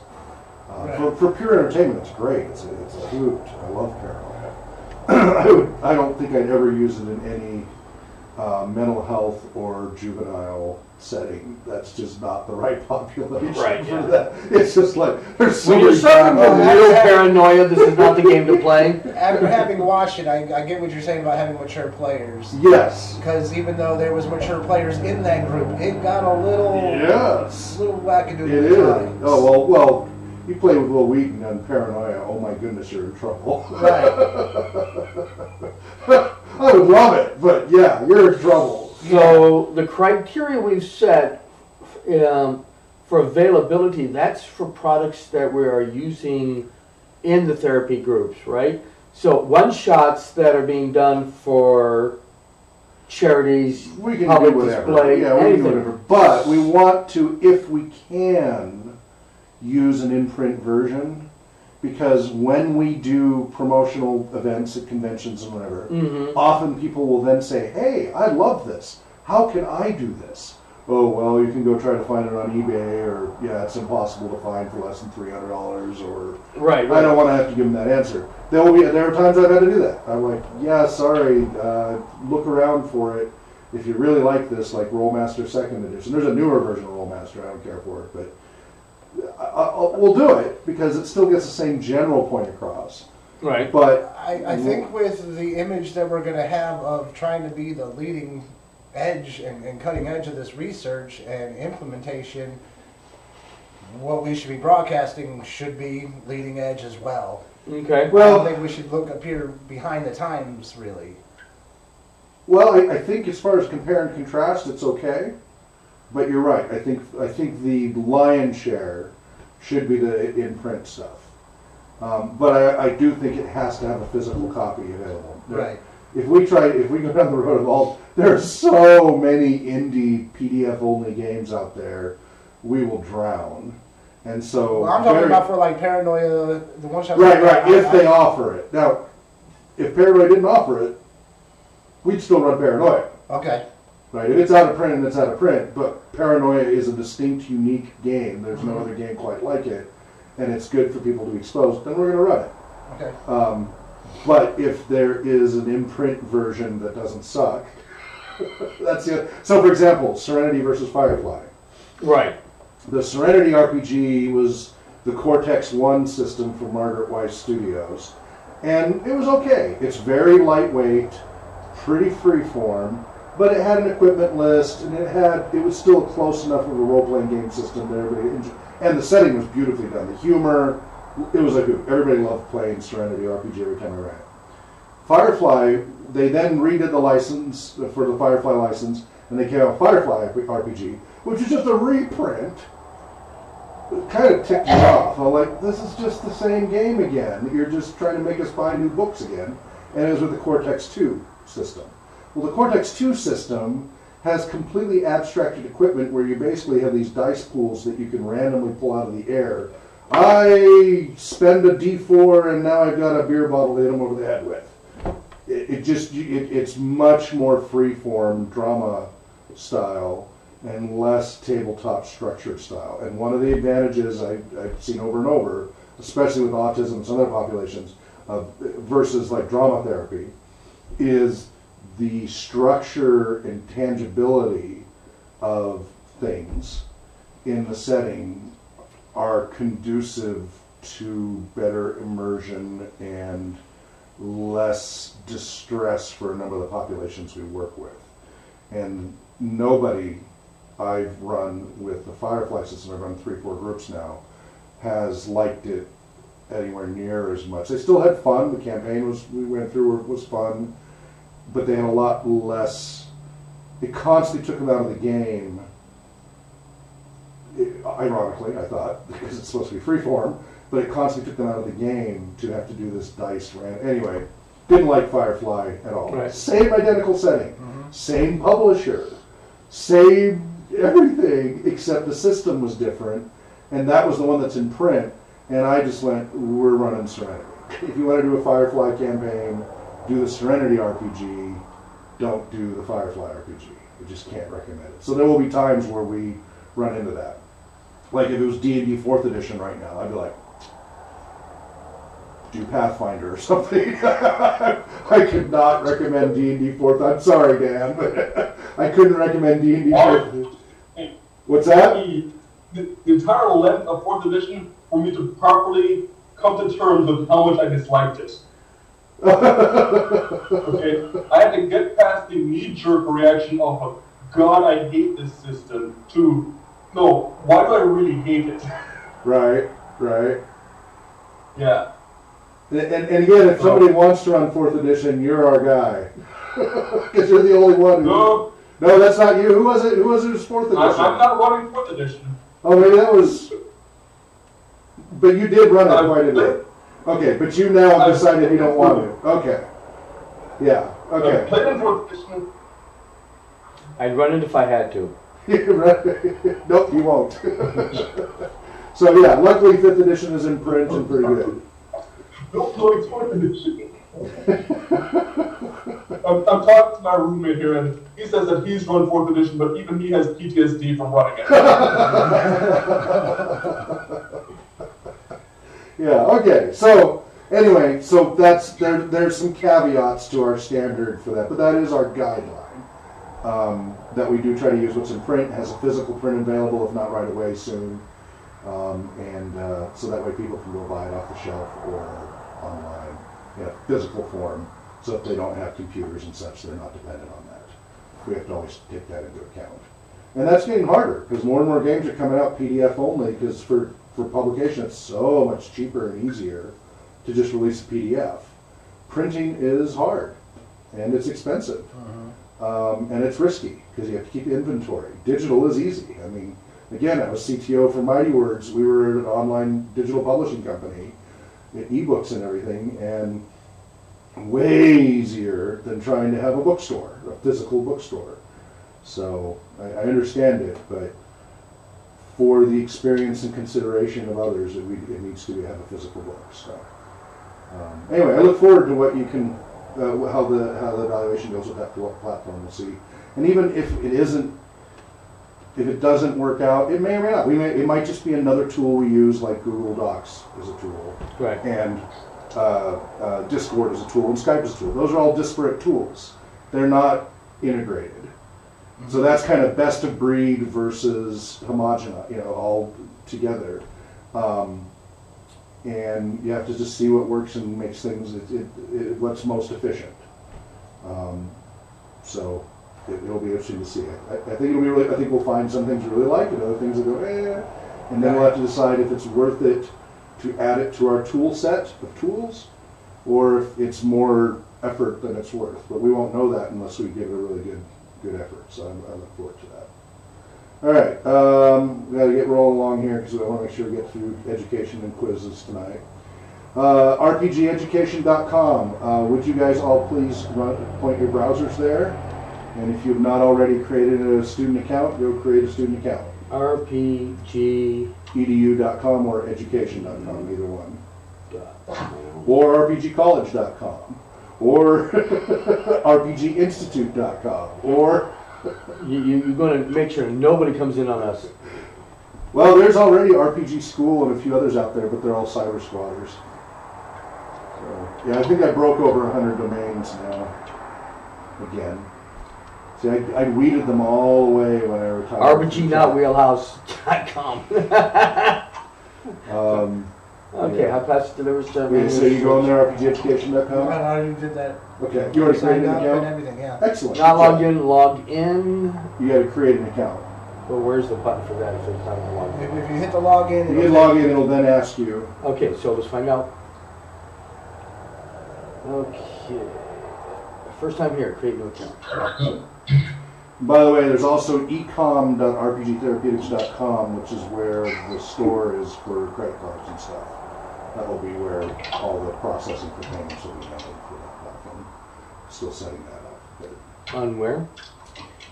S2: For pure entertainment, it's great. It's a hoot. I love Paranoia. I don't think I'd ever use it in any mental health or juvenile setting. That's just not the right population for that. It's just like there's so
S4: when you're suffering from real paranoia, this is not the game to play.
S1: After having watched it, I get what you're saying about having mature players.
S2: Yes.
S1: Because even though there was mature players in that group, it got a little wackadoodle.
S2: It is. Oh well. You play with Will Wheaton on Paranoia. Oh my goodness, you're in trouble.
S1: Right.
S2: I would love it, but yeah, you're in trouble.
S4: So the criteria we've set for availability, that's for products that we are using in the therapy groups, right? So one-shots that are being done for charities,
S2: we can
S4: public
S2: do whatever.
S4: display,
S2: Yeah, we
S4: anything.
S2: can do whatever. But we want to, if we can, use an in-print version, because when we do promotional events at conventions and whatever, often people will then say, hey, I love this. How can I do this? Oh, well, you can go try to find it on eBay, or, yeah, it's impossible to find for less than $300, or
S4: Right.
S2: I don't want to have to give them that answer. There are times I've had to do that. I'm like, yeah, sorry, look around for it. If you really like this, like Rollmaster 2nd Edition. There's a newer version of Rollmaster, I don't care for it, but we'll do it because it still gets the same general point across.
S4: Right.
S2: But
S1: I think with the image that we're going to have of trying to be the leading edge and cutting edge of this research and implementation, what we should be broadcasting should be leading edge as well.
S4: Okay.
S1: I
S2: well,
S1: don't think we should appear behind the times, really.
S2: well, I think as far as compare and contrast, it's okay. But you're right. I think the lion's share should be the in-print stuff. But I do think it has to have a physical copy available.
S1: Right.
S2: If we go down the road of all, there are so many indie PDF-only games out there, we will drown. And so,
S1: Well, I'm talking about for like Paranoia, the one shot.
S2: right. If they offer it now, if Paranoia didn't offer it, we'd still run Paranoia.
S1: Okay.
S2: Right, if it's out of print, it's out of print, but Paranoia is a distinct, unique game. There's no other game quite like it, and it's good for people to be exposed, then we're going to run it.
S1: Okay.
S2: But if there is an in-print version that doesn't suck, that's it. So, for example, Serenity versus Firefly.
S4: Right.
S2: The Serenity RPG was the Cortex 1 system from Margaret Weiss Studios, And it was okay. It's very lightweight, pretty freeform, but it had an equipment list, and it was still close enough of a role-playing game system that everybody enjoyed. And the setting was beautifully done. The humor, it was like everybody loved playing Serenity RPG every time I ran it. Firefly, they then redid the license for the Firefly license, and they came out with Firefly RPG, which is just a reprint. It kind of ticked me off. I'm like, this is just the same game again. You're just trying to make us buy new books again. And it was with the Cortex 2 system. Well, the Cortex 2 system has completely abstracted equipment where you basically have these dice pools that you can randomly pull out of the air. I spend a D4 and now I've got a beer bottle to hit them over the head with. It's much more free-form drama style and less tabletop structured style. And one of the advantages I've seen over and over, especially with autism and some other populations, versus like drama therapy, is the structure and tangibility of things in the setting are conducive to better immersion and less distress for a number of the populations we work with. And nobody I've run with the Firefly system, I've run 3-4 groups now, has liked it anywhere near as much. They still had fun. The campaign we went through was fun, but they had a lot less. It constantly took them out of the game. Ironically, I thought, because it's supposed to be freeform, but it constantly took them out of the game to have to do this dice ran. Anyway, didn't like Firefly at all.
S4: Right.
S2: Same identical setting, same publisher, same everything, except the system was different, and that was the one that's in print. And I just went, we're running Serenity. If you want to do a Firefly campaign, do the Serenity RPG. Don't do the Firefly RPG. I just can't recommend it. So there will be times where we run into that. Like if it was D&D 4th edition right now, I'd be like, do Pathfinder or something. I could not recommend D&D 4th. I'm sorry, Dan, but I couldn't recommend D&D 4th edition. What's that?
S3: The entire length of 4th edition for me to properly come to terms with how much I disliked it. Okay, I had to get past the knee-jerk reaction of, God, I hate this system, to, no, why do I really hate it?
S2: Right.
S3: Yeah.
S2: And again, if somebody wants to run 4th edition, you're our guy. Because you're the only one who... No, that's not you. Who was it? Who was it who's 4th edition?
S3: I'm not running 4th edition.
S2: Oh, maybe that was... But you did run it quite a bit. Okay, but you now have decided you don't want to. Okay. Yeah, okay.
S3: Played in 4th edition.
S4: I'd run it if I had to.
S2: Nope, you won't. So yeah, luckily 5th edition is in print and pretty good.
S3: Don't play 4th edition. I'm talking to my roommate here, and he says that he's run 4th edition, but even he has PTSD from running it.
S2: Yeah, okay. So anyway, so that's there's some caveats to our standard for that, but that is our guideline. That we do try to use what's in print. It has a physical print available, if not right away, soon. So that way people can go buy it off the shelf or online in a physical form. So if they don't have computers and such, they're not dependent on that. We have to always take that into account. And that's getting harder because more and more games are coming out PDF only because for publication it's so much cheaper and easier to just release a PDF. Printing is hard and it's expensive. And it's risky because you have to keep inventory. Digital is easy. I mean, again, I was CTO for Mighty Words. We were an online digital publishing company, ebooks and everything, and way easier than trying to have a bookstore, a physical bookstore. So I understand it, but for the experience and consideration of others, it needs to have a physical book. So anyway, I look forward to what you can, how the evaluation goes with that platform. We'll see. And even if it doesn't work out, it may or may not. It might just be another tool we use, like Google Docs is a tool,
S4: Right.
S2: and Discord is a tool, and Skype is a tool. Those are all disparate tools. They're not integrated. So that's kind of best of breed versus homogenous, all together. and you have to just see what works and makes things what's most efficient. So it'll be interesting to see. I think it'll be really. I think we'll find some things we really like and other things that go and then we'll have to decide if it's worth it to add it to our tool set of tools, or if it's more effort than it's worth. But we won't know that unless we give it a really good effort. So I look forward to that. All right, we got to get rolling along here because I want to make sure we get through education and quizzes tonight. RPGeducation.com. Would you guys all please point your browsers there? And if you've not already created a student account, go create a student account. RPGedu.com or education.com, either one. Or RPGcollege.com. Or RPGinstitute.com. Or...
S4: You're going to make sure nobody comes in on us.
S2: Well, there's already RPG School and a few others out there, but they're all cyber squatters. So, yeah, I think I broke over 100 domains now. Again. See, I weeded them all away when I retired.
S4: RPGnotwheelhouse.com. Okay, how fast delivers to...
S2: Wait, so you go in there, RPGeducation.com?
S1: I already did that.
S2: Okay, you already created an
S1: Signed up
S2: account?
S1: and everything, yeah.
S2: Excellent.
S4: Not log in, log in.
S2: You got to create an account.
S4: Well, where's the button for that if it's not log in?
S1: If you hit the login,
S2: You hit log in, it'll then ask you.
S4: Okay, so let's find out. Okay. First time here, create new account.
S2: By the way, there's also ecom.rpgtherapeutics.com, which is where the store is for credit cards and stuff. That will be where all the processing for payments will be handled for that platform. Still setting that up. But
S4: On where?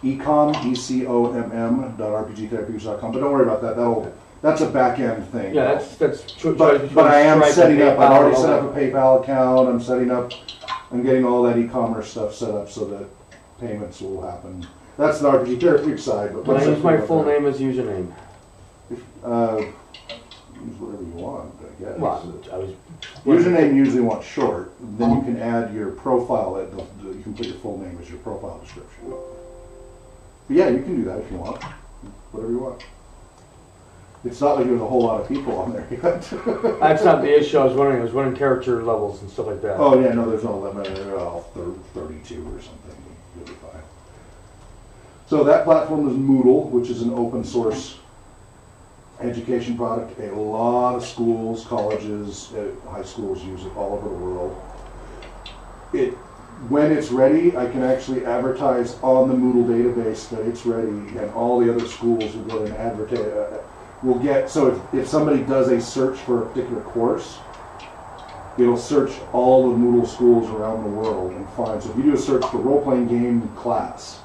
S2: ecom, ECOMM.rpgtherapeutics.com. But don't worry about that. That's a back end thing.
S4: Yeah, that's true.
S2: But I am setting up. I've already set up a
S4: PayPal.
S2: PayPal account. I'm getting all that e-commerce stuff set up so that payments will happen. That's the RPG Therapeutics side. But
S4: Can I use my full name as username?
S2: Use whatever you want, I guess.
S4: Well, I was...
S2: Username usually wants short. Then you can add your profile. You can put your full name as your profile description. But yeah, you can do that if you want. Whatever you want. It's not like there's a whole lot of people on there yet.
S4: That's not the issue. I was wondering character levels and stuff like that.
S2: Oh yeah, no, there's no limit. They're all 32 or something. You'll be fine. So that platform is Moodle, which is an open source education product. A lot of schools, colleges, high schools use it all over the world. When it's ready, I can actually advertise on the Moodle database that it's ready, and all the other schools will get an advertise. So if somebody does a search for a particular course, it'll search all the Moodle schools around the world and find. So if you do a search for role-playing game class,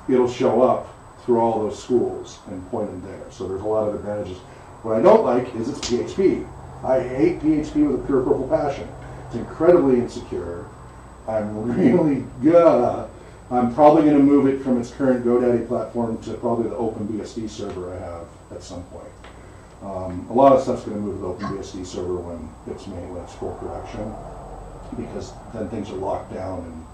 S2: it'll show up through all those schools and point them there. So there's a lot of advantages. What I don't like is it's PHP. I hate PHP with a pure purple passion. It's incredibly insecure. I'm probably going to move it from its current GoDaddy platform to probably the OpenBSD server I have at some point. A lot of stuff's going to move to the OpenBSD server when it's full production, because then things are locked down and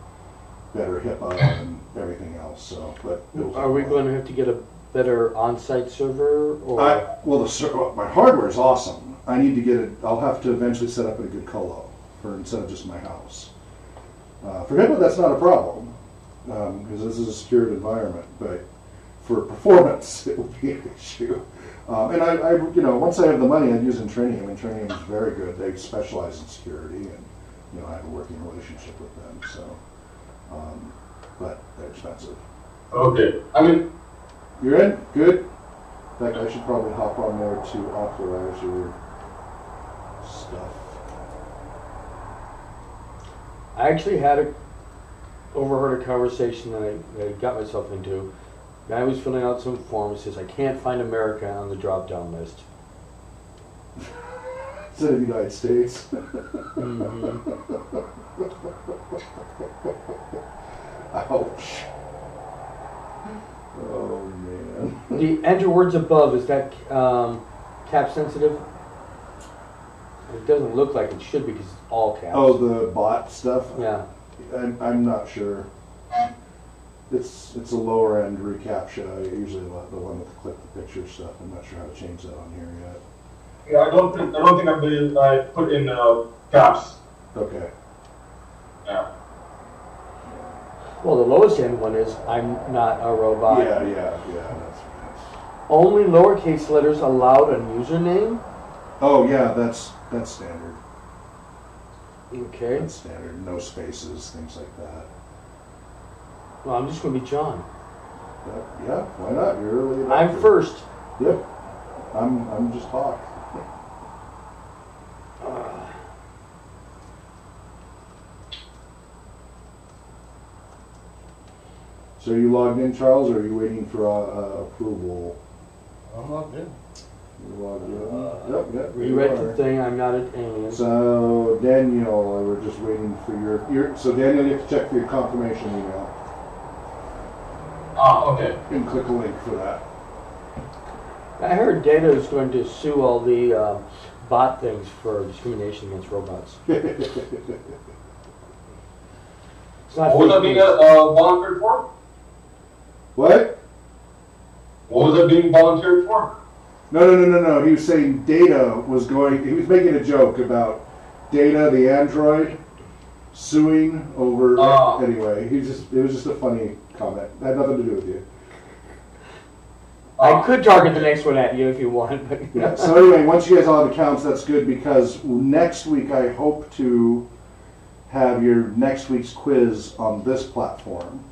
S2: better HIPAA and everything else. So, but
S4: Are we going to have to get a better on-site server? Or?
S2: My hardware is awesome. I need to get it. I'll have to eventually set up a good colo instead of just my house. For HIPAA, that's not a problem because this is a secured environment. But for performance, it will be an issue. And I once I have the money, I'd use Intrinium. Intrinium is very good. They specialize in security, and I have a working relationship with them. So, but they're expensive.
S3: Okay.
S2: You're in? Good. In fact, I should probably hop on there to authorize your stuff.
S4: I actually overheard a conversation that I got myself into. Guy was filling out some form. He says, I can't find America on the drop-down list.
S2: Is it the United States?
S4: Mm-hmm.
S2: Ouch. Oh, man.
S4: The enter words above, is that cap sensitive? It doesn't look like it should because it's all caps.
S2: Oh, the bot stuff?
S4: Yeah.
S2: I'm not sure. It's a lower end reCAPTCHA, usually the one with the click the picture stuff. I'm not sure how to change that on here yet.
S3: Yeah, I don't think I put in caps.
S2: Okay.
S3: Yeah.
S4: Well, the lowest end one is I'm not a robot.
S2: Yeah. That's.
S4: Only lowercase letters allowed on username.
S2: Oh yeah, that's standard.
S4: Okay.
S2: That's standard. No spaces, things like that.
S4: Well, I'm just going to be John.
S2: Yeah, why not? You're early.
S4: I'm
S2: adopter.
S4: first.
S2: Yep. I'm just Hawk. So are you logged in, Charles, or are you waiting for approval?
S1: I'm logged in.
S2: You're logged in. Yep.
S4: Reread
S2: you
S4: the
S2: are.
S4: thing. I'm not an alien.
S2: So Daniel, we're just waiting for your. So Daniel, you have to check for your confirmation email
S3: Okay.
S2: and click a link for that.
S4: I heard Data is going to sue all the bot things for discrimination against robots. It's not
S3: What was that
S4: fake
S3: being
S4: news.
S3: volunteered for?
S2: What?
S3: What was that being volunteered for?
S2: No. He was saying Data was going. He was making a joke about Data, the android, suing over. Anyway, it was just a funny comment. It had nothing to do with you.
S4: I could target the next one at you if you want, but
S2: Yeah. So anyway, once you guys all have accounts, that's good because next week I hope to have your next week's quiz on this platform.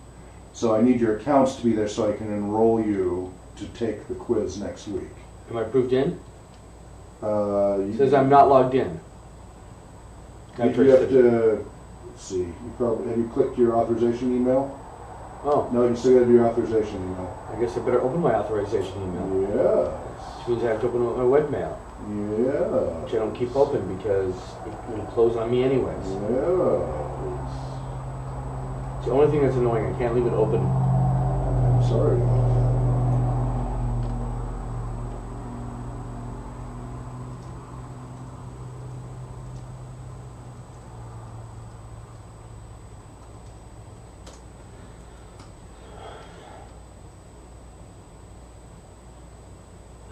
S2: So I need your accounts to be there so I can enroll you to take the quiz next week.
S4: am I approved in?
S2: It
S4: It says I'm not logged in.
S2: You have to. Let's see. Have you clicked your authorization email?
S4: Oh,
S2: No, you still got to do your authorization email.
S4: I guess I better open my authorization email.
S2: Yes.
S4: Which means I have to open my webmail, which I
S2: Yeah.
S4: don't keep open because it will close on me anyways.
S2: Yeah.
S4: It's the only thing that's annoying. I can't leave it open.
S2: I'm sorry.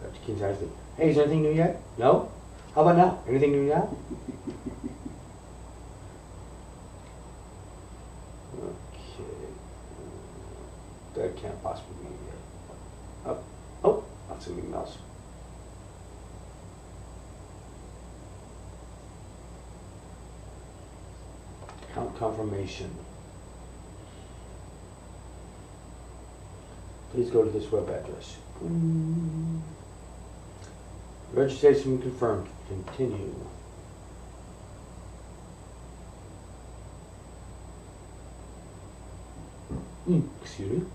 S4: Dr. Keen's actually, hey, is there anything new yet? No? How about now? Anything new now? Okay. That can't possibly be it. Oh, that's something else. Account confirmation. Please go to this web address. Registration confirmed. Continue. Excuse me.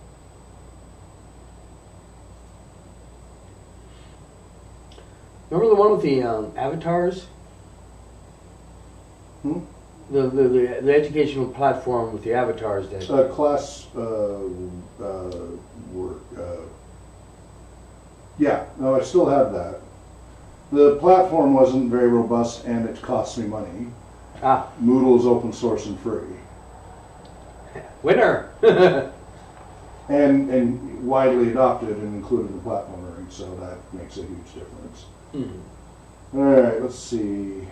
S4: Remember the one with the avatars?
S2: Hmm?
S4: The educational platform with the avatars that.
S2: Class work. Yeah, no, I still have that. The platform wasn't very robust and it cost me money. Moodle is open source and free.
S4: Winner!
S2: And widely adopted and included in platform learning, so that makes a huge difference. All right, let's see.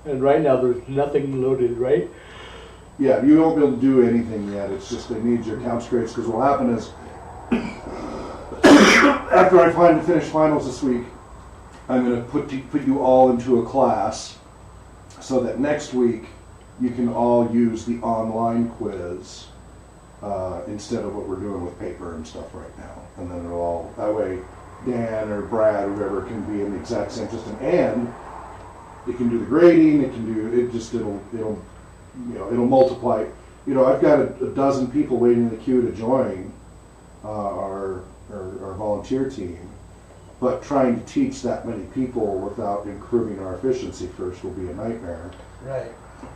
S4: And right now there's nothing loaded, right?
S2: Yeah, you won't be able to do anything yet. It's just they need your accounts creates because what will happen is after I finish finals this week, I'm going to put you all into a class so that next week you can all use the online quiz instead of what we're doing with paper and stuff right now. And then it'll all, that way Dan or Brad or whoever can be in the exact same system. And it can do the grading, it can do, it'll multiply. You know, I've got a dozen people waiting in the queue to join our volunteer team, but trying to teach that many people without improving our efficiency first will be a nightmare.
S1: Right.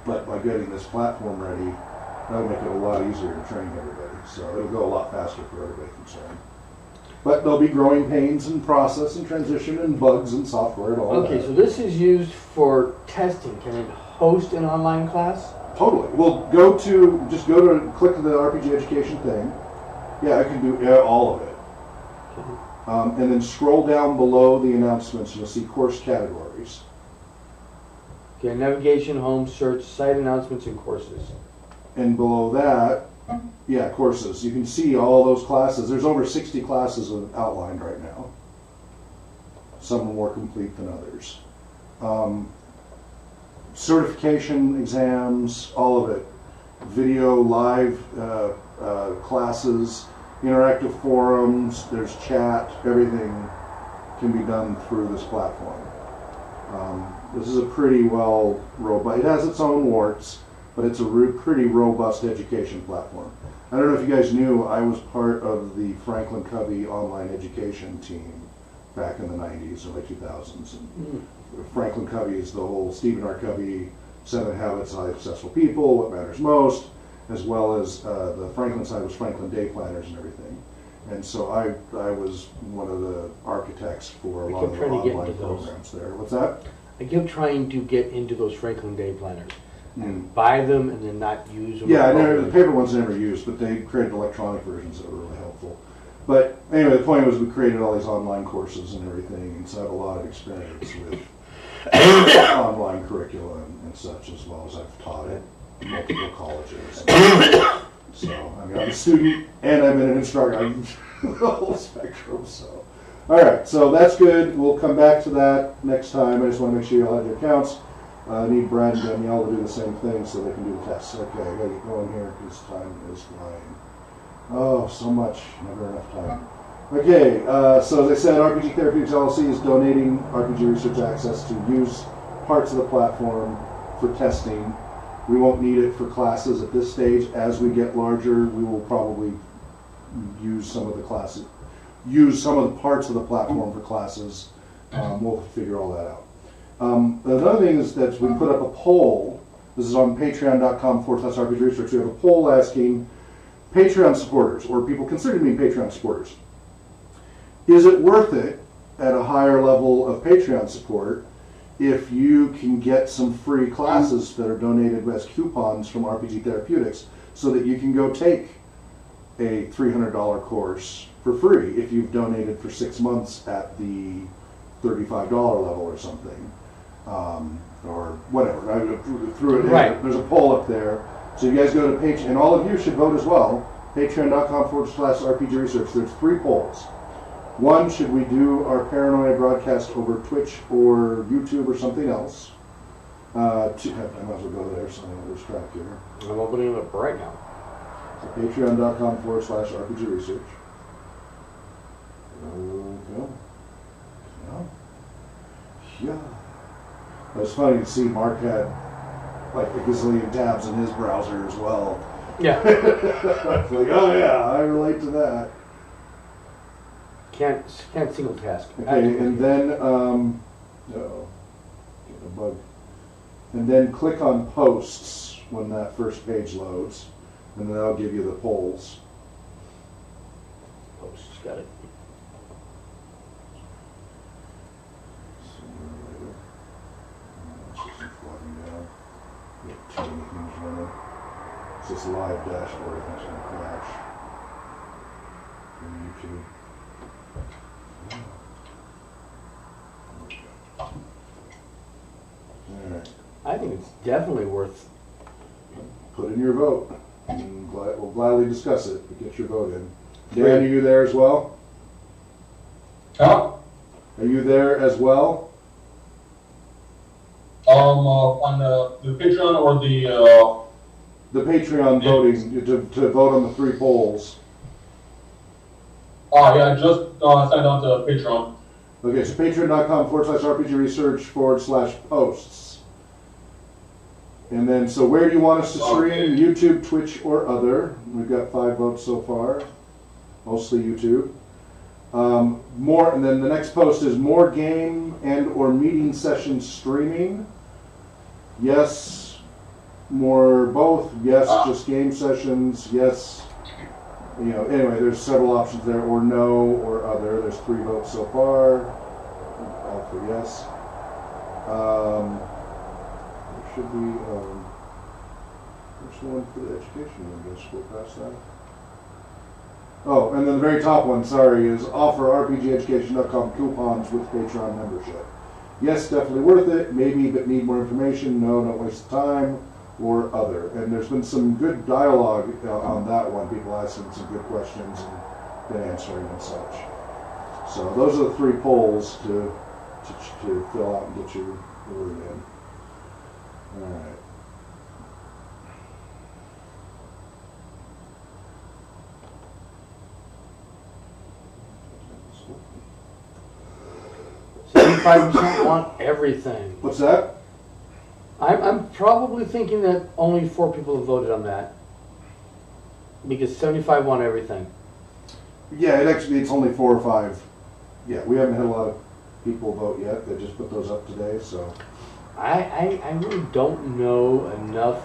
S2: But by getting this platform ready, that'll make it a lot easier to train everybody. So it'll go a lot faster for everybody concerned. But there'll be growing pains and process and transition and bugs and software and all that.
S4: Okay, so this is used for testing. Can it host an online class?
S2: Totally. Well, click the RPG education thing. Yeah, I can do all of it. And then scroll down below the announcements, you'll see course categories.
S4: Okay, navigation, home, search, site announcements, and courses.
S2: And below that, yeah, courses. You can see all those classes. There's over 60 classes outlined right now. Some are more complete than others. Certification exams, all of it. Video, live classes, interactive forums, there's chat, everything can be done through this platform. This is a pretty well robust, it has its own warts, but it's a pretty robust education platform. I don't know if you guys knew, I was part of the Franklin Covey online education team back in the 90s, early 2000s. And Franklin Covey is the whole Stephen R. Covey, 7 Habits of Highly Successful People, What Matters Most, as well as the Franklin side was Franklin Day Planners and everything. And so I was one of the architects for a lot of the online programs there. What's that?
S4: I kept trying to get into those Franklin Day Planners. And buy them and then not use them.
S2: Yeah, the paper ones I never used, but they created electronic versions that were really helpful. But anyway, the point was we created all these online courses and everything, and so I have a lot of experience with online curricula and such, as well as I've taught at multiple colleges. So, I mean, I'm a student and I've been an instructor. I'm the whole spectrum, so. All right, so that's good. We'll come back to that next time. I just want to make sure you all have your accounts. I need Brad and Danielle to do the same thing so they can do the tests. Okay, I gotta get going here because time is flying. Oh, so much, never enough time. Okay, so as I said, RPG Therapeutics LLC is donating RPG Research Access to use parts of the platform for testing. We won't need it for classes at this stage. As we get larger, we will probably use some of the classes, use some of the parts of the platform for classes. We'll figure all that out. Another thing is that we put up a poll. This is on patreon.com/RPG Research. We have a poll asking Patreon supporters, or people considering being Patreon supporters, is it worth it at a higher level of Patreon support if you can get some free classes that are donated as coupons from RPG Therapeutics so that you can go take a $300 course for free if you've donated for 6 months at the $35 level or something, or whatever. I threw it in.
S4: Right.
S2: There's a poll up there. So you guys go to Patreon, and all of you should vote as well. Patreon.com/RPG Research. There's 3 polls. One, should we do our Paranoia broadcast over Twitch or YouTube or something else? I might as well go there so I don't lose track here.
S4: I'm opening it up right now.
S2: So Patreon.com/RPG Research. Okay. Yeah. It was funny to see Mark had like a gazillion tabs in his browser as well.
S4: Yeah.
S2: It's like, oh yeah, I relate to that.
S4: Can't single task.
S2: Okay, and then getting a bug. And then click on posts when that first page loads, and then that'll give you the polls.
S4: Posts, got it.
S2: Too many things running. It's this live dashboard. I think it's going to crash from YouTube. Alright.
S4: I think it's definitely worth.
S2: Put in your vote. And we'll gladly discuss it, but get your vote in. Dan, are you there as well?
S3: Huh?
S2: Are you there as well?
S3: On the Patreon or
S2: The Patreon voting, to vote on the 3 polls.
S3: yeah, I just signed on to Patreon.
S2: Okay, so patreon.com/RPG Research /posts. And then, so where do you want us to stream? YouTube, Twitch, or other? We've got 5 votes so far. Mostly YouTube. More, and then the next post is more game and or meeting session streaming. Yes, more both. Yes, just game sessions. Yes. You know, anyway, there's several options there, or no, or other. There's 3 votes so far. All for yes. There should be, there's one for the education, I guess. Go past that. Oh, and then the very top one, sorry, is offer RPGeducation.com coupons with Patreon membership. Yes, definitely worth it. Maybe, but need more information. No, don't waste the time. Or other. And there's been some good dialogue on that one. People asking some good questions and been answering and such. So those are the 3 polls to fill out and get your word in. All right.
S4: $75% want everything.
S2: What's that?
S4: I'm probably thinking that only 4 people have voted on that. Because 75 want everything.
S2: Yeah, it's only 4 or 5. Yeah, we haven't had a lot of people vote yet. They just put those up today, so.
S4: I really don't know enough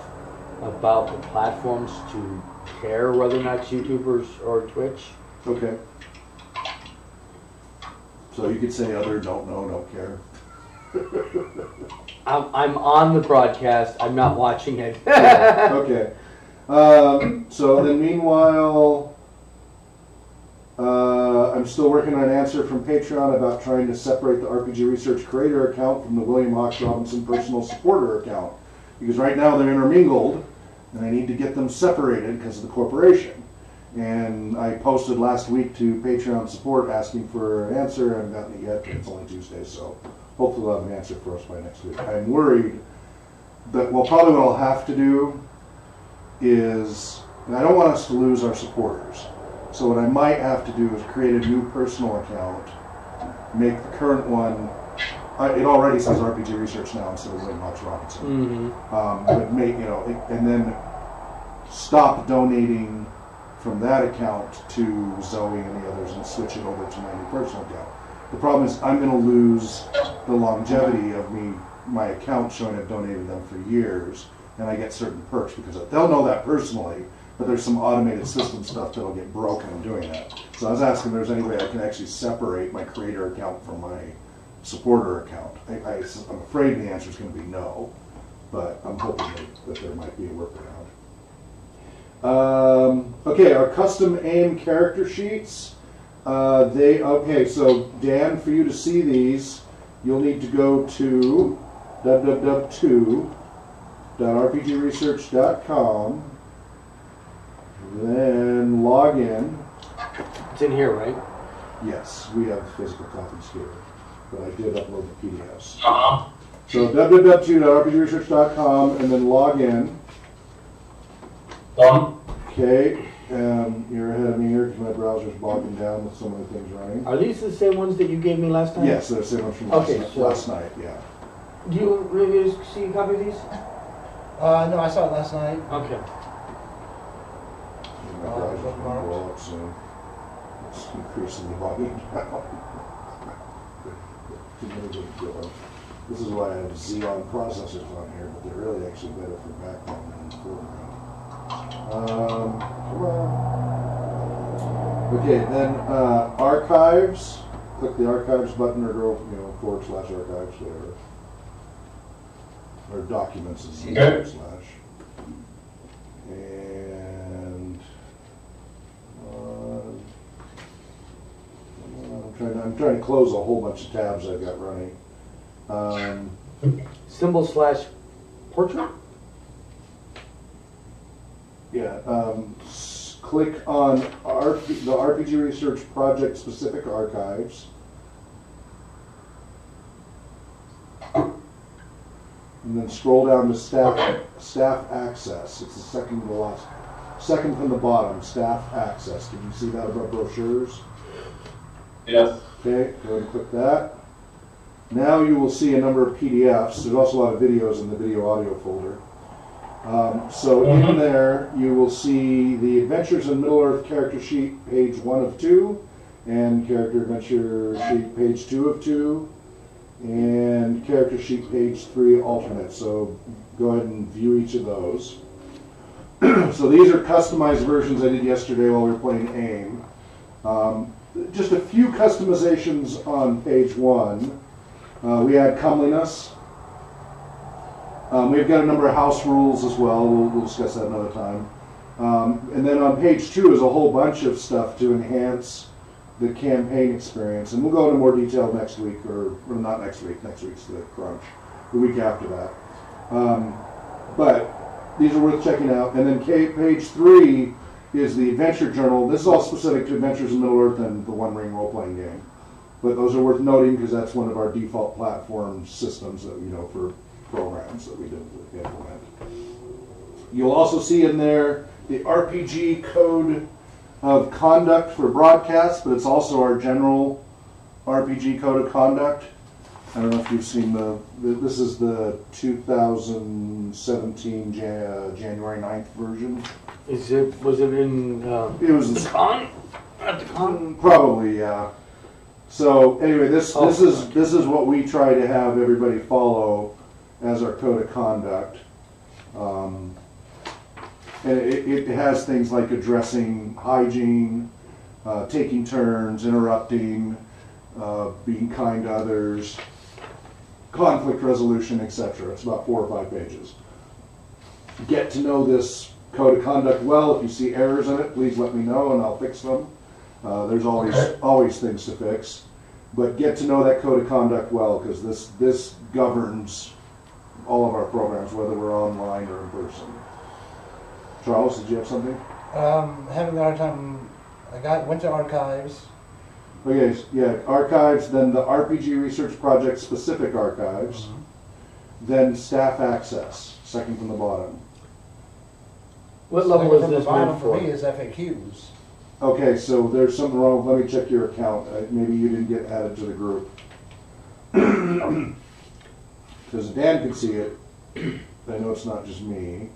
S4: about the platforms to care whether or not it's YouTubers or Twitch.
S2: Okay. So you could say other, don't know, don't care.
S4: I'm on the broadcast. I'm not watching it.
S2: Okay. So then meanwhile, I'm still working on an answer from Patreon about trying to separate the RPG Research Creator account from the William Hawks Robinson Personal Supporter account. Because right now they're intermingled, and I need to get them separated because of the corporation. And I posted last week to Patreon support asking for an answer. I haven't gotten it yet. It's only Tuesday, so hopefully they'll have an answer for us by next week. I'm worried that, well, probably what I'll have to do is, and I don't want us to lose our supporters. So what I might have to do is create a new personal account, make the current one, it already says RPG Research now instead of William Hawks Robinson. But make, and then stop donating from that account to Zoe and the others and switch it over to my new personal account. The problem is I'm going to lose the longevity of my account showing I've donated them for years, and I get certain perks because they'll know that personally, but there's some automated system stuff that'll get broken in doing that. So I was asking if there's any way I can actually separate my creator account from my supporter account. I'm afraid the answer is going to be no, but I'm hoping that there might be a workaround. Okay, our custom AIM character sheets. So Dan, for you to see these, you'll need to go to www.rpgresearch.com, then log in.
S4: It's in here, right?
S2: Yes, we have physical copies here, but I did upload the PDFs. So www.rpgresearch.com and then log in.
S3: Done.
S2: Okay, you're ahead of me here because my browser's bogging down with so many things running.
S4: Are these the same ones that you gave me last time?
S2: Yes, they're the same ones from last night, yeah.
S4: Do you see a copy of these?
S1: No, I saw it last night.
S4: Okay.
S2: My browser's going to blow up soon. It's increasing the volume down. This is why I have Xeon processors on here, but they're really actually better for background than foreground. Come on. Okay, then archives. Click the archives button or go, /archives, whatever. Or documents is /. And I'm trying to close a whole bunch of tabs I've got running.
S4: Symbol/portrait?
S2: Yeah, click on the RPG Research Project specific archives. And then scroll down to staff access. It's the second from the bottom, staff access. Can you see that above brochures?
S3: Yes.
S2: Okay, go ahead and click that. Now you will see a number of PDFs. There's also a lot of videos in the video audio folder. In there, you will see the Adventures in Middle-earth character sheet, page 1 of 2, and character adventure sheet, page 2 of 2, and character sheet, page 3, alternate. So go ahead and view each of those. So these are customized versions I did yesterday while we were playing AIM. Just a few customizations on page 1. We add comeliness. We've got a number of house rules as well. We'll discuss that another time. And then on page 2 is a whole bunch of stuff to enhance the campaign experience. And we'll go into more detail next week, or not next week, next week's the crunch, the week after that. But these are worth checking out. And then page 3 is the Adventure Journal. This is all specific to Adventures in Middle-earth and the One Ring role-playing game. But those are worth noting because that's one of our default platform systems that for programs that we implement. You'll also see in there the RPG code of conduct for broadcast, but it's also our general RPG code of conduct. I don't know if you've seen this is the 2017 January 9th version.
S4: Was it in
S2: It was
S4: the con? At the con?
S2: Probably, yeah. So anyway, this is what we try to have everybody follow as our code of conduct. And it has things like addressing hygiene, taking turns, interrupting, being kind to others, conflict resolution, etc. It's about 4 or 5 pages. Get to know this code of conduct well. If you see errors in it, please let me know and I'll fix them. There's always things to fix. But get to know that code of conduct well, because this governs all of our programs, whether we're online or in person. Charles, did you have something?
S1: Having a hard time. Went to archives.
S2: Okay, yeah, archives, then the RPG Research Project specific archives, then staff access, second from the bottom.
S4: What level
S1: Second
S4: is
S1: from the
S4: this
S1: bottom
S4: meant
S1: for
S4: for?
S1: me is FAQs.
S2: Okay, so there's something wrong. Let me check your account. Maybe you didn't get added to the group. Because Dan can see it. I know it's not just me.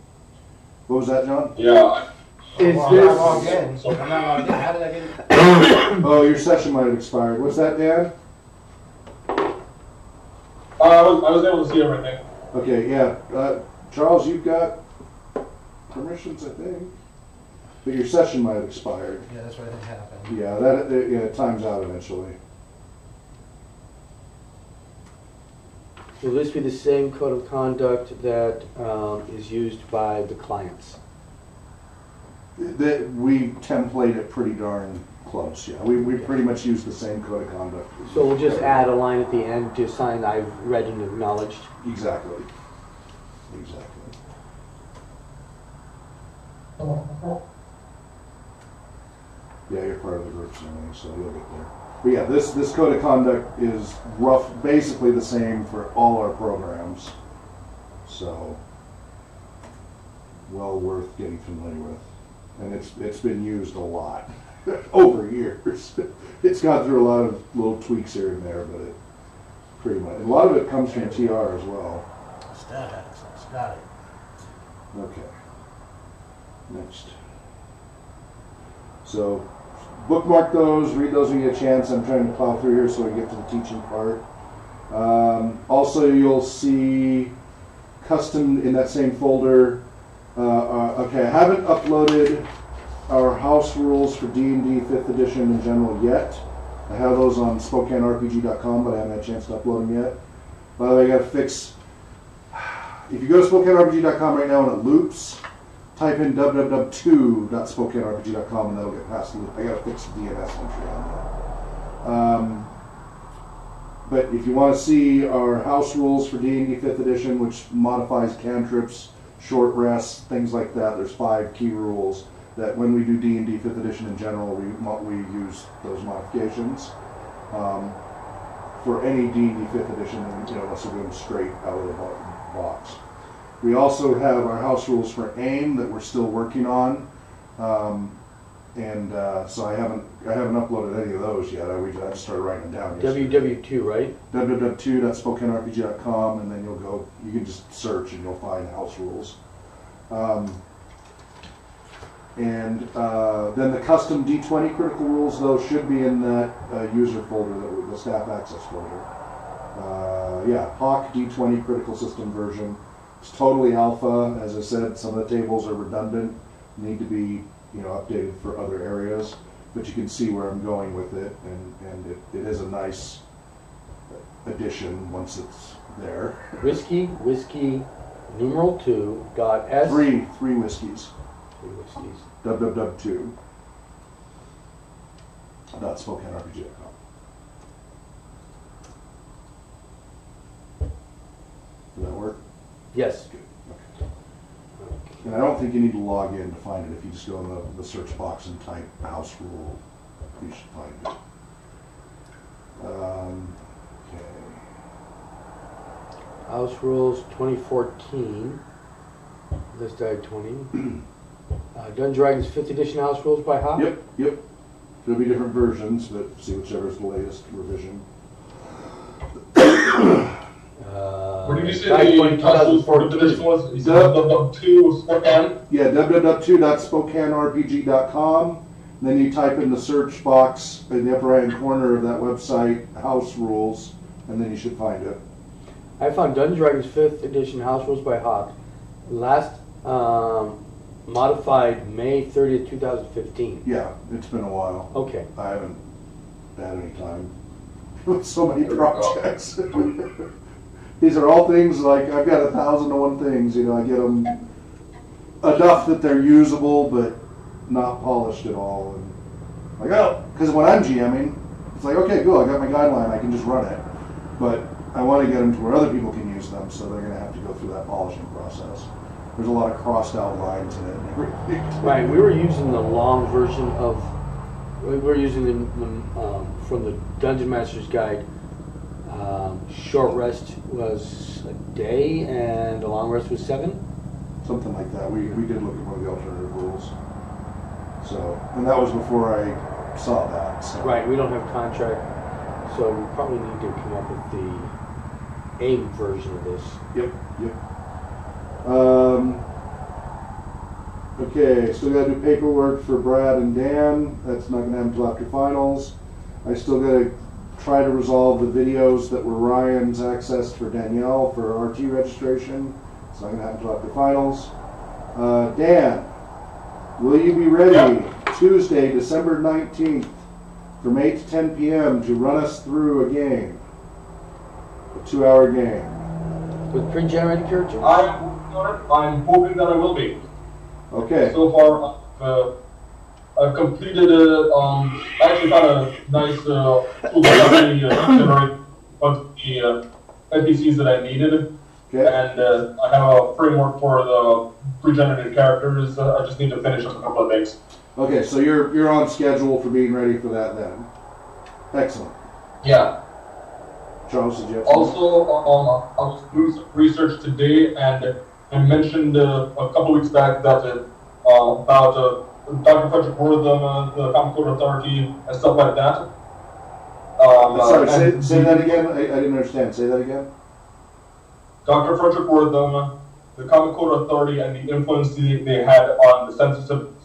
S2: What was that, John?
S3: Yeah.
S4: Is
S1: I'm
S4: this-
S1: not logged in. I'm not logged in. How did I get it?
S2: Oh, your session might have expired. What's that, Dan?
S3: I was able to see everything.
S2: Okay, yeah. Charles, you've got permissions, I think. But your session might have expired.
S1: Yeah, that's what I think happened.
S2: Yeah, it times out eventually.
S4: Will this be the same code of conduct that is used by the clients?
S2: That we template it pretty darn close, yeah. We pretty much use the same code of conduct.
S4: So we'll just add a line at the end to sign I've read and acknowledged.
S2: Exactly. Yeah, you're part of the group anyway, so you'll get there. But yeah, this code of conduct is basically the same for all our programs. So, well worth getting familiar with. And it's been used a lot over years. It's gone through a lot of little tweaks here and there, but it pretty much, a lot of it comes from TR as well.
S1: Stat access. Got it.
S2: Okay. Next. So, bookmark those, read those when you get a chance. I'm trying to plow through here so we get to the teaching part. Also, you'll see custom in that same folder. Okay, I haven't uploaded our house rules for D&D 5th edition in general yet. I have those on SpokaneRPG.com, but I haven't had a chance to upload them yet. By the way, I got to fix. If you go to SpokaneRPG.com right now and it loops, type in www.2.spokanerpg.com and that'll get past the loop. I got to fix the DNS entry on that. But if you want to see our house rules for D&D 5th edition, which modifies cantrips, short rests, things like that, there's 5 key rules that when we do D&D 5th edition in general, we use those modifications. For any D&D 5th edition, unless we're doing straight out of the box. We also have our house rules for AIM that we're still working on, so I haven't uploaded any of those yet. I just started writing them down.
S4: WW2, right?
S2: www.spokanerpg.com, and then you can just search and you'll find house rules. Then the custom D20 critical rules, though, should be in that user folder, the staff access folder. Hawk D20 critical system version. It's totally alpha. As I said, some of the tables are redundant, need to be updated for other areas. But you can see where I'm going with it, and it is a nice addition once it's there.
S4: Whiskey, numeral 2, dot S.
S2: Three whiskeys.
S4: What's these?
S2: www.2 .SpokaneRPG.com. Does that work?
S4: Yes.
S2: Good. Okay. And I don't think you need to log in to find it. If you just go in the search box and type house rule, you should find it. Okay.
S4: House Rules 2014. This died 20. Dungeons & Dragons 5th edition House Rules by Hop.
S2: Yep. There'll be different versions, but see whichever's the latest revision.
S3: What did you say
S4: Died
S3: the
S4: 2014.
S3: edition was? You said www.2 Spokane?
S2: Yeah, www.SpokaneRPG.com. Then you type in the search box in the upper right hand corner of that website, House Rules, and then you should find it.
S4: I found Dungeons & Dragons 5th edition House Rules by Hawk. Last modified May 30th, 2015.
S2: Yeah, it's been a while.
S4: Okay.
S2: I haven't had any time with so many projects. These are all things like I've got 1,001 things. You know, I get them enough that they're usable, but not polished at all. And like, oh, because when I'm GMing, it's like, okay, cool, I got my guideline, I can just run it. But I want to get them to where other people can use them, so they're going to have to go through that polishing process. There's a lot of crossed out lines in it and everything.
S4: Right, we were using the long version of, we were using the from the Dungeon Master's Guide. Short rest was a day and the long rest was 7.
S2: Something like that. We did look at one of the alternative rules. So, and that was before I saw that. So.
S4: Right, we don't have contract, so we probably need to come up with the AIM version of this.
S2: Yep. Okay, still got to do paperwork for Brad and Dan. That's not going to happen until after finals. I still got to try to resolve the videos that were Ryan's accessed for Danielle for RT registration. It's not going to happen until after finals. Dan, will you be ready Tuesday, December 19th from 8 to 10 p.m. to run us through a game? A 2-hour game.
S4: With pre-generated characters?
S3: I'm hoping that I will be.
S2: Okay.
S3: So far, I've completed I actually found a nice tool to generate a bunch of the NPCs that I needed.
S2: Okay.
S3: And I have a framework for the pre-generated characters. I just need to finish up a couple of things.
S2: Okay, so you're on schedule for being ready for that then. Excellent.
S3: Yeah.
S2: Charles, did you have
S3: Also, I was doing some research today, and I mentioned a couple weeks back that about Dr. Frederick Wortham, the Comic Code Authority, and stuff like that.
S2: Sorry, say that again. I didn't understand. Say that again.
S3: Dr. Frederick Wortham, the Comic Code Authority, and the influence they had on the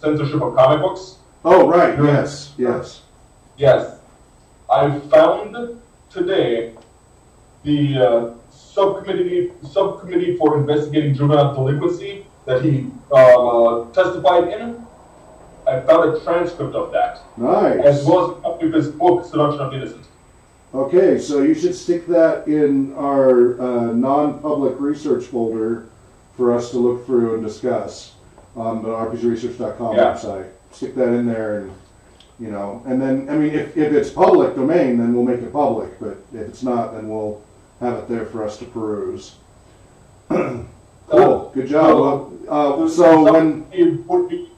S3: censorship of comic books.
S2: Oh, right. Yes.
S3: Yes. I found today the subcommittee for investigating juvenile delinquency that he testified in. I found a transcript of that,
S2: Nice.
S3: as well as a copy of his book, Seduction of the Innocent.
S2: Okay, so you should stick that in our non-public research folder for us to look through and discuss on the rpgresearch.com website. Stick that in there, and and then if it's public domain, then we'll make it public. But if it's not, then we'll have it there for us to peruse. Cool, good job. So when
S3: it would be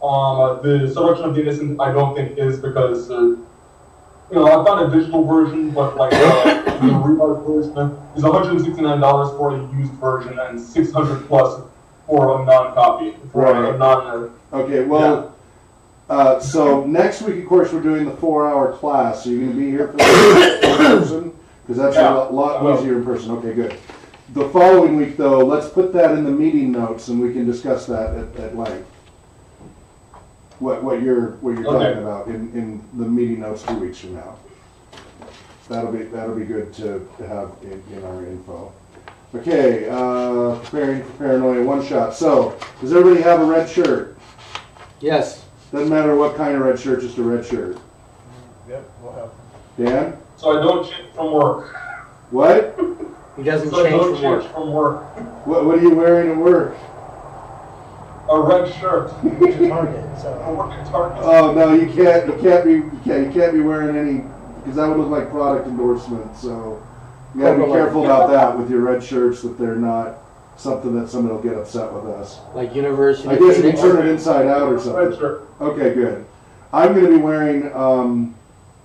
S3: the Seduction of the Innocent, I don't think is because I found a digital version, but like the real version is $169 for a used version and $600 plus for a non-copy.
S2: Okay, well, so next week, of course, we're doing the 4-hour class. So you're going to be here for that in person? Because that's a lot easier in person. Okay, good. The following week, though, let's put that in the meeting notes, and we can discuss that at length. What you're talking about in the meeting notes 2 weeks from now. That'll be good to have in our info. Okay, preparing for paranoia one shot. So, does everybody have a red shirt?
S4: Yes.
S2: Doesn't matter what kind of red shirt, just a red shirt.
S1: Yep, we'll have.
S2: Dan?
S3: So I don't change from work.
S2: What?
S4: He doesn't
S3: So I
S4: change
S3: don't
S4: from work.
S3: change from work.
S2: What are you wearing at work?
S3: a red shirt.
S1: which is Target.
S3: A
S1: So
S3: working target.
S2: Oh no, you can't be wearing any, because that would look like product endorsement. So you gotta be
S4: Corporate
S2: careful about that with your red shirts, that they're not something that somebody will get upset with us.
S4: Like university.
S2: I guess you can turn it inside out or
S3: Red
S2: something.
S3: shirt.
S2: Okay, good. I'm going to be wearing, well,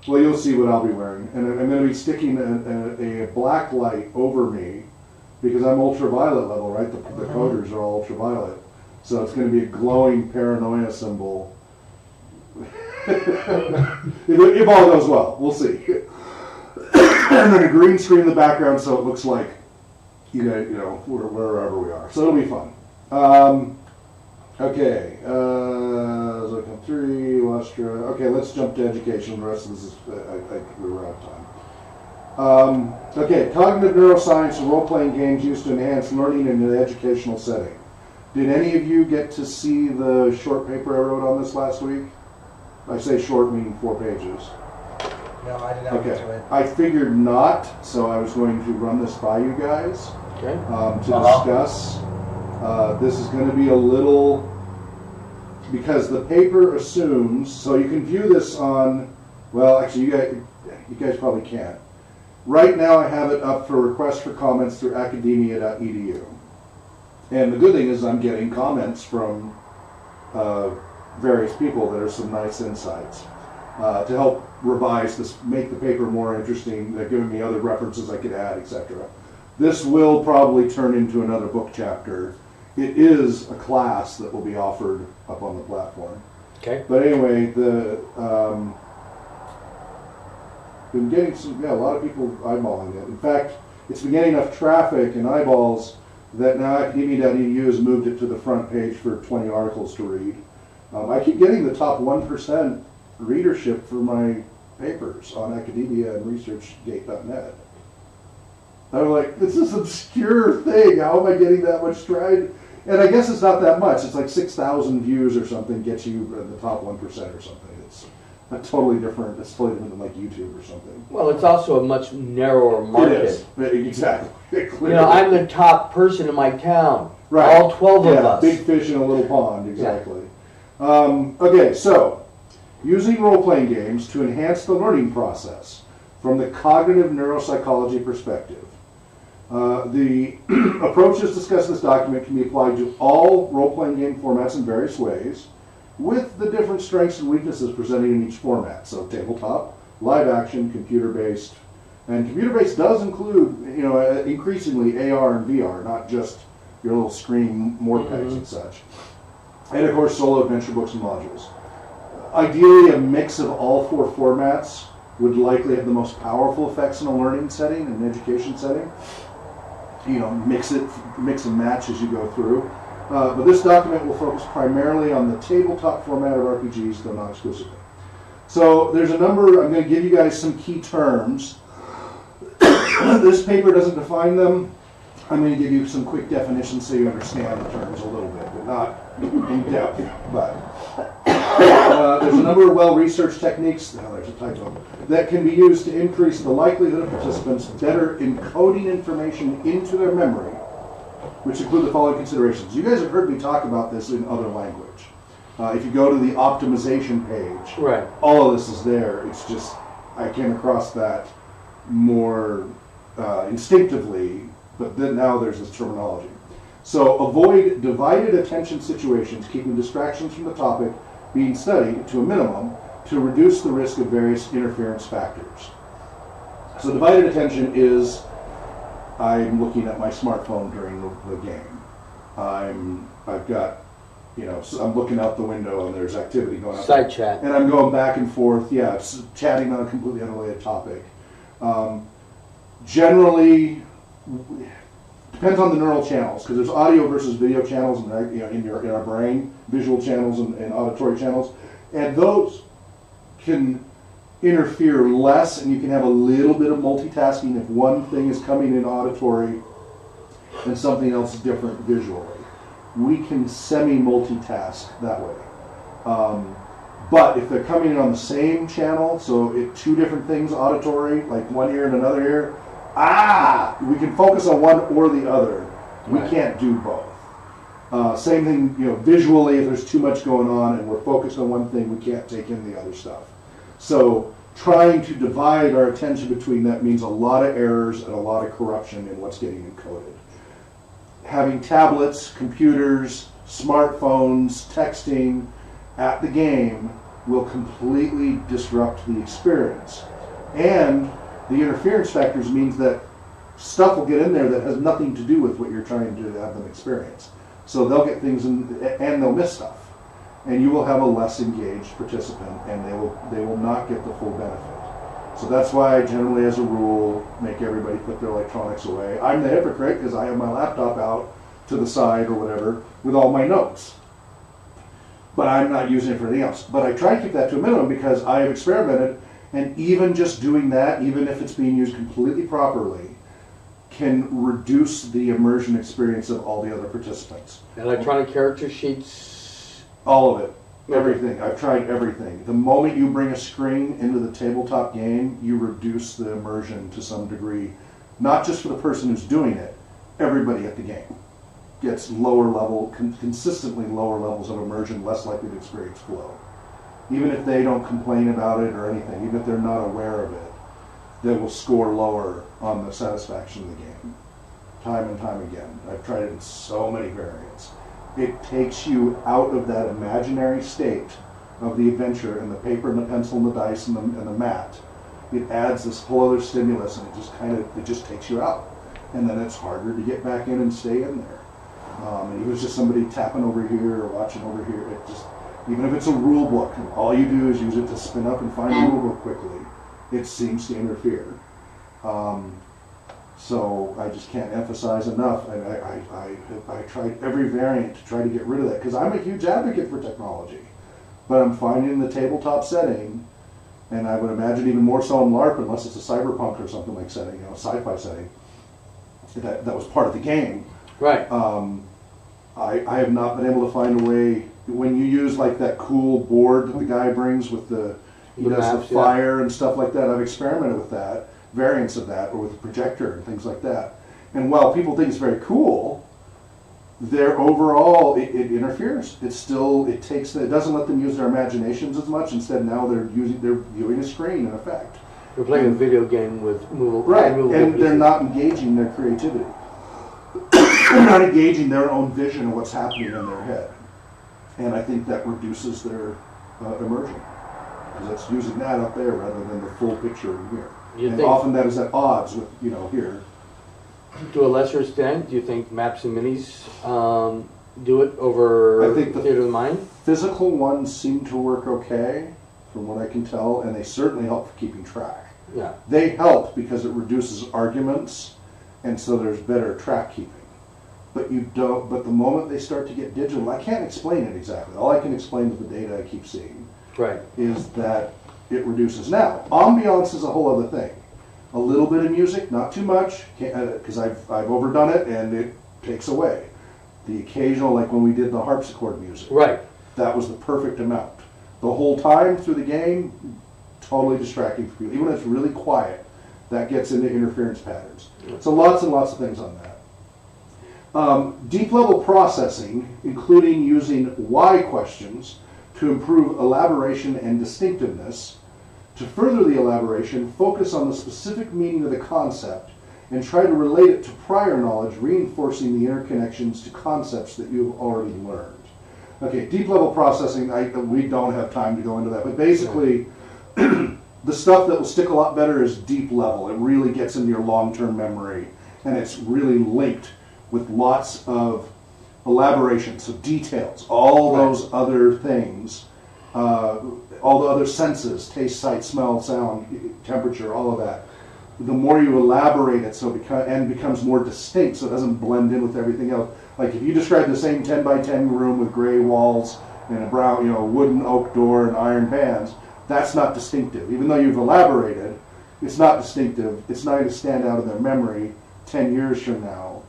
S2: you'll see what I'll be wearing. And I'm going to be sticking a black light over me because I'm ultraviolet level, right? The coders are all ultraviolet. So it's going to be a glowing paranoia symbol. if all goes well, we'll see. And then a green screen in the background so it looks like, you know, wherever we are. So it'll be fun. Okay, Zocom 3, Lustra. Okay, let's jump to education. The rest of this is, I think we're out of time. Okay, cognitive neuroscience and role-playing games used to enhance learning in an educational setting. Did any of you get to see the short paper I wrote on this last week? I say short, meaning 4 pages.
S1: no, I did not get to
S2: Okay,
S1: it.
S2: I figured not, so I was going to run this by you guys.
S4: Okay.
S2: To discuss. This is going to be a little, because the paper assumes, so you can view this on, well, actually you guys probably can't. Right now I have it up for request for comments through academia.edu. And the good thing is I'm getting comments from various people that are some nice insights to help revise this, make the paper more interesting, giving me other references I could add, etc. This will probably turn into another book chapter. It is a class that will be offered up on the platform.
S4: Okay.
S2: But anyway, been getting a lot of people eyeballing it. In fact, it's been getting enough traffic and eyeballs that now academia.edu has moved it to the front page for 20 articles to read. I keep getting the top 1% readership for my papers on academia and researchgate.net. I'm like, this is an obscure thing. How am I getting that much stride? And I guess it's not that much. It's like 6,000 views or something gets you in the top 1% or something. It's a totally different. It's totally different than like YouTube or something.
S4: Well, it's also a much narrower market.
S2: It is. Exactly.
S4: You know, I'm the top person in my town.
S2: Right.
S4: All 12 of us.
S2: Big fish in a little pond. Exactly. Okay, so using role-playing games to enhance the learning process from the cognitive neuropsychology perspective. The approaches discussed in this document can be applied to all role-playing game formats in various ways, with the different strengths and weaknesses presented in each format. So tabletop, live action, computer-based, and computer-based does include, you know, increasingly AR and VR, not just your little screen morpegs and such. And of course, solo adventure books and modules. Ideally, a mix of all 4 formats would likely have the most powerful effects in a learning setting, an education setting. You know, mix and match as you go through. But this document will focus primarily on the tabletop format of RPGs, though not exclusively. So there's a number, I'm going to give you guys some key terms. This paper doesn't define them. I'm going to give you some quick definitions so you understand the terms a little bit, but not in depth. But there's a number of well-researched techniques, there's a typo, that can be used to increase the likelihood of participants better encoding information into their memory, which include the following considerations. You guys have heard me talk about this in other language. If you go to the optimization page,
S4: Right.
S2: all of this is there. It's just, I came across that more instinctively, but then now there's this terminology. So avoid divided attention situations, keeping distractions from the topic being studied to a minimum to reduce the risk of various interference factors. So divided attention is, I'm looking at my smartphone during the game. I've got, you know, so I'm looking out the window and there's activity going on.
S4: Side chat.
S2: And I'm going back and forth, chatting on a completely unrelated topic. Generally, depends on the neural channels, because there's audio versus video channels in our brain, visual channels and auditory channels, and those can interfere less, and you can have a little bit of multitasking if one thing is coming in auditory and something else is different visually. We can semi-multitask that way. But if they're coming in on the same channel, so 2 different things auditory, like one ear and another ear, we can focus on one or the other. We
S4: Right.
S2: can't do both. Same thing, visually, if there's too much going on and we're focused on one thing, we can't take in the other stuff. So trying to divide our attention between that means a lot of errors and a lot of corruption in what's getting encoded. Having tablets, computers, smartphones, texting at the game will completely disrupt the experience. And the interference factors means that stuff will get in there that has nothing to do with what you're trying to have them experience. So they'll get things in, and they'll miss stuff. And you will have a less engaged participant, and they will not get the full benefit. So that's why I generally, as a rule, make everybody put their electronics away. I'm the hypocrite because I have my laptop out to the side or whatever with all my notes. But I'm not using it for anything else. But I try to keep that to a minimum because I have experimented, and even just doing that, even if it's being used completely properly, can reduce the immersion experience of all the other participants.
S4: Electronic character sheets?
S2: All of it.
S4: Okay.
S2: Everything. I've tried everything. The moment you bring a screen into the tabletop game, you reduce the immersion to some degree. Not just for the person who's doing it, everybody at the game gets lower level, consistently lower levels of immersion, less likely to experience flow. Even if they don't complain about it or anything, even if they're not aware of it, they will score lower on the satisfaction of the game. Time and time again. I've tried it in so many variants. It takes you out of that imaginary state of the adventure and the paper and the pencil and the dice and the mat. It adds this whole other stimulus, and it just takes you out. And then it's harder to get back in and stay in there. And it was just somebody tapping over here or watching over here. It just, even if it's a rule book, all you do is use it to spin up and find a rule book quickly. It seems to interfere. So I just can't emphasize enough. I tried every variant to try to get rid of that because I'm a huge advocate for technology. But I'm finding the tabletop setting, and I would imagine even more so in LARP, unless it's a cyberpunk or something like setting, a sci-fi setting, that was part of the game.
S4: Right.
S2: I have not been able to find a way, when you use like that cool board that the guy brings with he does
S4: maps,
S2: the fire and stuff like that. I've experimented with that, variants of that, or with a projector and things like that. And while people think it's very cool, their overall, it interferes. It doesn't let them use their imaginations as much. Instead, now they're viewing a screen in effect.
S4: They're playing a video game with movable
S2: And they're not engaging their creativity. They're not engaging their own vision of what's happening in their head. And I think that reduces their immersion. Because it's using that up there rather than the full picture in here. And often that is at odds with, here.
S4: To a lesser extent, do you think maps and minis do it over
S2: I think the
S4: Theater of the Mind?
S2: Physical ones seem to work okay, from what I can tell, and they certainly help for keeping track.
S4: Yeah.
S2: They help because it reduces arguments, and so there's better track keeping. But the moment they start to get digital, I can't explain it exactly. All I can explain is the data I keep seeing.
S4: Right.
S2: Is that it reduces. Now, ambiance is a whole other thing. A little bit of music, not too much, because I've overdone it and it takes away. The occasional, like when we did the harpsichord music.
S4: Right.
S2: That was the perfect amount. The whole time through the game, totally distracting for people. Even when it's really quiet, that gets into interference patterns. So lots and lots of things on that. Deep level processing, including using why questions to improve elaboration and distinctiveness. To further the elaboration, focus on the specific meaning of the concept and try to relate it to prior knowledge, reinforcing the interconnections to concepts that you've already learned. Okay, deep level processing, we don't have time to go into that, but basically the stuff that will stick a lot better is deep level. It really gets into your long-term memory, and it's really linked with lots of elaboration, so details, all those other things, all the other senses, taste, sight, smell, sound, temperature, all of that. The more you elaborate it, and becomes more distinct, so it doesn't blend in with everything else. Like if you describe the same 10 by 10 room with gray walls and a brown, wooden oak door and iron pans, that's not distinctive. Even though you've elaborated, it's not distinctive. It's not going to stand out in their memory 10 years from now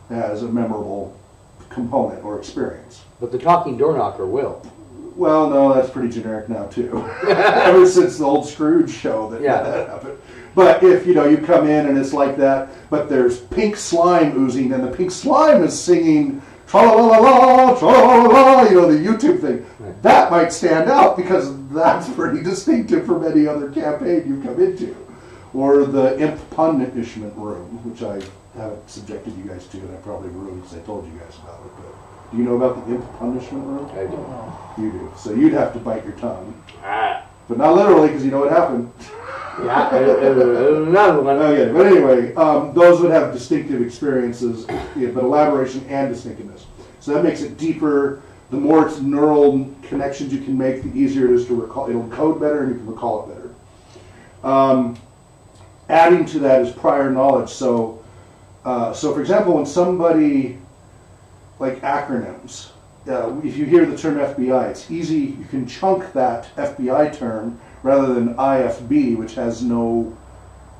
S2: as a memorable component or experience.
S4: But the talking door knocker will.
S2: Well, no, that's pretty generic now too. Ever since the old Scrooge show that happened. But if you come in and it's like that, but there's pink slime oozing, and the pink slime is singing tra-la-la-la, tra-la-la-la, you know, the YouTube thing. That might stand out because that's pretty distinctive from any other campaign you come into. Or the imp punishment room, which I haven't subjected you guys to, and I probably ruined because I told you guys about it. But do you know about the imp punishment room?
S4: I do.
S2: You do. So you'd have to bite your tongue.
S4: Ah.
S2: But not literally, because you know what happened.
S4: Yeah, another one.
S2: Okay, but anyway, those would have distinctive experiences, yeah, but elaboration and distinctiveness. So that makes it deeper. The more neural connections you can make, the easier it is to recall. It'll code better and you can recall it better. Adding to that is prior knowledge. So for example, when somebody, like acronyms, if you hear the term FBI, it's easy, you can chunk that FBI term rather than IFB, which has no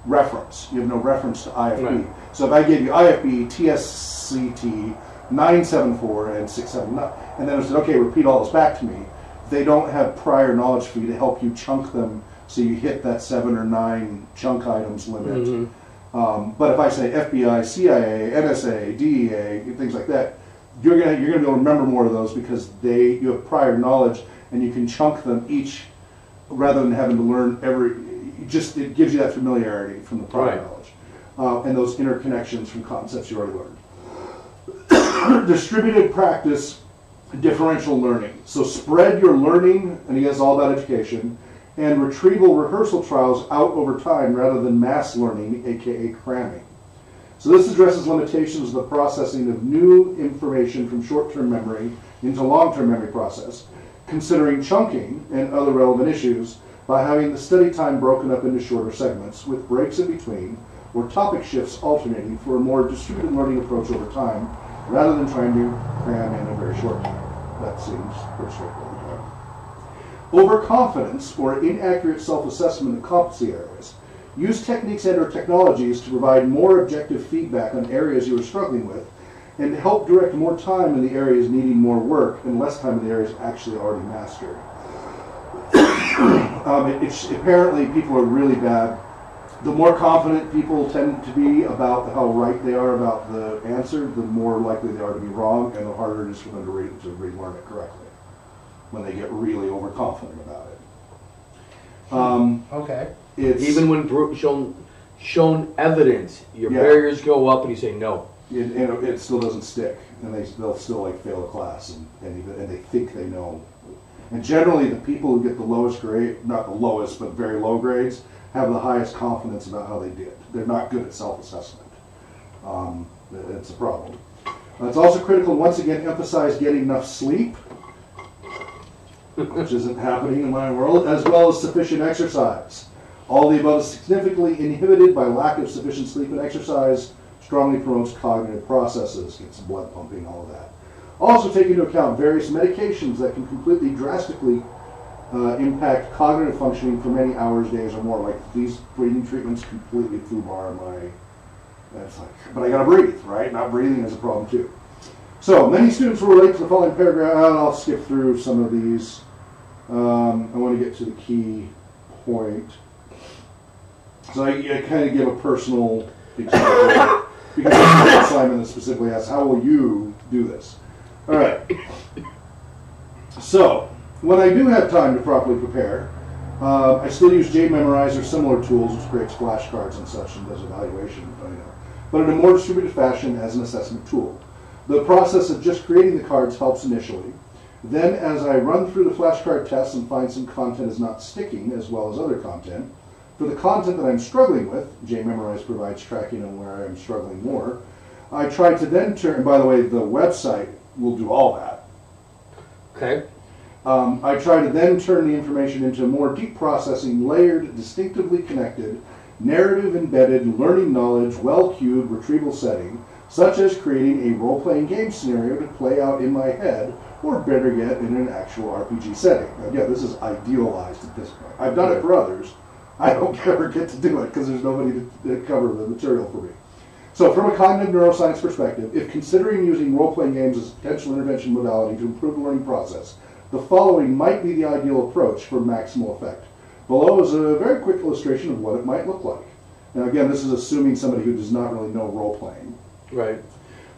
S2: reference. You have no reference to IFB.
S4: Right.
S2: So if I gave you IFB, TSCT, 974, and 679, and then I said, okay, repeat all this back to me, they don't have prior knowledge for you to help you chunk them so you hit that 7 or 9 chunk items limit.
S4: Mm-hmm.
S2: But if I say FBI, CIA, NSA, DEA, things like that, you're gonna be able to remember more of those because you have prior knowledge and you can chunk them each rather than having to learn it gives you that familiarity from the prior knowledge and those interconnections from concepts you already learned. Distributed practice, differential learning. So spread your learning, and again, it's all about education, and retrieval rehearsal trials out over time rather than mass learning, aka cramming. So this addresses limitations of the processing of new information from short-term memory into long-term memory process, considering chunking and other relevant issues by having the study time broken up into shorter segments with breaks in between or topic shifts alternating for a more distributed learning approach over time rather than trying to cram in a very short time. That seems pretty straightforward. Overconfidence or inaccurate self-assessment of competency areas. Use techniques and or technologies to provide more objective feedback on areas you are struggling with and to help direct more time in the areas needing more work and less time in the areas actually already mastered. Apparently people are really bad. The more confident people tend to be about how right they are about the answer, the more likely they are to be wrong, and the harder it is for them to relearn it correctly when they get really overconfident about it.
S1: Okay.
S2: Even
S4: when shown evidence, your barriers go up and you say no.
S2: It still doesn't stick, and they'll still like fail a class, and they think they know. And generally, the people who get the lowest grade, not the lowest, but very low grades, have the highest confidence about how they did. They're not good at self-assessment. It's a problem. It's also critical to once again emphasize getting enough sleep, which isn't happening in my world, as well as sufficient exercise. All the above is significantly inhibited by lack of sufficient sleep and exercise, strongly promotes cognitive processes, gets blood pumping, all of that. Also take into account various medications that can completely drastically impact cognitive functioning for many hours, days, or more. Like these breathing treatments completely foobar my, that's like, but I gotta breathe, right? Not breathing is a problem too. So many students will relate to the following paragraph. I'll skip through some of these. I want to get to the key point. So I kind of give a personal example because that's Simon that specifically asks, how will you do this? All right. So when I do have time to properly prepare, I still use JMemorize or similar tools, which creates flashcards and such and does evaluation, but in a more distributed fashion as an assessment tool. The process of just creating the cards helps initially. Then as I run through the flashcard tests and find some content is not sticking as well as other content, for the content that I'm struggling with, JMemorize provides tracking on where I'm struggling more, I try to then turn, and by the way, the website will do all that.
S4: Okay.
S2: I try to then turn the information into more deep processing, layered, distinctively connected, narrative embedded, learning knowledge, well-cued retrieval setting, such as creating a role-playing game scenario to play out in my head, or better yet, in an actual RPG setting. Now, again, this is idealized at this point. I've done it for others. I don't ever get to do it because there's nobody to cover the material for me. So from a cognitive neuroscience perspective, if considering using role-playing games as a potential intervention modality to improve the learning process, the following might be the ideal approach for maximal effect. Below is a very quick illustration of what it might look like. Now again, this is assuming somebody who does not really know role-playing.
S4: Right.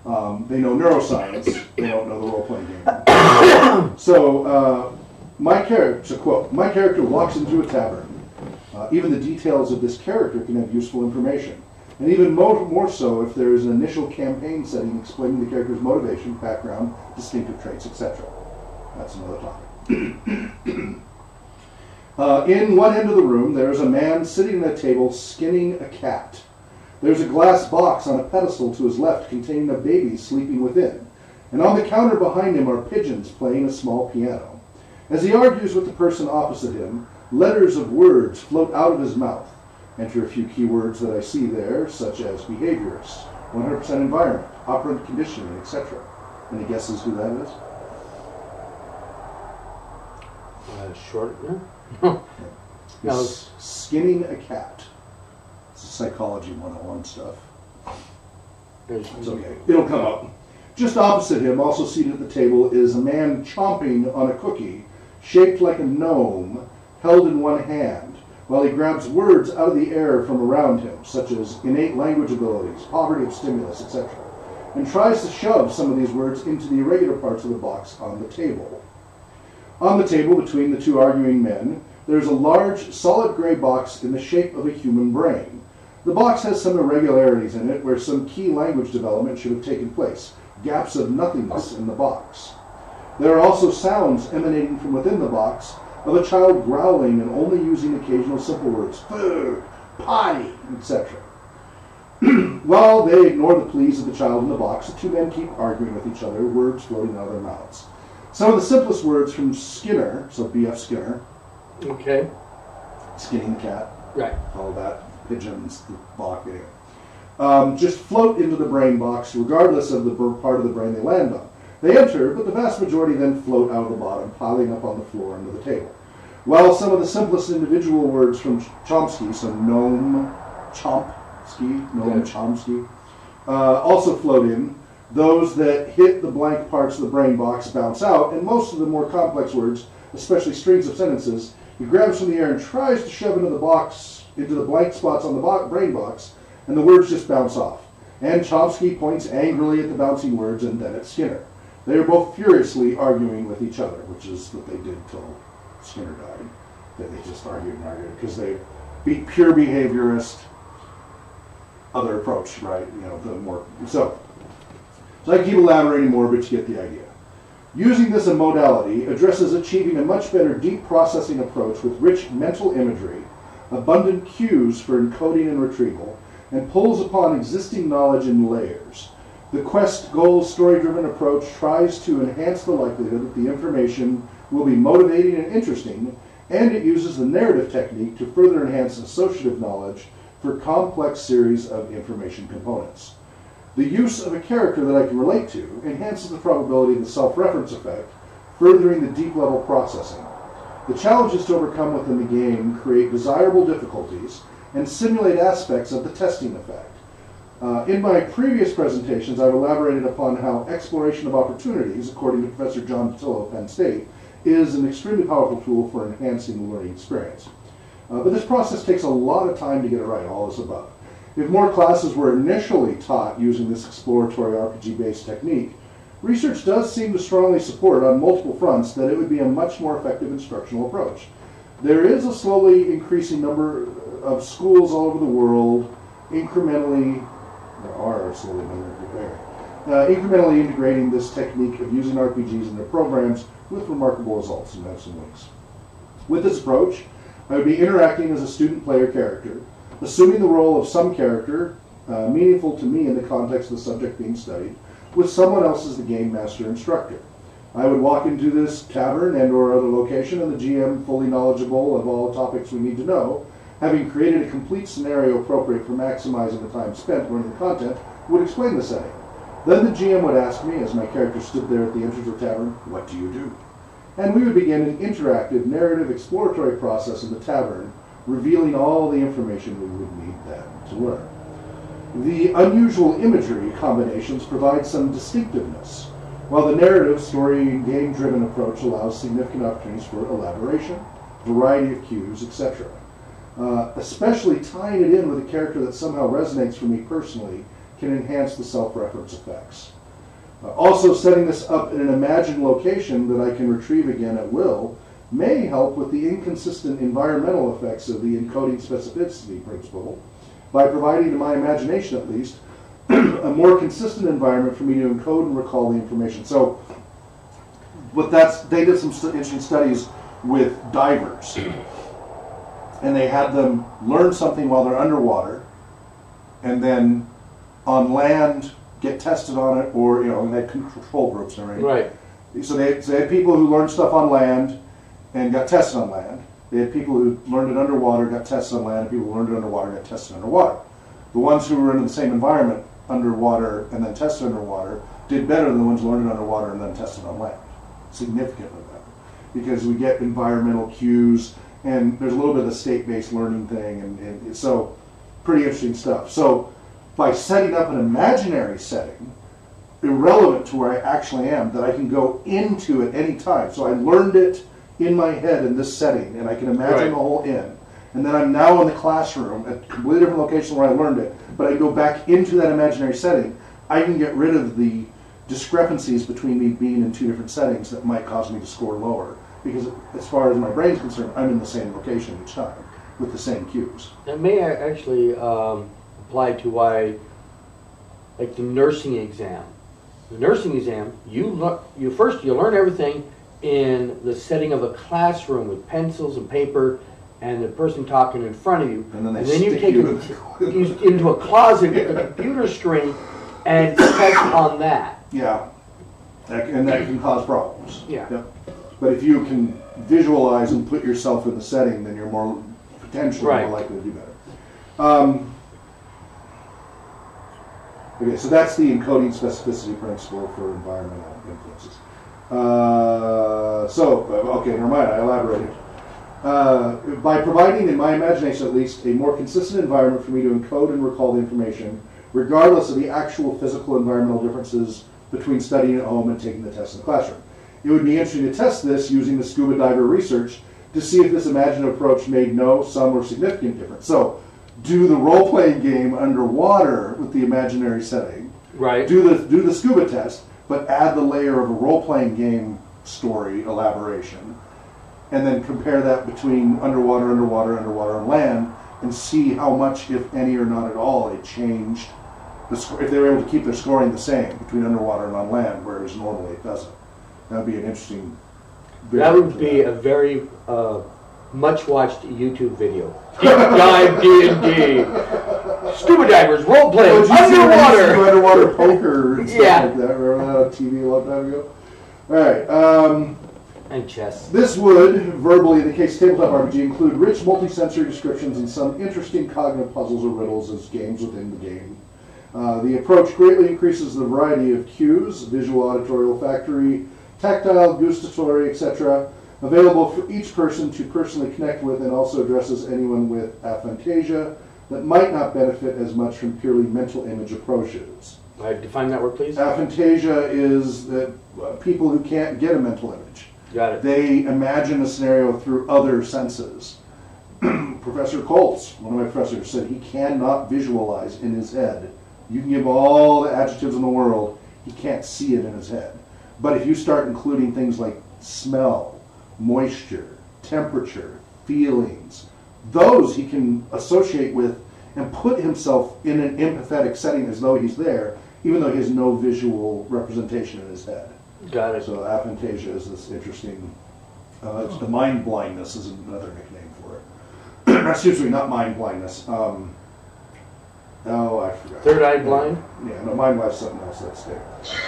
S2: They know neuroscience. They don't know the role-playing game. So, my character, to quote, my character walks into a tavern. Even the details of this character can have useful information. And even more so if there is an initial campaign setting explaining the character's motivation, background, distinctive traits, etc. That's another topic. In one end of the room, there is a man sitting at a table skinning a cat. There's a glass box on a pedestal to his left containing a baby sleeping within. And on the counter behind him are pigeons playing a small piano. As he argues with the person opposite him, letters of words float out of his mouth. Enter a few keywords that I see there, such as behaviorist, 100% environment, operant conditioning, etc. Any guesses who that is?
S4: Short, yeah.
S2: He's skinning a cat. It's psychology 101 stuff. It's okay. It'll come up. Just opposite him, also seated at the table, is a man chomping on a cookie shaped like a gnome held in one hand, while he grabs words out of the air from around him, such as innate language abilities, poverty of stimulus, etc., and tries to shove some of these words into the irregular parts of the box on the table. On the table, between the two arguing men, there is a large, solid gray box in the shape of a human brain. The box has some irregularities in it where some key language development should have taken place, gaps of nothingness in the box. There are also sounds emanating from within the box of a child growling and only using occasional simple words, food, potty, etc. While they ignore the pleas of the child in the box, the two men keep arguing with each other, words floating out of their mouths. Some of the simplest words from Skinner, so B.F. Skinner,
S4: Okay.
S2: skinning the cat,
S4: Right.
S2: all that, pigeons, the box, just float into the brain box regardless of the part of the brain they land on. They enter, but the vast majority then float out of the bottom, piling up on the floor under the table. While some of the simplest individual words from Chomsky, so gnome, Chomsky, also float in, those that hit the blank parts of the brain box bounce out, and most of the more complex words, especially strings of sentences, he grabs from the air and tries to shove into the box, into the blank spots on the brain box, and the words just bounce off. And Chomsky points angrily at the bouncing words and then at Skinner. They are both furiously arguing with each other, which is what they did till Skinner died. That they just argued and argued because they beat pure behaviorist other approach, right? The more so I can keep elaborating more, but you get the idea. Using this modality addresses achieving a much better deep processing approach with rich mental imagery, abundant cues for encoding and retrieval, and pulls upon existing knowledge in layers. The quest goal story-driven approach tries to enhance the likelihood that the information will be motivating and interesting, and it uses the narrative technique to further enhance associative knowledge for a complex series of information components. The use of a character that I can relate to enhances the probability of the self-reference effect, furthering the deep-level processing. The challenges to overcome within the game create desirable difficulties and simulate aspects of the testing effect. In my previous presentations, I've elaborated upon how exploration of opportunities, according to Professor John Patillo of Penn State, is an extremely powerful tool for enhancing the learning experience. But this process takes a lot of time to get it right, all this above. If more classes were initially taught using this exploratory RPG-based technique, research does seem to strongly support on multiple fronts that it would be a much more effective instructional approach. There is a slowly increasing number of schools all over the world incrementally integrating this technique of using RPGs in their programs with remarkable results, and have some links. With this approach, I would be interacting as a student player character, assuming the role of some character meaningful to me in the context of the subject being studied, with someone else as the game master instructor. I would walk into this tavern and or other location, and the GM, fully knowledgeable of all topics we need to know, having created a complete scenario appropriate for maximizing the time spent learning the content, would explain the setting. Then the GM would ask me, as my character stood there at the entrance of the tavern, "What do you do?" And we would begin an interactive, narrative, exploratory process in the tavern, revealing all the information we would need then to learn. The unusual imagery combinations provide some distinctiveness, while the narrative, story, and game-driven approach allows significant opportunities for elaboration, variety of cues, etc. Especially tying it in with a character that somehow resonates for me personally can enhance the self-reference effects. Also, setting this up in an imagined location that I can retrieve again at will may help with the inconsistent environmental effects of the encoding specificity principle by providing, to my imagination at least, a more consistent environment for me to encode and recall the information. So, they did some interesting studies with divers, and they had them learn something while they're underwater, and then on land get tested on it, or and they had control groups and everything.
S4: Right.
S2: So they had people who learned stuff on land and got tested on land. They had people who learned it underwater, got tested on land, and people who learned it underwater got tested underwater. The ones who were in the same environment, underwater and then tested underwater, did better than the ones who learned it underwater and then tested on land. Significantly better. Because we get environmental cues, and there's a little bit of the state-based learning thing, and so pretty interesting stuff. So by setting up an imaginary setting, irrelevant to where I actually am, that I can go into at any time. So I learned it in my head in this setting, and I can imagine the whole in. And then I'm now in the classroom at a completely different location where I learned it, but I go back into that imaginary setting. I can get rid of the discrepancies between me being in two different settings that might cause me to score lower. Because as far as my brain's concerned, I'm in the same location each time with the same cues.
S4: That may actually apply to why, like the nursing exam. The nursing exam, you learn everything in the setting of a classroom with pencils and paper and the person talking in front of you.
S2: And then
S4: you take it into a closet with a computer screen and test on that.
S2: Yeah, and that can cause problems.
S4: Yeah.
S2: Yep. But if you can visualize and put yourself in the setting, then you're more potentially more likely to do better. Okay, so that's the encoding specificity principle for environmental influences. Okay, never mind, I elaborated. By providing, in my imagination at least, a more consistent environment for me to encode and recall the information, regardless of the actual physical environmental differences between studying at home and taking the test in the classroom. It would be interesting to test this using the scuba diver research to see if this imaginative approach made no, some, or significant difference. So, do the role-playing game underwater with the imaginary setting.
S4: Right.
S2: Do the scuba test, but add the layer of a role-playing game story elaboration, and then compare that between underwater, and land, and see how much, if any or not at all, it changed if they were able to keep their scoring the same between underwater and on land, whereas normally it doesn't. That would be an interesting.
S4: That would be a very much watched YouTube video. Deep dive D&D. Scuba divers role playing underwater.
S2: Underwater poker and stuff like that. Remember that on TV a long time ago? All right.
S4: And chess.
S2: This would, verbally, in the case of tabletop RPG, include rich multi-sensory descriptions and some interesting cognitive puzzles or riddles as games within the game. The approach greatly increases the variety of cues, visual, auditory, olfactory, tactile, gustatory, etc., available for each person to personally connect with, and also addresses anyone with aphantasia that might not benefit as much from purely mental image approaches.
S4: Define that word, please.
S2: Aphantasia is people who can't get a mental image.
S4: Got it.
S2: They imagine a scenario through other senses. Professor Colts, one of my professors, said he cannot visualize in his head. You can give all the adjectives in the world, he can't see it in his head. But if you start including things like smell, moisture, temperature, feelings, those he can associate with and put himself in an empathetic setting as though he's there, even though he has no visual representation in his head.
S4: Got it.
S2: So aphantasia is this interesting, it's the mind blindness is another nickname for it. Excuse me, not mind blindness. I forgot.
S4: Third eye blind?
S2: Yeah, no, mind blindness is something else, that's there.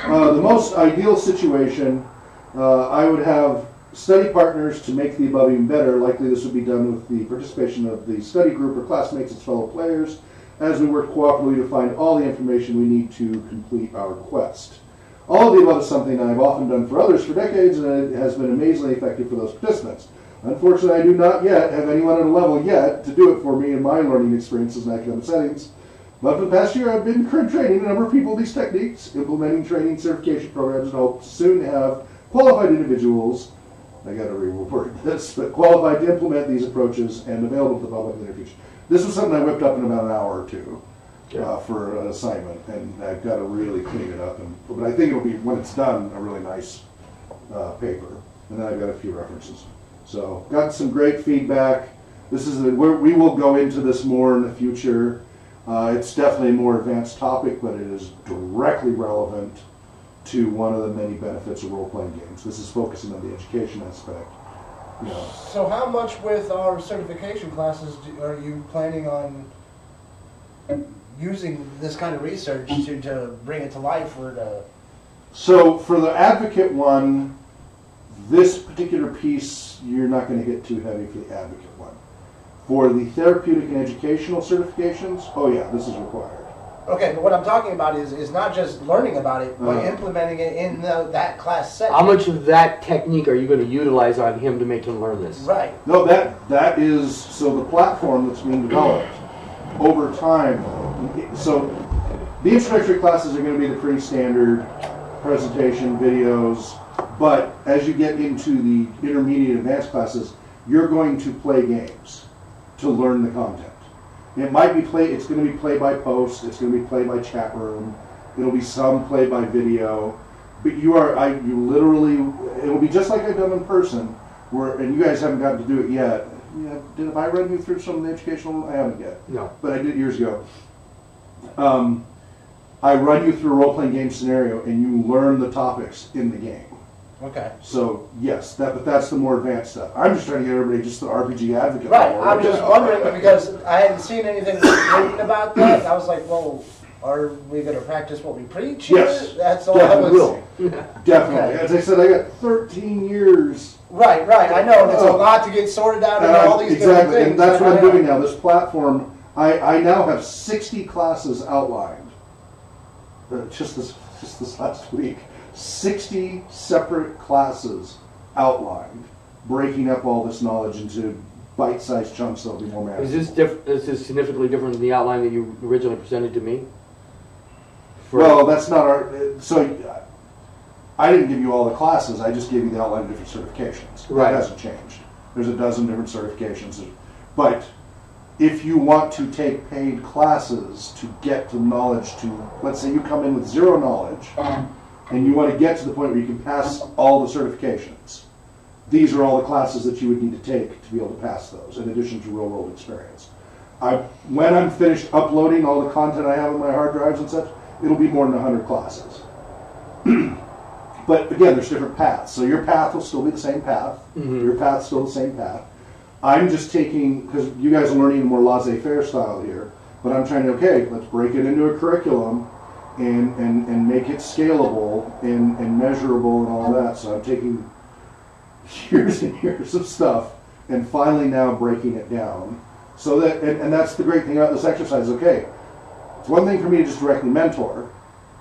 S2: The most ideal situation, I would have study partners to make the above even better. Likely this would be done with the participation of the study group or classmates as fellow players, as we work cooperatively to find all the information we need to complete our quest. All of the above is something I've often done for others for decades, and it has been amazingly effective for those participants. Unfortunately, I do not yet have anyone at a level yet to do it for me in my learning experiences in academic settings. But for the past year, I've been training a number of people these techniques, implementing training certification programs, and hope soon to have qualified individuals, I got to reword this, but qualified to implement these approaches and available to the public in the near future. This was something I whipped up in about an hour or two. for an assignment, and I've got to really clean it up. But I think it'll be, when it's done, a really nice paper. And then I've got a few references. So got some great feedback. This is we will go into this more in the future. It's definitely a more advanced topic, but it is directly relevant to one of the many benefits of role-playing games. This is focusing on the education aspect. You know.
S1: So how much with our certification classes are you planning on using this kind of research to bring it to life or to...
S2: So for the advocate one, this particular piece, you're not going to get too heavy for the advocate one. For the therapeutic and educational certifications, oh yeah, this is required.
S1: Okay, but what I'm talking about is not just learning about it, but implementing it in that class setting.
S4: How much of that technique are you going to utilize on him to make him learn this?
S1: Right.
S2: No, that is, so the platform that's being developed over time, so the introductory classes are going to be the pretty standard presentation, videos, but as you get into the intermediate advanced classes, you're going to play games to learn the content. It might be it's going to be play by post, it's going to be play by chat room, it'll be some play by video, but you literally, it'll be just like I've done in person, and you guys haven't gotten to do it yet. Yeah, did I run you through some of the educational? I haven't yet.
S4: No.
S2: But I did years ago. I run you through a role-playing game scenario, and you learn the topics in the game.
S1: Okay.
S2: So yes, but that's the more advanced stuff. I'm just trying to get everybody just the RPG advocate.
S1: Right.
S2: level.
S1: I'm just wondering because I hadn't seen anything written about that. I was like, well, are we going to practice what we preach?
S2: Yes.
S1: That's all I was.
S2: Will. Definitely.
S1: Okay.
S2: As I said, I got 13 years.
S1: Right. I know. And it's a lot to get sorted out and all these different
S2: exactly,
S1: things.
S2: and that's what I'm doing now. This platform, I now have 60 classes outlined. Just this last week. 60 separate classes outlined, breaking up all this knowledge into bite-sized chunks that'll be more manageable.
S4: Is this significantly different than the outline that you originally presented to me?
S2: Well, that's not our. So I didn't give you all the classes. I just gave you the outline of different certifications.
S4: Right.
S2: That hasn't changed. There's a dozen different certifications, but if you want to take paid classes to get the knowledge to, let's say you come in with zero knowledge. And you want to get to the point where you can pass all the certifications. These are all the classes that you would need to take to be able to pass those, in addition to real-world experience. When I'm finished uploading all the content I have on my hard drives and such, it'll be more than 100 classes. But again, there's different paths. So your path will still be the same path. Mm-hmm. Your path's still the same path. I'm just taking, because you guys are learning a more laissez-faire style here, but I'm trying to, okay, let's break it into a curriculum and make it scalable and measurable and all that. So I'm taking years and years of stuff and finally now breaking it down. So that, and that's the great thing about this exercise. Okay, it's one thing for me to just directly mentor,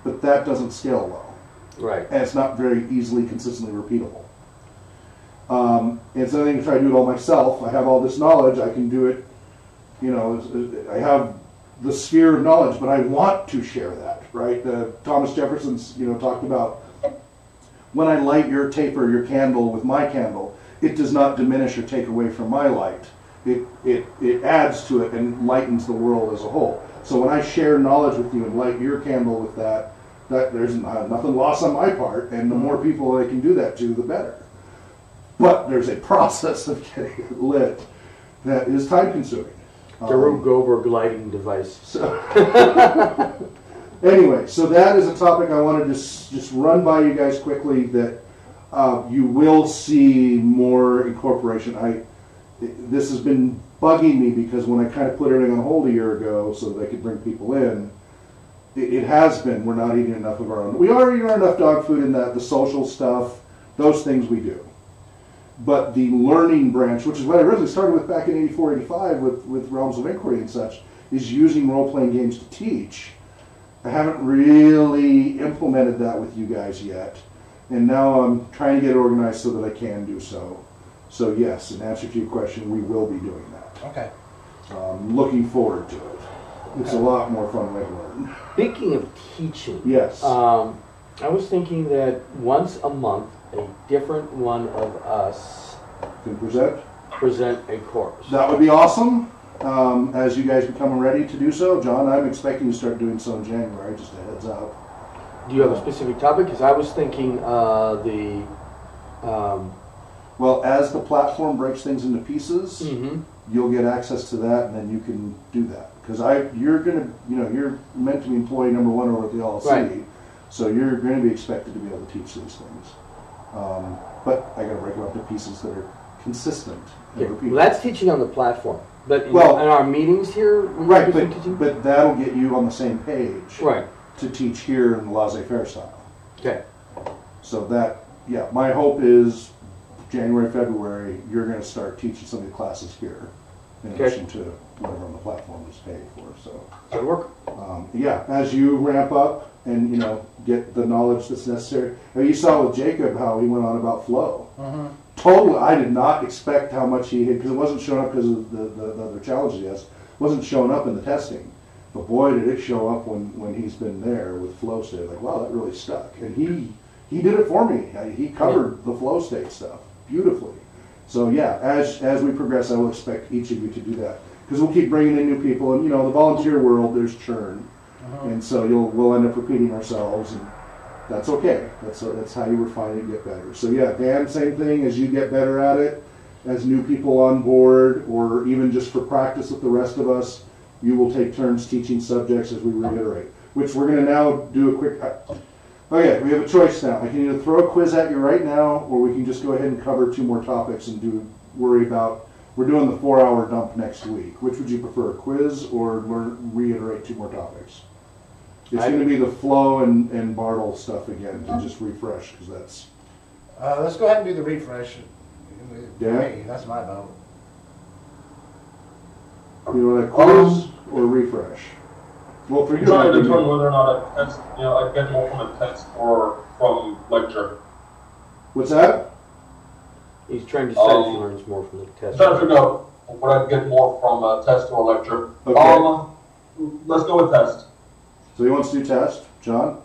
S2: but that doesn't scale well.
S4: Right.
S2: And it's not very easily, consistently repeatable. It's another thing to try to do it all myself. I have all this knowledge, I can do it, you know, I have the sphere of knowledge, but I want to share that, right? Thomas Jefferson's, talked about when I light your taper, your candle with my candle, it does not diminish or take away from my light. It adds to it and lightens the world as a whole. So when I share knowledge with you and light your candle with that there's nothing lost on my part, and the more people I can do that to, the better. But there's a process of getting it lit that is time consuming.
S4: The Rube Goldberg lighting device.
S2: So anyway, so that is a topic I wanted to just run by you guys quickly, that you will see more incorporation. This has been bugging me because when I kind of put everything on hold a year ago so that I could bring people in, it has been, we're not eating enough of our own. We are eating enough dog food in that, the social stuff, those things we do. But the learning branch, which is what I originally started with back in 84, 85 with Realms of Inquiry and such, is using role-playing games to teach. I haven't really implemented that with you guys yet. And now I'm trying to get it organized so that I can do so. So yes, in answer to your question, we will be doing that.
S1: Okay.
S2: Looking forward to it. It's a lot more fun way to learn.
S4: Speaking of teaching,
S2: yes.
S4: I was thinking that once a month, a different one of us
S2: Can present
S4: a course.
S2: That would be awesome. as you guys become ready to do so. John, I'm expecting to start doing so in January, just a heads up.
S4: Do you have a specific topic? Because I was thinking
S2: Well, as the platform breaks things into pieces,
S4: mhm.
S2: you'll get access to that, and then you can do that. Because you're meant to be employee number 1 over at the LLC,
S4: Right.
S2: so you're going to be expected to be able to teach these things. But I got to break them up into pieces that are consistent and
S4: Okay.
S2: repeatable.
S4: Well, that's teaching on the platform. But in,
S2: Well-
S4: in our meetings here, we
S2: Right,
S4: do some teaching?
S2: but that'll get you on the same page
S4: Right.
S2: to teach here in the laissez-faire style.
S4: Okay.
S2: So that, yeah, my hope is January, February, you're going to start teaching some of the classes here in
S4: Okay.
S2: addition to whatever on the platform is paid for. So,
S4: That'll work.
S2: yeah, as you ramp up and, get the knowledge that's necessary. Now, you saw with Jacob how he went on about flow. Totally, I did not expect how much he had, because it wasn't showing up because of the other challenges he has. It wasn't showing up in the testing. But boy, did it show up when he's been there with flow state. Like, wow, that really stuck. And he did it for me. He covered the flow state stuff beautifully. So yeah, as we progress, I will expect each of you to do that. Because we'll keep bringing in new people. And, the volunteer world, there's churn. And so we'll end up repeating ourselves. And that's okay. That's how you refine and get better. So yeah, Dan, same thing. As you get better at it, as new people on board, or even just for practice with the rest of us, you will take turns teaching subjects as we reiterate. Which we're going to now do a quick. Okay, we have a choice now. I can either throw a quiz at you right now, or we can just go ahead and cover 2 more topics and worry about. We're doing the 4-hour dump next week. Which would you prefer, a quiz or reiterate 2 more topiks? It's going to be the flow and Bartle stuff again to just refresh, because that's.
S1: Let's go ahead and do the refresh.
S2: Yeah.
S1: Hey, that's my vote.
S2: You want a quiz or refresh? Well, for
S3: I'm
S2: you,
S3: trying to
S2: I
S3: determine whether or not I get more from a test or from lecture.
S2: what's that?
S4: He's trying to decide if he learns more from the
S3: I'm
S4: test.
S3: trying to figure out what I get more from a test or a lecture.
S2: Okay.
S3: Let's go with test.
S2: So he wants to do test, John.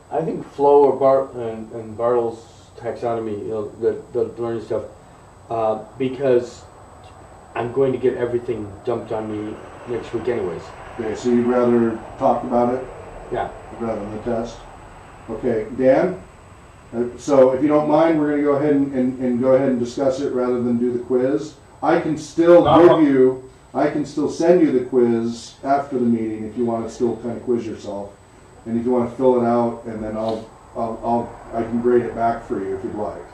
S4: I think flow or and Bartle's taxonomy, the learning stuff, because I'm going to get everything dumped on me next week anyways.
S2: Okay, so you'd rather talk about it
S4: Yeah.
S2: rather than the test. Okay, Dan. So if you don't mind, we're going to go ahead and go ahead and discuss it rather than do the quiz. I can still I can still send you the quiz after the meeting if you want to still kind of quiz yourself, and if you want to fill it out, and then I can grade it back for you if you'd like.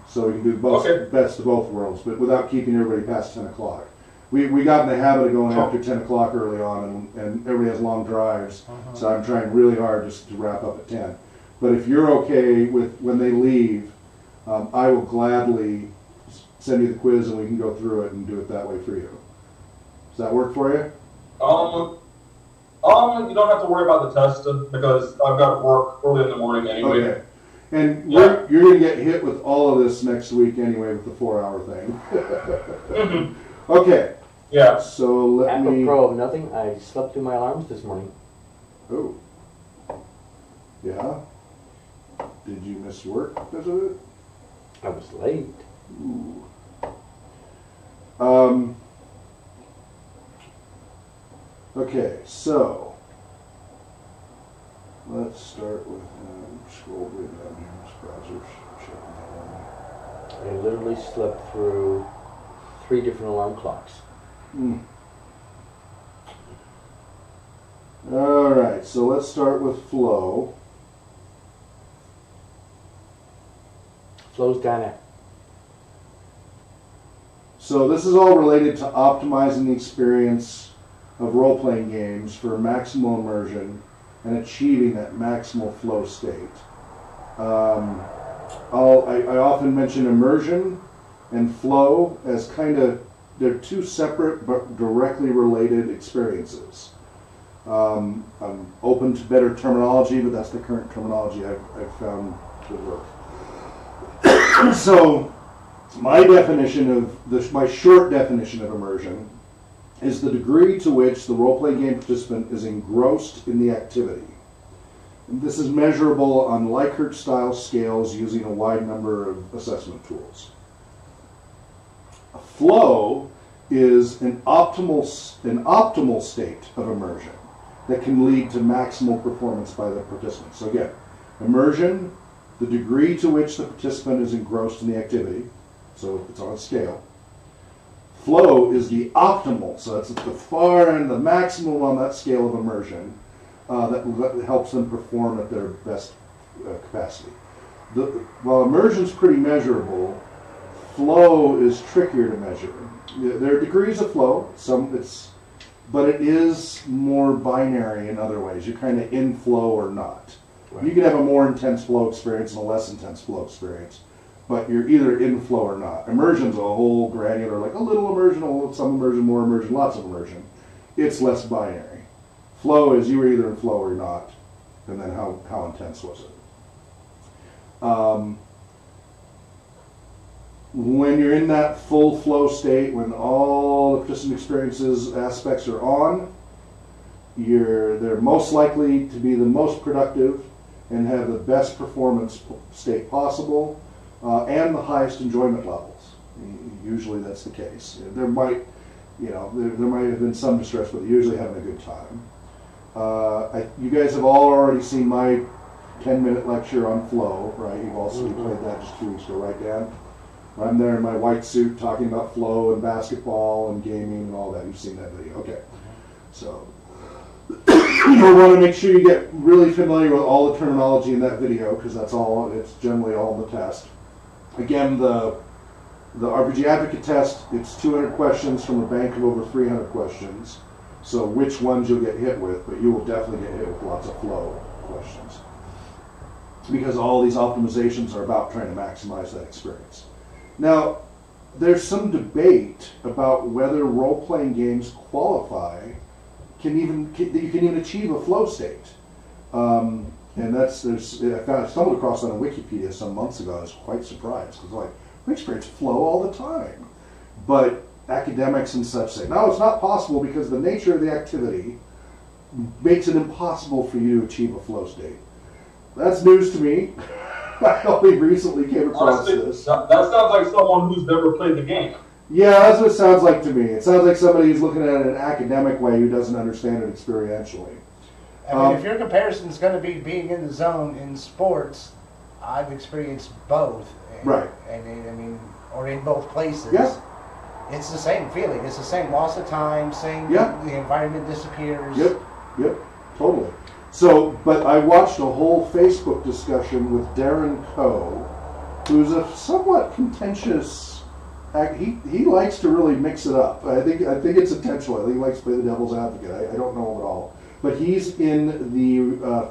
S2: So we can do both best of both worlds, but without keeping everybody past 10 o'clock. We got in the habit of going after 10 o'clock early on, and everybody has long drives, so I'm trying really hard just to wrap up at 10. But if you're okay with when they leave, I will gladly send you the quiz and we can go through it and do it that way for you. Does that work for you?
S3: You don't have to worry about the test because I've got work early in the morning anyway.
S2: Okay. And you're going to get hit with all of this next week anyway with the 4-hour thing. Okay.
S3: Yeah.
S2: So let me.
S4: Apropos of nothing, I slept through my alarms this morning.
S2: Oh. Yeah. Did you miss work because of it?
S4: I was late.
S2: Ooh. Okay, so let's start with scroll way down here. This browser's checking that
S4: I literally slept through 3 different alarm clocks.
S2: out. All right, so let's start with flow.
S4: Flow's done it.
S2: So this is all related to optimizing the experience of role-playing games for maximal immersion and achieving that maximal flow state. I often mention immersion and flow as they're 2 separate but directly related experiences. I'm open to better terminology, but that's the current terminology I've found to work. So my short definition of immersion is the degree to which the role-playing game participant is engrossed in the activity. This is measurable on Likert-style scales using a wide number of assessment tools. A flow is an optimal state of immersion that can lead to maximal performance by the participants. So again, immersion, the degree to which the participant is engrossed in the activity, so it's on a scale. Flow is the optimal, so that's at the far end, the maximum on that scale of immersion that helps them perform at their best capacity. While immersion is pretty measurable, flow is trickier to measure. There are degrees of flow, but it is more binary in other ways. You're kind of in flow or not. Right. You can have a more intense flow experience and a less intense flow experience, but you're either in flow or not. Immersion's a whole granular, like a little immersion, some immersion, more immersion, lots of immersion. It's less binary. Flow is you were either in flow or not, and then how intense was it? When you're in that full flow state, when all the participant experiences aspects are on, they're most likely to be the most productive and have the best performance state possible, and the highest enjoyment levels. Usually that's the case. There might have been some distress, but they're usually having a good time. You guys have all already seen my 10-minute lecture on flow, right? You've also played that just 2 weeks ago, right, Dan? I'm there in my white suit talking about flow and basketball and gaming and all that. You've seen that video. Okay. So you want to make sure you get really familiar with all the terminology in that video, because it's generally all in the test. Again, the RPG Advocate test, it's 200 questions from a bank of over 300 questions. So which ones you'll get hit with, but you will definitely get hit with lots of flow questions, because all these optimizations are about trying to maximize that experience. Now, there's some debate about whether role-playing games qualify, that you can even achieve a flow state. And I stumbled across that on Wikipedia some months ago. I was quite surprised, because we experience flow all the time. But academics and such say, no, it's not possible, because the nature of the activity makes it impossible for you to achieve a flow state. That's news to me. I only recently came across this.
S3: That sounds like someone who's never played the game.
S2: Yeah, that's what it sounds like to me. It sounds like somebody who's looking at it in an academic way who doesn't understand it experientially.
S1: I mean, if your comparison is going to be being in the zone in sports, I've experienced both.
S2: Right.
S1: Or in both places.
S2: Yeah.
S1: It's the same feeling. It's the same loss of time, the environment disappears.
S2: Yep, totally. So, but I watched a whole Facebook discussion with Darren Coe, who's a somewhat contentious. He likes to really mix it up. I think it's intentional. I think he likes to play the devil's advocate. I don't know him at all, but he's in the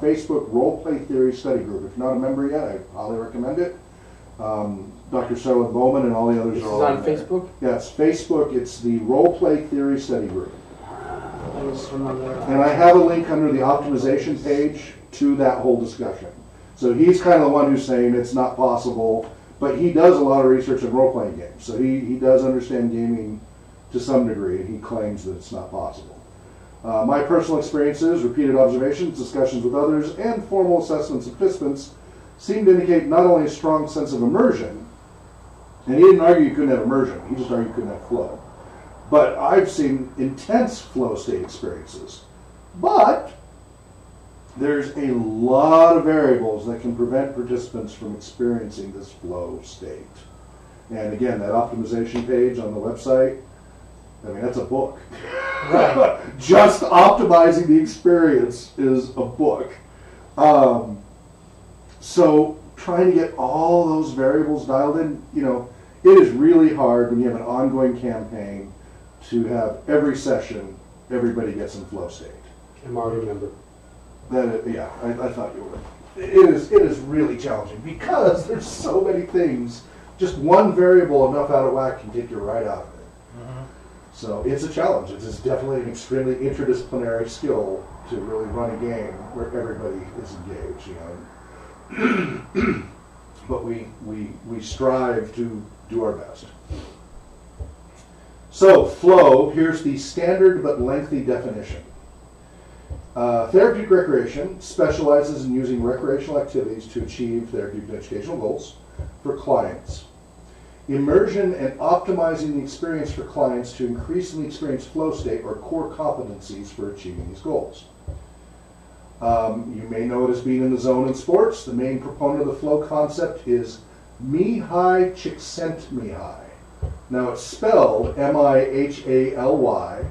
S2: Facebook Role Play Theory Study Group. If you're not a member yet, I highly recommend it. Dr. Sherilyn Bowman and all the others are all
S4: on Facebook?
S2: Yes, Facebook. It's the Role Play Theory Study Group. And I have a link under the optimization page to that whole discussion. So he's kind of the one who's saying it's not possible, but he does a lot of research in role-playing games. So he does understand gaming to some degree, and he claims that it's not possible. My personal experiences, repeated observations, discussions with others, and formal assessments of participants seem to indicate not only a strong sense of immersion, and he didn't argue you couldn't have immersion, he just argued you couldn't have flow. But I've seen intense flow state experiences. But there's a lot of variables that can prevent participants from experiencing this flow state. And again, that optimization page on the website, that's a book. Right. Just optimizing the experience is a book. So trying to get all those variables dialed in, it is really hard when you have an ongoing campaign to have every session, everybody gets in flow state.
S4: I'm already a member.
S2: I thought you would. It is really challenging because there's so many things. Just one variable enough out of whack can take you right out of it. Mm-hmm. So it's a challenge. It is definitely an extremely interdisciplinary skill to really run a game where everybody is engaged. But we strive to do our best. So flow, here's the standard but lengthy definition. Therapeutic recreation specializes in using recreational activities to achieve therapeutic and educational goals for clients. Immersion and optimizing the experience for clients to increasingly experience flow state or core competencies for achieving these goals. You may know it as being in the zone in sports. The main proponent of the flow concept is Mihaly Csikszentmihalyi. Now it's spelled Mihaly,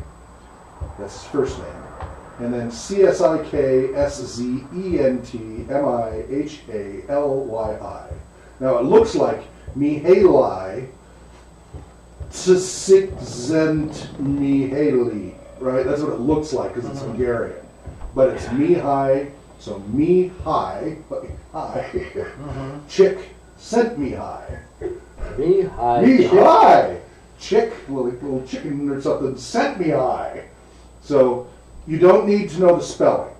S2: that's his first name, and then Csikszentmihalyi. Now it looks like Mihaly Csikszentmihalyi, right? That's what it looks like because it's Hungarian. But it's Mihaly, so Mihaly, Chick sent Mihaly. Mihaly! Chick, little chicken or something, sent Mihaly. So you don't need to know the spelling,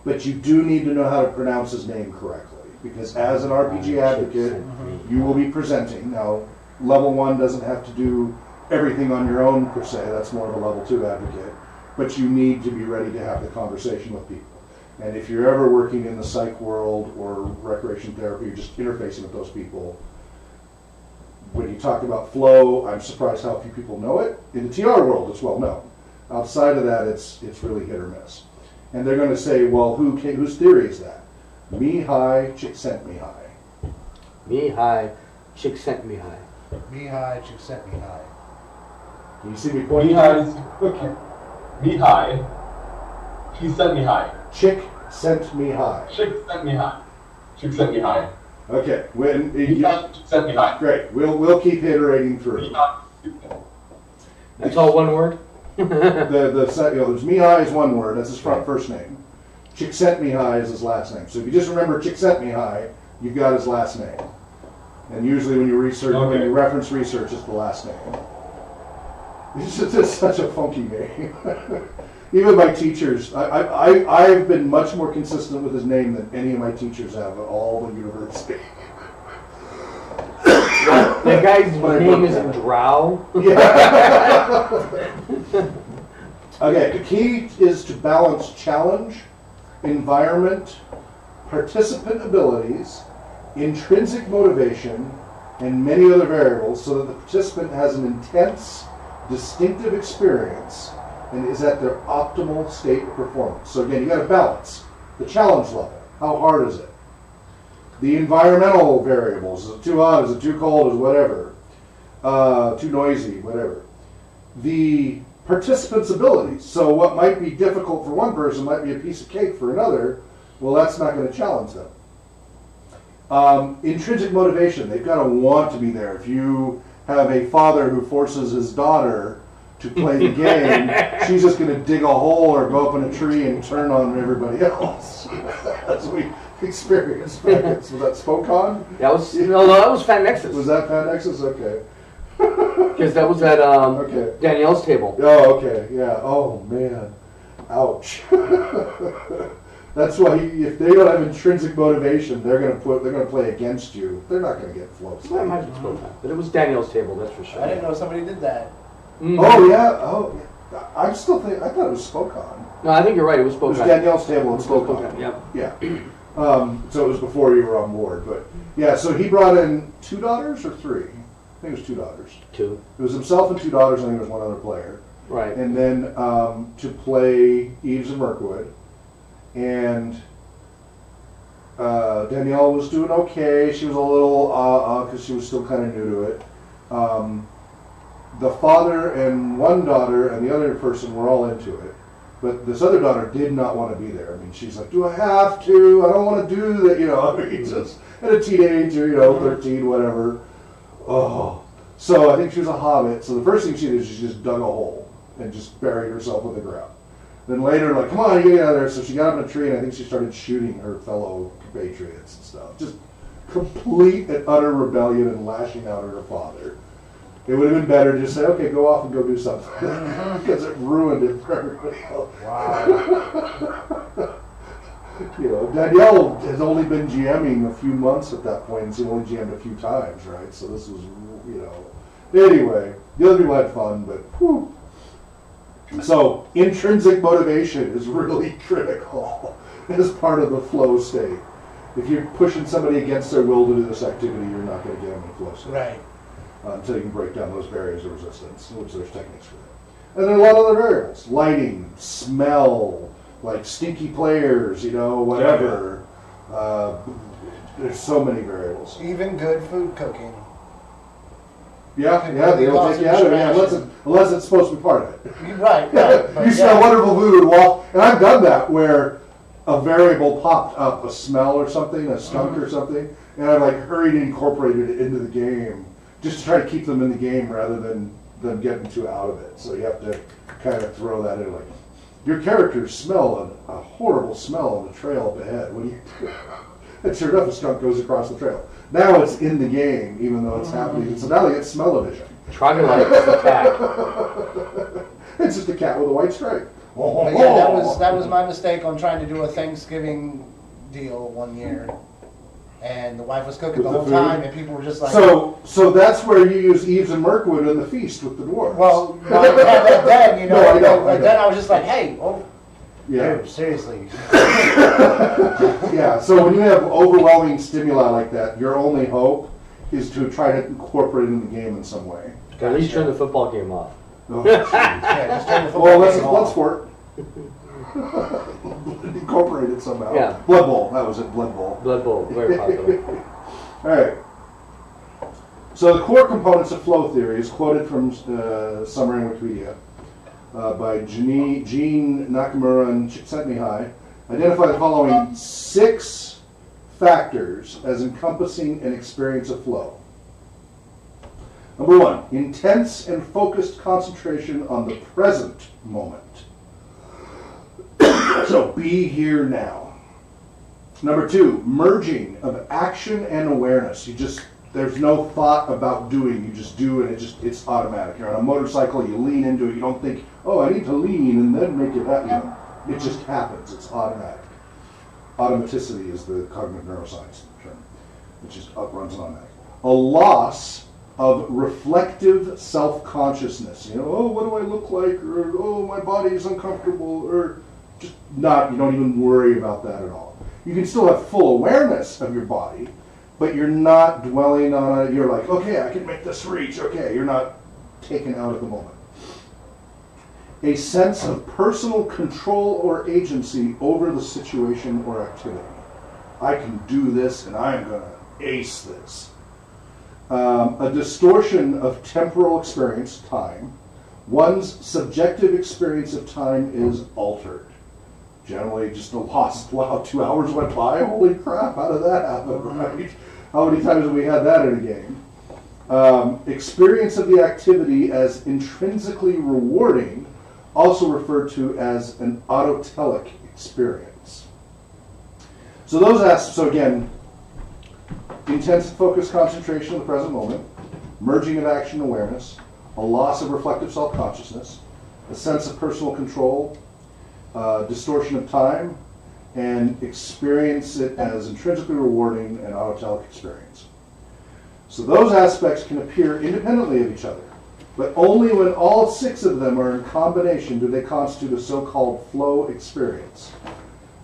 S2: but you do need to know how to pronounce his name correctly. Because as an RPG advocate, you will be presenting. Now, level 1 doesn't have to do everything on your own per se. That's more of a level 2 advocate. But you need to be ready to have the conversation with people. And if you're ever working in the psych world or recreation therapy, you're just interfacing with those people. When you talk about flow, I'm surprised how few people know it. In the TR world, it's well known. Outside of that, it's really hit or miss. And they're going to say, well, whose theory is that? Mihaly Csikszentmihalyi.
S4: Mihaly Csikszentmihalyi.
S1: Mihaly Csikszentmihalyi.
S2: Can you see me pointing?
S3: Mihaly. He sent me high.
S2: Chick sent me high.
S3: Chick sent me high. Chick sent me high.
S2: Okay. When
S3: He sent me high.
S2: great. We'll keep iterating through.
S4: That's all one word?
S2: There's Mihai is one word. That's his first name. Csikszentmihalyi is his last name. So if you just remember Csikszentmihalyi, you've got his last name. And usually when you research, when you reference research, it's the last name. It's just such a funky name. Even my teachers, I've been much more consistent with his name than any of my teachers have at all the university.
S4: The guy's name isn't Drow.
S2: Yeah. Okay, the key is to balance challenge, environment, participant abilities, intrinsic motivation, and many other variables so that the participant has an intense, distinctive experience and is at their optimal state of performance. So again, you got to balance the challenge level. How hard is it? The environmental variables. Is it too hot? Is it too cold? Is it whatever? Too noisy? Whatever. The participants' abilities. So what might be difficult for one person might be a piece of cake for another. Well, that's not going to challenge them. Intrinsic motivation. They've got to want to be there. If you have a father who forces his daughter to play the game, she's just going to dig a hole or go up in a tree and turn on everybody else. That's what we experienced. Was that Spokon?
S4: That was that was Fan Nexus.
S2: Was that Fan Nexus? Okay.
S4: Because that was at
S2: Okay.
S4: Danielle's table.
S2: Oh, okay. Yeah. Oh man. Ouch. That's why if they don't have intrinsic motivation, they're going to play against you. They're not going to get floats.
S4: Well, it might have been Spokane, but it was Danielle's table. That's for sure.
S1: I didn't know somebody did that.
S4: Mm-hmm.
S2: Oh yeah. Oh, I still think I thought it was Spokon.
S4: No, I think you're right. It was
S2: It was
S4: Spokane.
S2: Danielle's table in Spokane.
S4: Spokane. Yep.
S2: Yeah. So it was before you were on board, but yeah. So he brought in 2 daughters or 3. I think it was 2 daughters.
S4: 2.
S2: It was himself and 2 daughters. I think there was one other player.
S4: Right.
S2: And then to play Eves and Mirkwood, and Danielle was doing okay. She was a little because she was still kind of new to it. The father and one daughter and the other person were all into it, but this other daughter did not want to be there. I mean, she's like, "Do I have to? I don't want to do that." You know, I mean, just at a teenager, 13, whatever. Oh, so I think she was a hobbit. So the first thing she did is she just dug a hole and just buried herself in the ground. Then later, like, come on, you get out of there. So she got up in a tree, and I think she started shooting her fellow compatriots and stuff. Just complete and utter rebellion and lashing out at her father. It would have been better to just say, okay, go off and go do something. Because it ruined it for everybody else.
S1: Wow.
S2: Danielle has only been GMing a few months at that point, and she only GM'd a few times, right? So this was, Anyway, the other people had fun, but whew. So intrinsic motivation is really critical as part of the flow state. If you're pushing somebody against their will to do this activity, you're not going to get them in flow state.
S1: Right.
S2: Until you can break down those barriers of resistance, which there's techniques for that. And then a lot of other variables. Lighting, smell, like stinky players, whatever. There's so many variables.
S1: Even good food cooking.
S2: Yeah,
S1: really
S2: they'll
S1: cause
S2: take you out of it,
S1: distraction.
S2: unless it's supposed to be part of it.
S1: Right. But
S2: You smell wonderful food, and I've done that where a variable popped up, a smell or something, a skunk or something, and I hurried and incorporated it into the game just to try to keep them in the game rather than getting too out of it. So you have to kind of throw that in, your characters smell a horrible smell on the trail up ahead. What do you do? And sure enough, a skunk goes across the trail. Now it's in the game, even though it's happening. So now they get smell-o-vision.
S4: Troglodyte is the cat.
S2: It's just a cat with a white stripe.
S1: But yeah, that was my mistake on trying to do a Thanksgiving deal one year. And the wife was cooking
S2: With
S1: the
S2: the
S1: whole
S2: food?
S1: time, and people were just like,
S2: So that's where you use Eves and Mirkwood in the feast with the dwarves.
S1: well, no, then,
S2: No, I know, I know.
S1: then I was just like, hey,
S2: yeah.
S1: dude, seriously.
S2: Yeah, so when you have overwhelming stimuli like that, your only hope is to try to incorporate it in the game in some way.
S4: At least turn the football game off.
S2: Oh, jeez.
S1: Yeah, just turn the football
S2: Well, that's a
S1: game
S2: blood
S1: off.
S2: sport. Incorporate it somehow.
S4: Yeah.
S2: Blood Bowl, that was it, Blood Bowl.
S4: Blood Bowl, very popular.
S2: All right. So the core components of flow theory is quoted from summary in Wikipedia by Gene Nakamura and Csikszentmihalyi. Identify the following 6 factors as encompassing an experience of flow. Number 1, intense and focused concentration on the present moment. So be here now. Number 2, merging of action and awareness. There's no thought about doing. You just do and it's automatic. You're on a motorcycle, you lean into it. You don't think, oh, I need to lean and then make it happen. It just happens. It's automatic. Automaticity is the cognitive neuroscience term, which just runs on automatic. A loss of reflective self-consciousness. Oh, what do I look like? Or, oh, my body is uncomfortable. Or you don't even worry about that at all. You can still have full awareness of your body, but you're not dwelling on it. You're like, okay, I can make this reach. Okay, you're not taken out of the moment. A sense of personal control or agency over the situation or activity. I can do this and I'm going to ace this. A distortion of temporal experience, time. One's subjective experience of time is altered. Generally just a loss. Wow, 2 hours went by? Holy crap, how did that happen, right? How many times have we had that in a game? Experience of the activity as intrinsically rewarding, also referred to as an autotelic experience. So so again, intense and focused concentration of the present moment, merging of action and awareness, a loss of reflective self-consciousness, a sense of personal control, distortion of time, and experience it as intrinsically rewarding and autotelic experience. So those aspects can appear independently of each other, but only when all 6 of them are in combination do they constitute a so-called flow experience.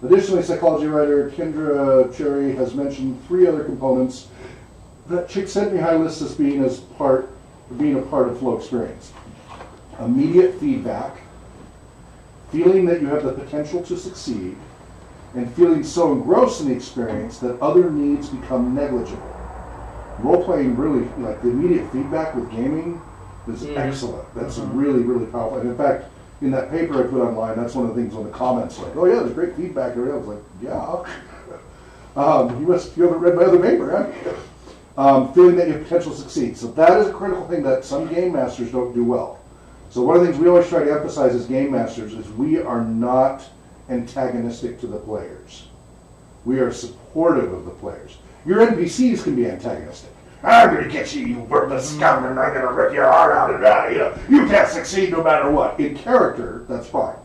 S2: Additionally, psychology writer Kendra Cherry has mentioned 3 other components that Csikszentmihalyi lists as being a part of flow experience. Immediate feedback, feeling that you have the potential to succeed, and feeling so engrossed in the experience that other needs become negligible. Role-playing really, the immediate feedback with gaming is excellent. That's really, really powerful. And in fact, in that paper I put online, that's one of the things on the comments, oh yeah, there's great feedback. And I was like, yeah. You haven't read my other paper, have you? Feeling that you have potential to succeed. So that is a critical thing that some game masters don't do well. So one of the things we always try to emphasize as game masters is we are not antagonistic to the players. We are supportive of the players. Your NPCs can be antagonistic. I'm going to get you, you worthless scum, and I'm going to rip your heart out, and you can't succeed no matter what. In character, that's fine.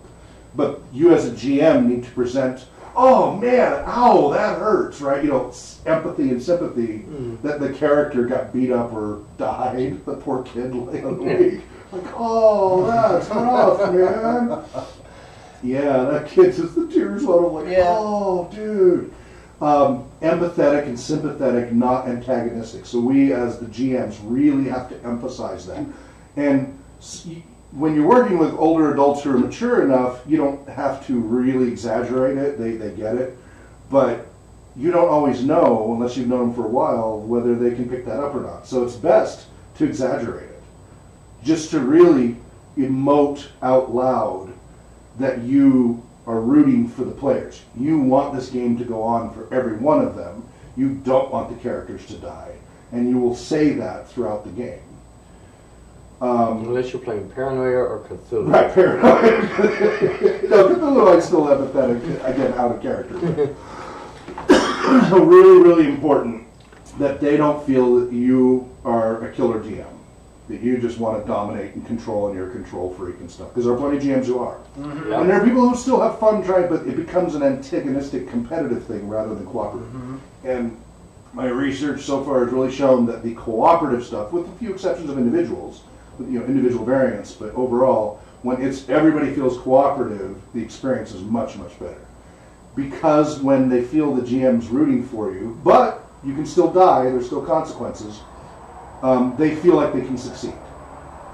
S2: But you as a GM need to present, oh man, ow, that hurts, right? Empathy and sympathy that the character got beat up or died, the poor kid laying on the week. Like, oh, that's rough, man. Yeah, that kid just the tears well. I'm like,
S1: Yeah.
S2: oh, dude. Empathetic and sympathetic, not antagonistic. So we, as the GMs, really have to emphasize that. And when you're working with older adults who are mature enough, you don't have to really exaggerate it. They get it. But you don't always know, unless you've known them for a while, whether they can pick that up or not. So it's best to exaggerate it. Just to really emote out loud that you are rooting for the players. You want this game to go on for every one of them. You don't want the characters to die. And you will say that throughout the game.
S4: Unless you're playing Paranoia or Cthulhu.
S2: Right, Paranoia. No, Cthulhu, I'm still empathetic, again, out of character. So really, really important that they don't feel that you are a killer GM. That you just want to dominate and control and you're a control freak and stuff. Because there are plenty of GMs who are.
S1: Mm-hmm.
S2: And there are people who still have fun trying, but it becomes an antagonistic competitive thing rather than cooperative.
S1: Mm-hmm.
S2: And my research so far has really shown that the cooperative stuff, with a few exceptions of individuals, individual variants, but overall, when it's everybody feels cooperative, the experience is much, much better. Because when they feel the GM's rooting for you, but you can still die, there's still consequences, they feel like they can succeed.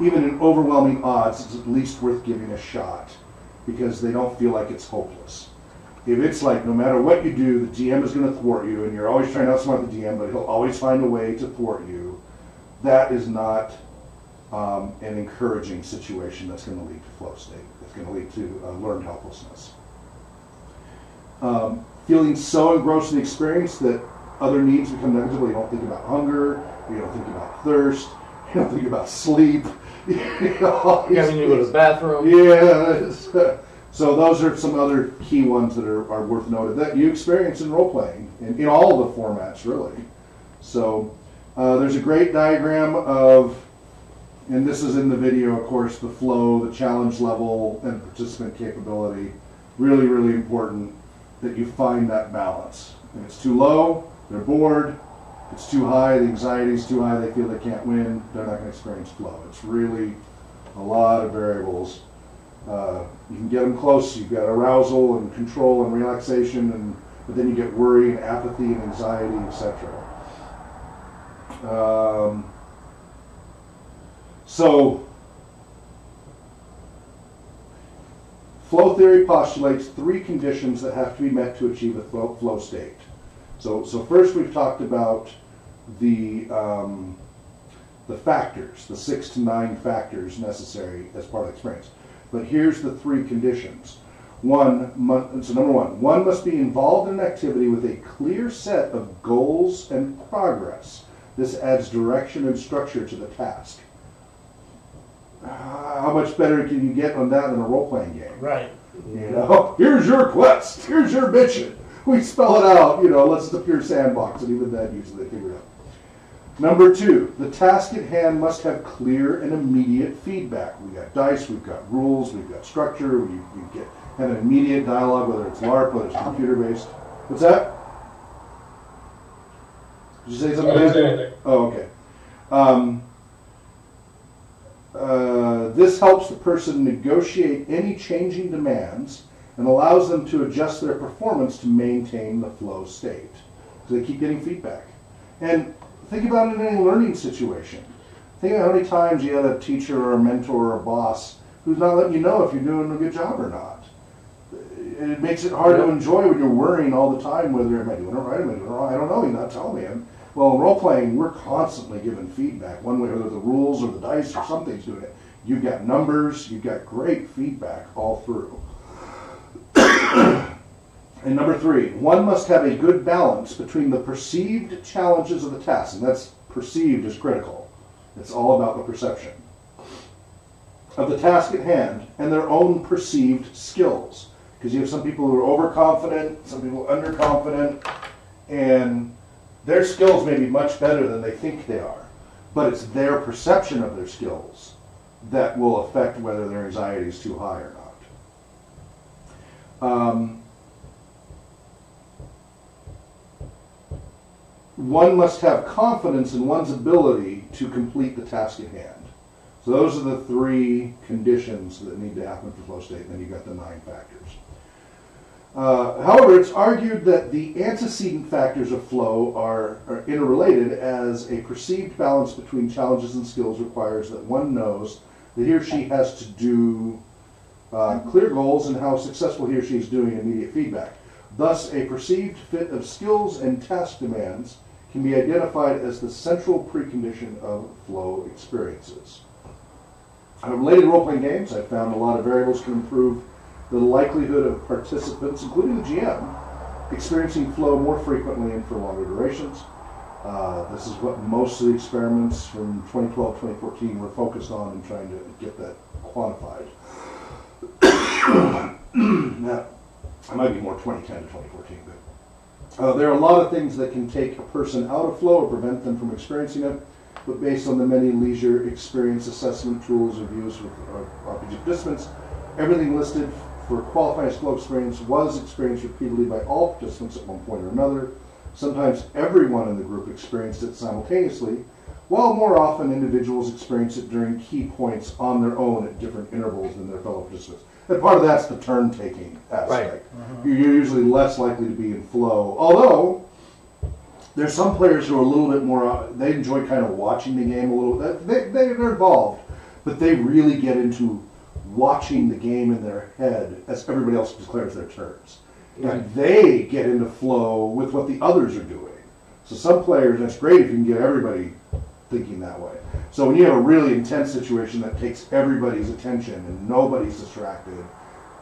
S2: Even in overwhelming odds, it's at least worth giving a shot because they don't feel like it's hopeless. If it's like no matter what you do, the GM is going to thwart you and you're always trying to outsmart the GM, but he'll always find a way to thwart you, that is not an encouraging situation that's going to lead to flow state. It's going to lead to learned helplessness. Feeling so engrossed in the experience that other needs become negligible. You don't think about hunger, you don't think about thirst, you don't think about sleep. You
S4: Having to go to the bathroom.
S2: Yeah. So those are some other key ones that are worth noting that you experience in role-playing, in all the formats, really. So there's a great diagram of, and this is in the video, of course, the flow, the challenge level, and participant capability. Really, really important that you find that balance. If it's too low, they're bored. If it's too high, the anxiety's too high, they feel they can't win, they're not going to experience flow. It's really a lot of variables. You can get them close, you've got arousal and control and relaxation, but then you get worry and apathy and anxiety, etc. So, flow theory postulates 3 conditions that have to be met to achieve a flow state. So first we've talked about the factors, the 6 to 9 factors necessary as part of the experience. But here's the 3 conditions. Number one, one must be involved in an activity with a clear set of goals and progress. This adds direction and structure to the task. How much better can you get on that than a role-playing game?
S1: Right.
S2: You know, here's your quest, here's your mission. We spell it out, unless it's a pure sandbox, and even that usually they figure it out. Number 2, the task at hand must have clear and immediate feedback. We've got dice, we've got rules, we've got structure, we have an immediate dialogue, whether it's LARP, whether it's computer-based. What's that? Did you say something?
S3: I didn't say anything.
S2: Oh, okay. This helps the person negotiate any changing demands and allows them to adjust their performance to maintain the flow state. So they keep getting feedback. And think about it in any learning situation. Think about how many times you had a teacher or a mentor or a boss who's not letting you know if you're doing a good job or not. And it makes it hard to enjoy when you're worrying all the time whether am I doing it right, am I doing it wrong? I don't know, he's not telling me. Well, in role-playing, we're constantly given feedback, one way or the rules or the dice or something's doing it. You've got numbers, you've got great feedback all through. And number 3, one must have a good balance between the perceived challenges of the task, and that's perceived is critical. It's all about the perception of the task at hand and their own perceived skills. Because you have some people who are overconfident, some people underconfident, and their skills may be much better than they think they are, but it's their perception of their skills that will affect whether their anxiety is too high or not. One must have confidence in one's ability to complete the task at hand. So those are the 3 conditions that need to happen for flow state, and then you've got the 9 factors. However, it's argued that the antecedent factors of flow are interrelated, as a perceived balance between challenges and skills requires that one knows that he or she has to do clear goals and how successful he or she is doing immediate feedback. Thus, a perceived fit of skills and task demands can be identified as the central precondition of flow experiences. Related to role-playing games, I've found a lot of variables can improve the likelihood of participants, including the GM, experiencing flow more frequently and for longer durations. This is what most of the experiments from 2012, 2014 were focused on in trying to get that quantified. Now, it might be more 2010 to 2014, but there are a lot of things that can take a person out of flow or prevent them from experiencing it, but based on the many leisure experience assessment tools we've used with RPG participants, everything listed for qualifying as flow experience was experienced repeatedly by all participants at one point or another. Sometimes everyone in the group experienced it simultaneously, while more often individuals experience it during key points on their own at different intervals than their fellow participants. And part of that's the turn-taking aspect.
S4: Right.
S2: You're usually less likely to be in flow, although there's some players who are a little bit more, they enjoy kind of watching the game a little bit. They're involved, but they really get into watching the game in their head as everybody else declares their turns.
S4: Right.
S2: And they get into flow with what the others are doing. So some players, that's great if you can get everybody thinking that way. So when you have a really intense situation that takes everybody's attention and nobody's distracted,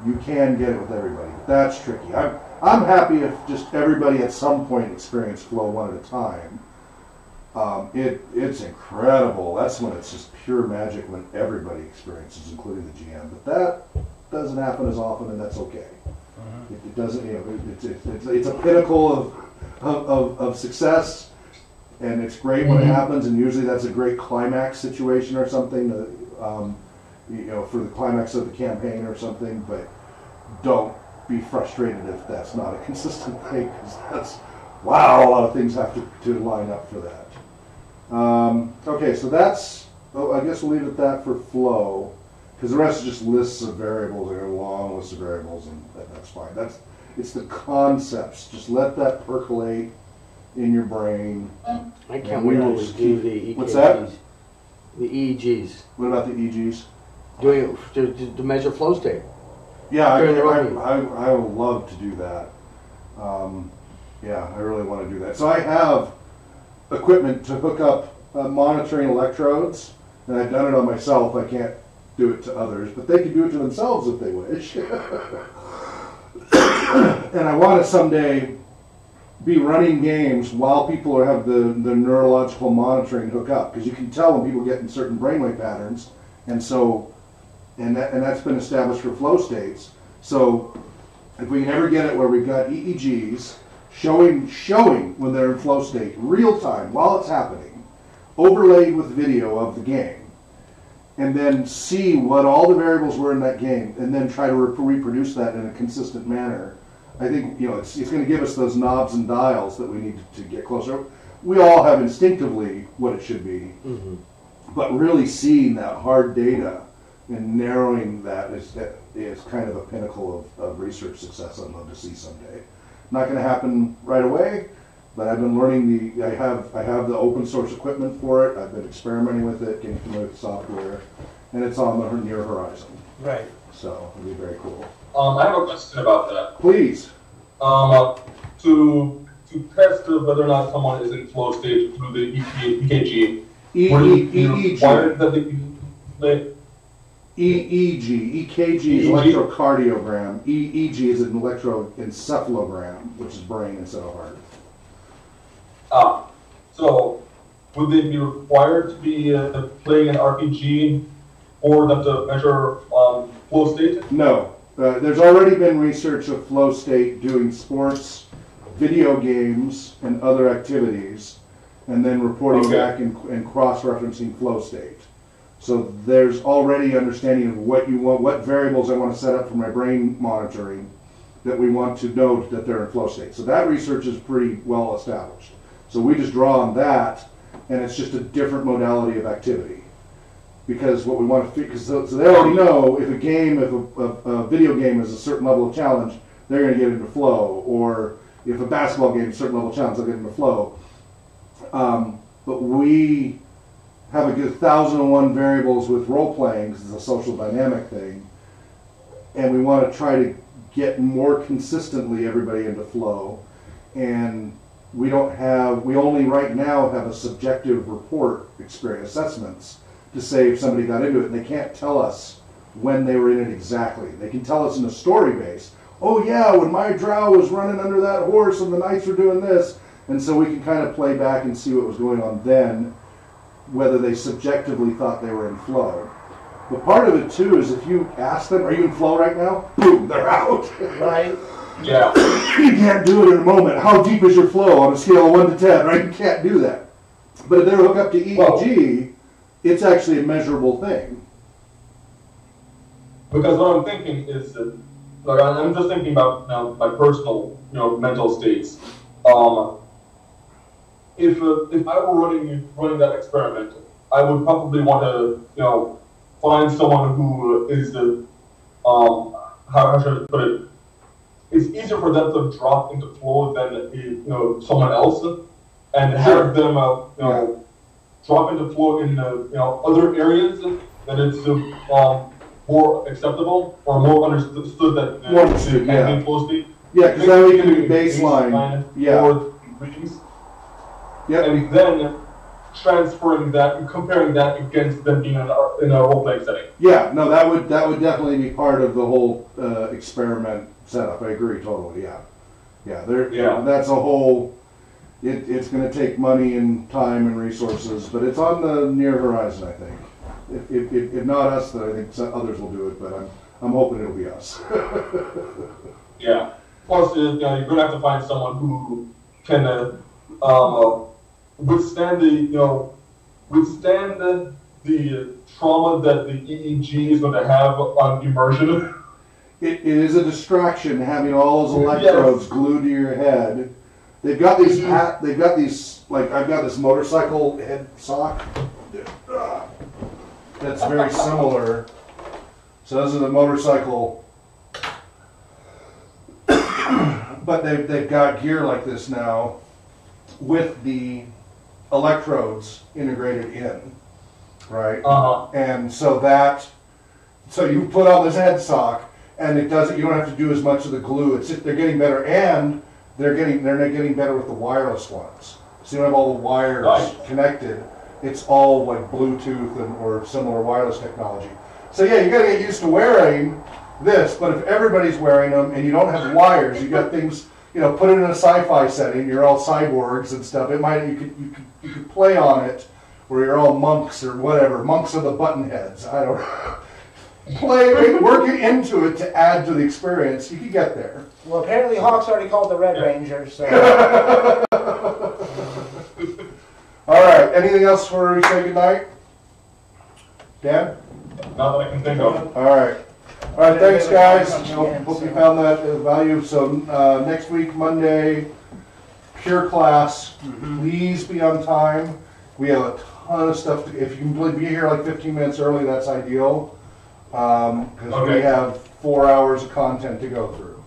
S2: you can get it with everybody. But that's tricky. I'm happy if just everybody at some point experienced flow one at a time. It's incredible. That's when it's just pure magic when everybody experiences, including the GM. But that doesn't happen as often, and that's okay. It doesn't. You know, it's a pinnacle of success, and it's great when it happens. And usually that's a great climax situation or something. You know, for the climax of the campaign or something. But don't be frustrated if that's not a consistent thing, because that's, wow, a lot of things have to line up for that. Okay, so that's, I guess we'll leave it at that for flow, because the rest is just lists of variables, and a long list of variables, and that's fine. It's the concepts. Just let that percolate in your brain.
S4: I can't wait to do the EKGs.
S2: What's that?
S4: The EEGs.
S2: What about the EGs?
S4: Doing it to measure flow state.
S2: Yeah,
S4: During the rugby.
S2: I would love to do that. Yeah, I really want to do that. So I have equipment to hook up monitoring electrodes, and I've done it on myself. I can't do it to others, but they can do it to themselves if they wish. And I want to someday be running games while people have the neurological monitoring hook up, because you can tell when people get in certain brainwave patterns, and so that's been established for flow states. So if we can ever get it where we've got EEGs showing when they're in flow state, real time, while it's happening, overlaid with video of the game, and then see what all the variables were in that game, and then try to reproduce that in a consistent manner, I think, you know, it's going to give us those knobs and dials that we need to get closer. We all have instinctively what it should be, but really seeing that hard data and narrowing that is kind of a pinnacle of research success I'd love to see someday. Not going to happen right away, but I've been learning I have the open source equipment for it. I've been experimenting with it, getting familiar with the software, and it's on the near horizon.
S1: Right.
S2: So it'll be very cool.
S3: I have a question about that.
S2: Please.
S3: To test whether or not someone is in flow state through the EKG,
S2: EEG.
S3: required that they
S2: EEG. EKG is electrocardiogram. EEG is an electroencephalogram, which is brain instead of heart.
S3: So would they be required to be playing an RPG for them to measure flow state?
S2: No. There's already been research of flow state doing sports, video games, and other activities, and then reporting back and cross-referencing flow state. So there's already understanding of what you want, what variables I want to set up for my brain monitoring that we want to know that they're in flow state. So that research is pretty well established. So we just draw on that, and it's just a different modality of activity. because what we want to, because so they already know if a video game is a certain level of challenge, they're going to get into flow, or if a basketball game is a certain level of challenge, they'll get into flow. But we have a good 1,001 variables with role playing, because it's a social dynamic thing, and we want to try to get more consistently everybody into flow, and we only right now have a subjective report experience assessments to say if somebody got into it, and they can't tell us when they were in it exactly. They can tell us in a story base, oh yeah, when my drow was running under that horse and the knights were doing this, and so we can kind of play back and see what was going on then, whether they subjectively thought they were in flow. But part of it too is if you ask them, are you in flow right now? Boom, they're out.
S1: Right.
S3: Yeah.
S2: You can't do it in a moment. How deep is your flow on a scale of 1 to 10, right? You can't do that. But if they're hooked up to EEG, it's actually a measurable thing.
S3: Because what I'm thinking is that, like, I'm just thinking about now my personal, mental states. If I were running that experiment, I would probably want to, find someone who is the, how should I put it? It's easier for them to drop into flow than someone else, and have them drop into flow in other areas that it's more acceptable or more understood that
S2: More understood,
S3: they
S2: yeah.
S3: can be flow state.
S2: Yeah, because then we can do baseline. Yeah.
S3: Or readings,
S2: Yep.
S3: and then transferring that and comparing that against them being in a role-playing setting.
S2: Yeah, no, that would definitely be part of the whole experiment setup. I agree totally. Yeah,
S3: Yeah.
S2: That's a whole. It's going to take money and time and resources, but it's on the near horizon. I think. If not us, then I think some others will do it. But I'm hoping it'll be us.
S3: Yeah. Plus, you're going to have to find someone who can withstand the trauma that the EEG is going to have on immersion.
S2: It is a distraction having all those electrodes glued to your head. They've got these they've got these, like, I've got this motorcycle head sock that's very similar. So this is a motorcycle, but they've got gear like this now with the electrodes integrated in, right? And so you put on this head sock, and it doesn't. You don't have to do as much of the glue. They're getting better, and they're getting better with the wireless ones. So you don't have all the wires connected. It's all like Bluetooth or similar wireless technology. So yeah, you got to get used to wearing this. But if everybody's wearing them and you don't have wires, you got things. Put it in a sci-fi setting. You're all cyborgs and stuff. You could play on it where you're all monks or whatever. Monks are the button heads. I don't know. Work it into it to add to the experience. You can get there.
S1: Well, apparently Hawk's already called the Red Ranger, so.
S2: All right. Anything else before we say goodnight? Dan?
S3: Not that I can think of.
S2: All right. All right. Thanks, guys. Hope you found that value. So next week, Monday, pure class. Please be on time. We have a ton of stuff. If you can be here like 15 minutes early, that's ideal. Because we have 4 hours of content to go through,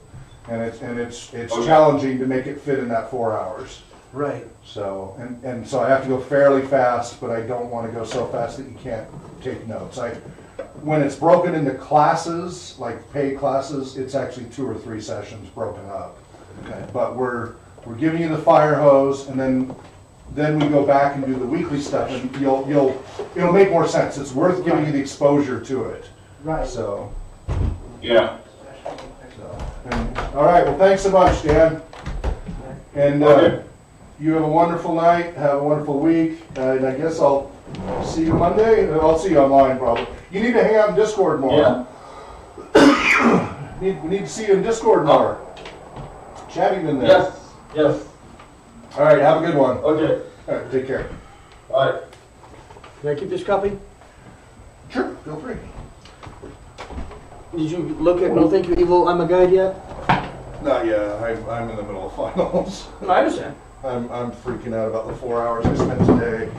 S2: and it's challenging to make it fit in that 4 hours.
S1: Right.
S2: So and so I have to go fairly fast, but I don't want to go so fast that you can't take notes. When it's broken into classes, like paid classes, it's actually 2 or 3 sessions broken up.
S1: Okay.
S2: But we're giving you the fire hose, and then we go back and do the weekly stuff, and it'll make more sense. It's worth giving you the exposure to it.
S1: Right.
S2: So,
S3: Yeah.
S2: all right. Well, thanks so much, Dan. And you have a wonderful night. Have a wonderful week. And I guess I'll see you Monday. I'll see you online, probably. You need to hang out in Discord more.
S3: Yeah.
S2: We need to see you in Discord more. Chatting in there.
S3: Yes.
S2: All right. Have a good one.
S3: Okay.
S2: All right. Take care.
S3: All right.
S4: Can I keep this copy?
S2: Sure. Feel free.
S4: Did you look at No Thank You Evil, I'm a Guide yet?
S2: Not yet. I'm in the middle of finals.
S4: I understand.
S2: I'm freaking out about the 4 hours I spent today.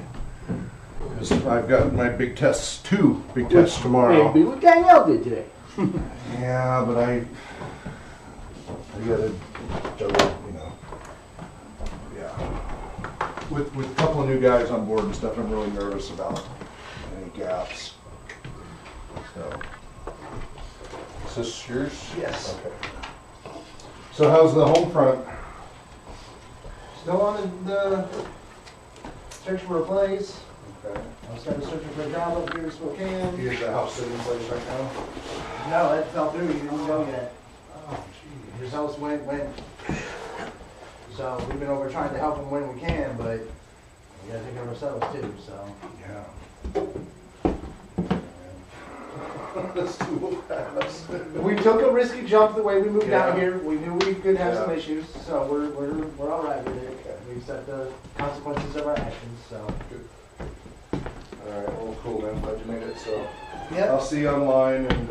S2: 'Cause I've got my big tests, 2 big tests tomorrow.
S4: Maybe what Danielle did today.
S2: Yeah, but I gotta juggle, Yeah. With a couple of new guys on board and stuff, I'm really nervous about any gaps. So. Is this yours?
S1: Yes.
S2: Okay. So how's the home front?
S1: Still on the search for a place.
S2: Okay.
S1: I started searching for a job up here in Spokane.
S2: Is the house sitting in place right now?
S1: No, that fell through. You didn't go yet.
S2: Oh, gee.
S1: His house went. So we've been over trying to help him when we can, but we gotta take care of ourselves too. So
S2: Yeah. That's too fast.
S1: we took a risky jump the way we moved down
S2: Yeah.
S1: here. We knew we could have some
S2: Yeah.
S1: issues, so we're all right with it. We accept the consequences of our actions. So
S2: All right, well, cool, man. Glad you made it. So
S1: yep.
S2: I'll see you online and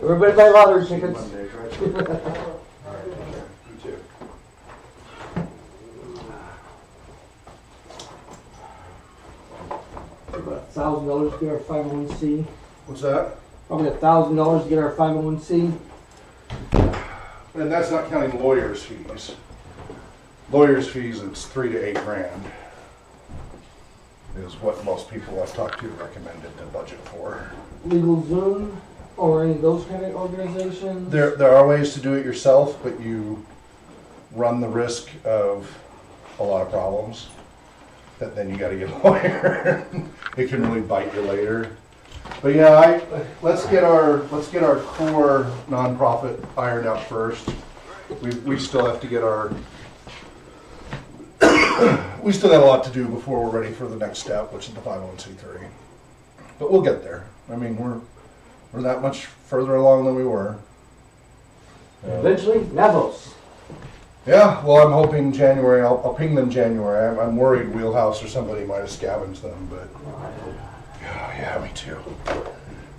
S4: Everybody buy lottery
S2: see you
S4: tickets.
S2: Monday, right? All right, okay. You too.
S4: About $1,000 to get our 501c.
S2: What's that?
S4: Probably $1,000 to get our 501c.
S2: And that's not counting lawyers' fees. Lawyers' fees, it's $3 to $8 grand. Is what most people I've talked to recommended to budget for.
S4: LegalZoom or any of those kind of organizations.
S2: There are ways to do it yourself, but you run the risk of a lot of problems. That then you got to get a lawyer. It can really bite you later. But yeah, let's get our core nonprofit ironed out first. We still have to get our we still got a lot to do before we're ready for the next step, which is the 501c3. But we'll get there. I mean, we're that much further along than we were.
S4: Eventually, Navos.
S2: Yeah, well, I'm hoping January. I'll ping them January. I'm worried Wheelhouse or somebody might have scavenged them, but yeah, me too.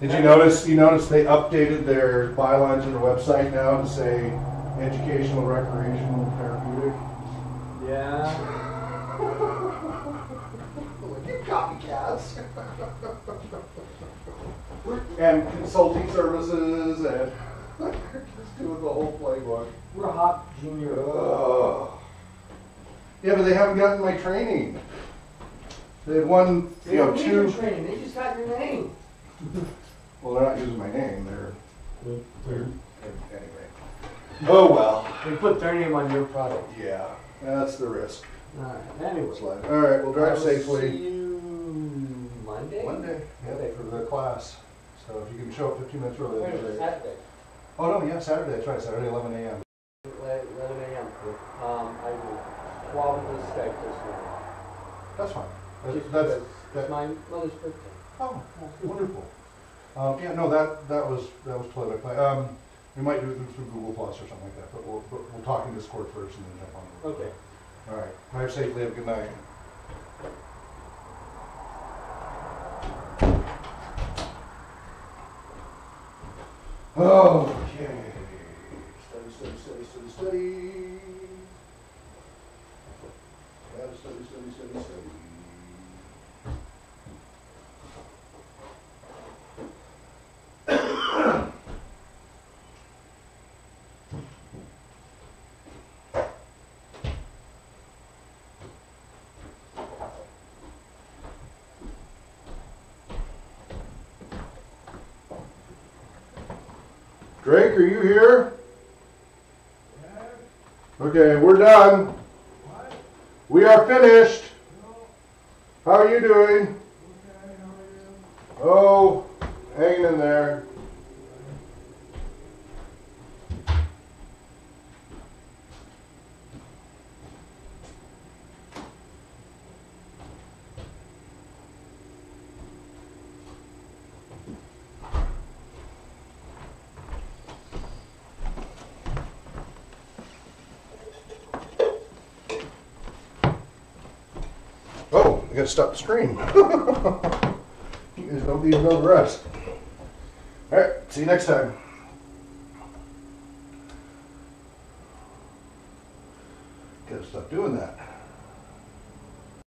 S2: Did you notice? You notice they updated their bylines on their website now to say educational, recreational, and therapeutic.
S4: Yeah.
S2: You copycats. And consulting services and just doing the whole playbook.
S4: We're hot junior.
S2: Yeah, but they haven't gotten my training. They had one,
S4: They don't need your
S2: 2.
S4: training. They just got your name.
S2: Well, they're not using my name. They're anyway. Oh well.
S4: They put their name on your product.
S2: Yeah, that's the risk.
S4: All right. Anyway.
S2: All right, we'll drive
S4: I will See
S2: safely.
S4: you Monday.
S2: Monday, yeah, for the class. So if you can show up 15 minutes early, that'd be great.
S4: Saturday.
S2: Oh no, yeah, Saturday. That's right. Saturday, 11 a.m.
S4: 11 a.m. I will probably Skype this morning.
S2: That's fine.
S4: Just
S2: That's
S4: because it's my mother's birthday.
S2: oh, wonderful. Yeah, no, that was politically. We might do it through Google Plus or something like that, but we'll talk in Discord first and then jump on.
S4: Okay.
S2: All right. Drive safely. Have a good night. Okay. Study. Gotta study. Drake, are you here? Okay, we're done. We are finished. How are you doing? Oh, hanging in there. Oh, I gotta stop the stream. You guys don't even know the rest. Alright, see you next time. Gotta stop doing that.